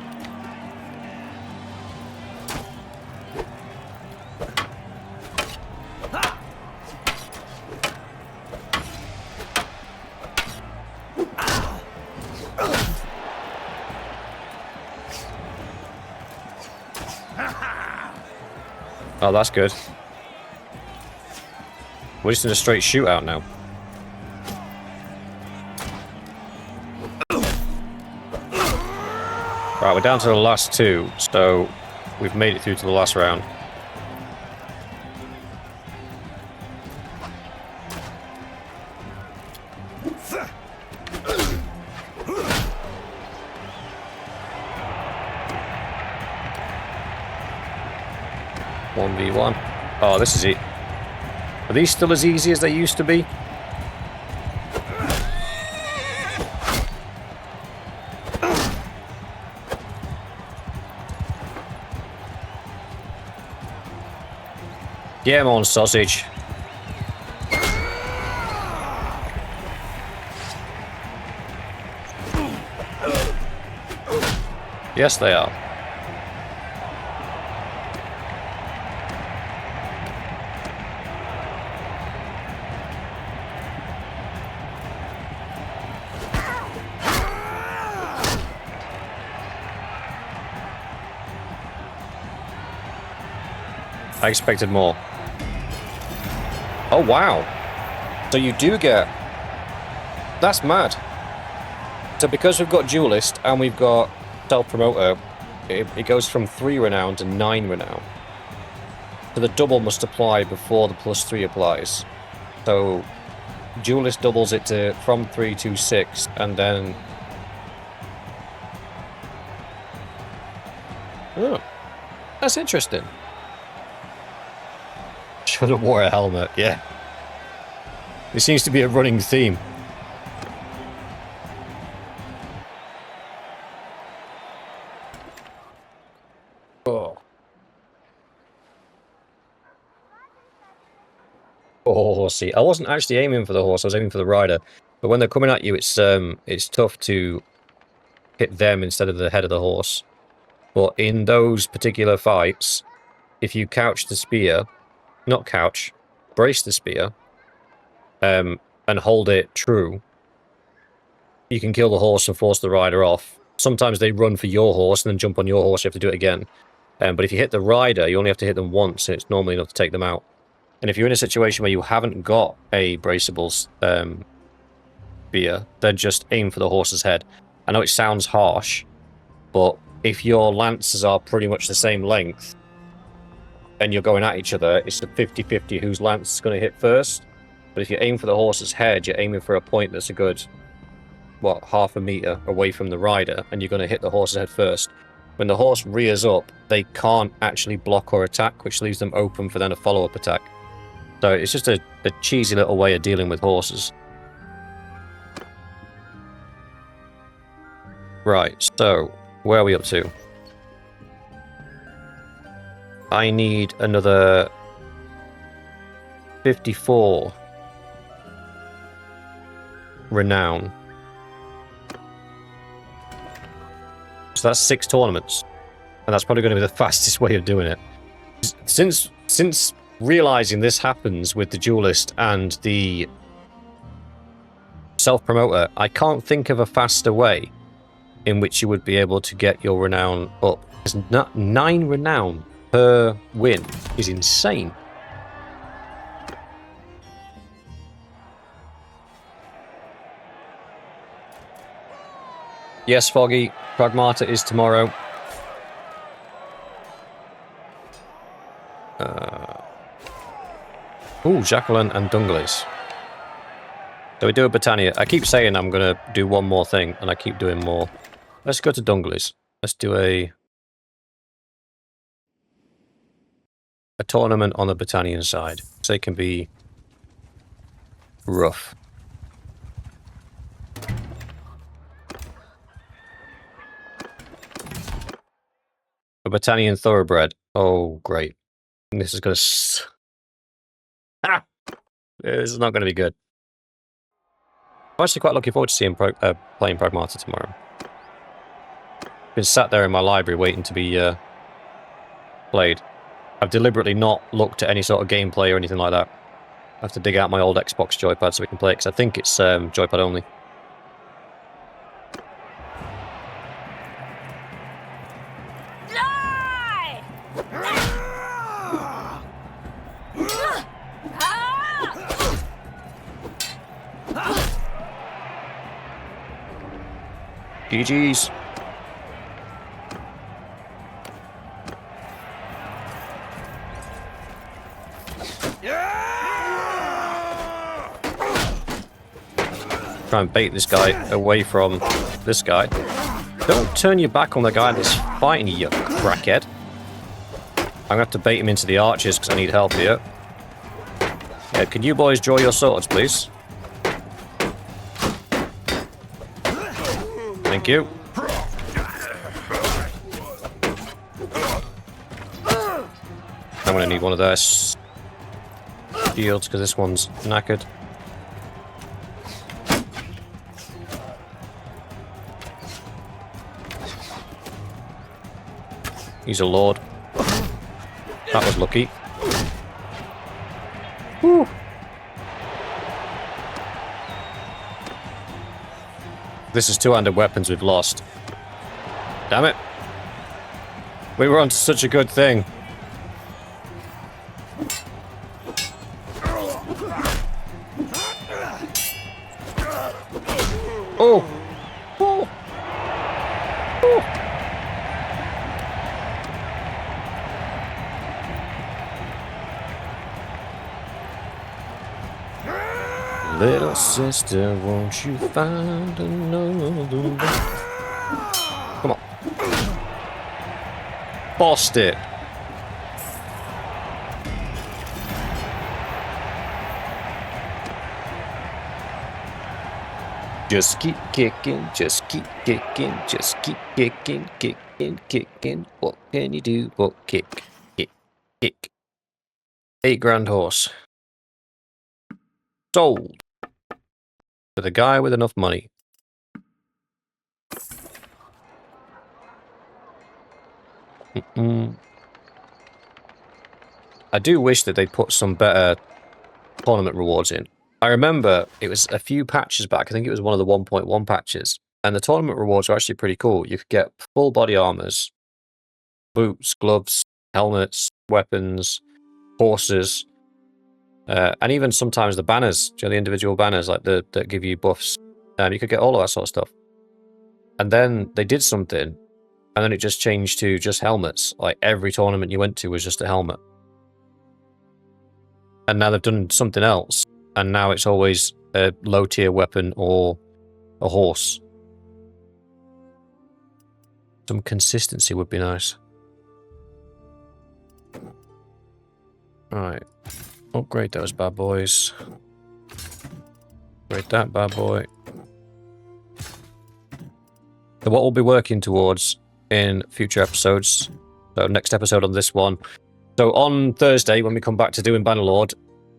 [SPEAKER 1] Oh, that's good. We're just in a straight shootout now. Right, we're down to the last two, so we've made it through to the last round. One v one. Oh, this is it. Are these still as easy as they used to be? Game on, sausage. Yes, they are. I expected more. Oh, wow. So you do get... That's mad. So because we've got Duelist and we've got Self-Promoter, it goes from 3 renown to 9 renown. So the double must apply before the +3 applies. So Duelist doubles it to from 3 to 6, and then Oh, that's interesting. Should have wore a helmet, yeah. It seems to be a running theme. Oh. Oh, see, I wasn't actually aiming for the horse, I was aiming for the rider. But when they're coming at you, it's tough to hit them instead of the head of the horse. But in those particular fights, if you couch the spear, not couch, brace the spear, and hold it true, you can kill the horse and force the rider off. Sometimes they run for your horse and then jump on your horse, you have to do it again. But if you hit the rider, you only have to hit them once, and it's normally enough to take them out. And if you're in a situation where you haven't got a braceable spear, then just aim for the horse's head. I know it sounds harsh, but if your lances are pretty much the same length, and you're going at each other, it's a 50-50 whose lance is going to hit first. But if you aim for the horse's head, you're aiming for a point that's a good, what, half a meter away from the rider, and you're going to hit the horse's head first. When the horse rears up, they can't actually block or attack, which leaves them open for then a follow-up attack. So it's just a cheesy little way of dealing with horses. Right, so where are we up to? I need another 54 renown. So that's 6 tournaments. And that's probably going to be the fastest way of doing it. Since realizing this happens with the duelist and the self-promoter, I can't think of a faster way in which you would be able to get your renown up. There's 9 renown per win is insane. Yes, Foggy, Pragmata is tomorrow. Ooh, Jacqueline and Dungleys. So we do a Battania. I keep saying I'm going to do one more thing, and I keep doing more. Let's go to Dungleys. Let's do a tournament on the Britannian side, so it can be rough. A Battanian thoroughbred. Oh, great. This is going to... Ah! This is not going to be good. I'm actually quite looking forward to seeing playing Pragmata tomorrow. Been sat there in my library waiting to be played. I've deliberately not looked at any sort of gameplay or anything like that. I have to dig out my old Xbox joypad so we can play it, because I think it's joypad only. GG's. Try and bait this guy away from this guy. Don't turn your back on the guy that's fighting you, you crackhead. I'm gonna have to bait him into the archers because I need help here. Yeah, can you boys draw your swords, please? Thank you. I'm gonna need one of their shields because this one's knackered. He's a lord. That was lucky. Whew. This is two-handed weapons we've lost. Damn it. We were on such a good thing. Oh! Oh! Oh! Little sister, won't you find another way? Come on. bossed it. Just keep kicking, just keep kicking, just keep kicking, kicking, kicking. What can you do but kick, kick, kick? 8 grand horse. Sold. To the guy with enough money. I do wish that they'd put some better tournament rewards in. I remember it was a few patches back, I think it was one of the 1.1 patches, and the tournament rewards were actually pretty cool. You could get full body armors, boots, gloves, helmets, weapons, horses, and even sometimes the banners, the individual banners like that give you buffs. You could get all of that sort of stuff. And then they did something, and then it just changed to just helmets. Like every tournament you went to was just a helmet. And now they've done something else, and now it's always a low-tier weapon or a horse. Some consistency would be nice. Alright. Upgrade those bad boys. Upgrade that bad boy. So what we'll be working towards in future episodes, so next episode on this one. So on Thursday, when we come back to doing Bannerlord,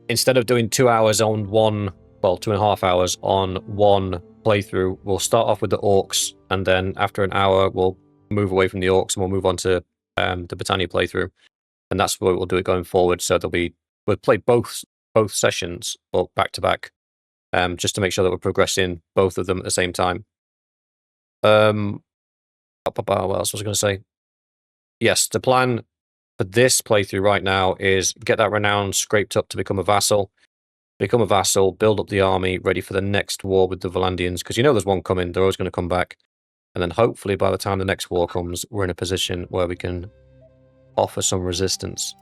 [SPEAKER 1] instead of doing 2 hours on one, well, 2.5 hours on one playthrough, we'll start off with the orcs, and then after an hour, we'll move away from the orcs and we'll move on to the Battania playthrough. And that's what we'll do it going forward. So we'll play both sessions, but back to back, just to make sure that we're progressing both of them at the same time. What else was I going to say? Yes, the plan for this playthrough right now is get that renown scraped up to become a vassal, build up the army, ready for the next war with the Valandians, because you know there's one coming, they're always going to come back. And then hopefully by the time the next war comes, we're in a position where we can offer some resistance.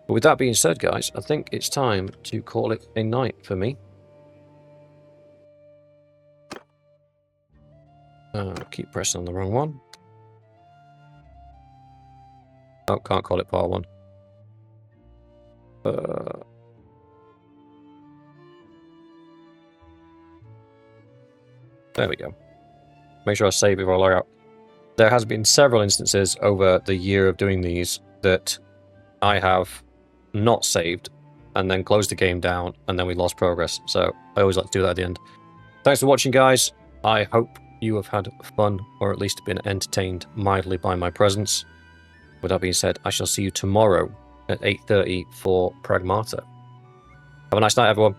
[SPEAKER 1] But with that being said, guys, I think it's time to call it a night for me. Keep pressing on the wrong one. Oh, can't call it part 1. There we go. Make sure I save before I log out. There has been several instances over the year of doing these that I have not saved and then closed the game down and then we lost progress. So I always like to do that at the end. Thanks for watching, guys. I hope you have had fun, or at least been entertained mildly by my presence. With that being said, I shall see you tomorrow at 8:30 for Pragmata. Have a nice night, everyone.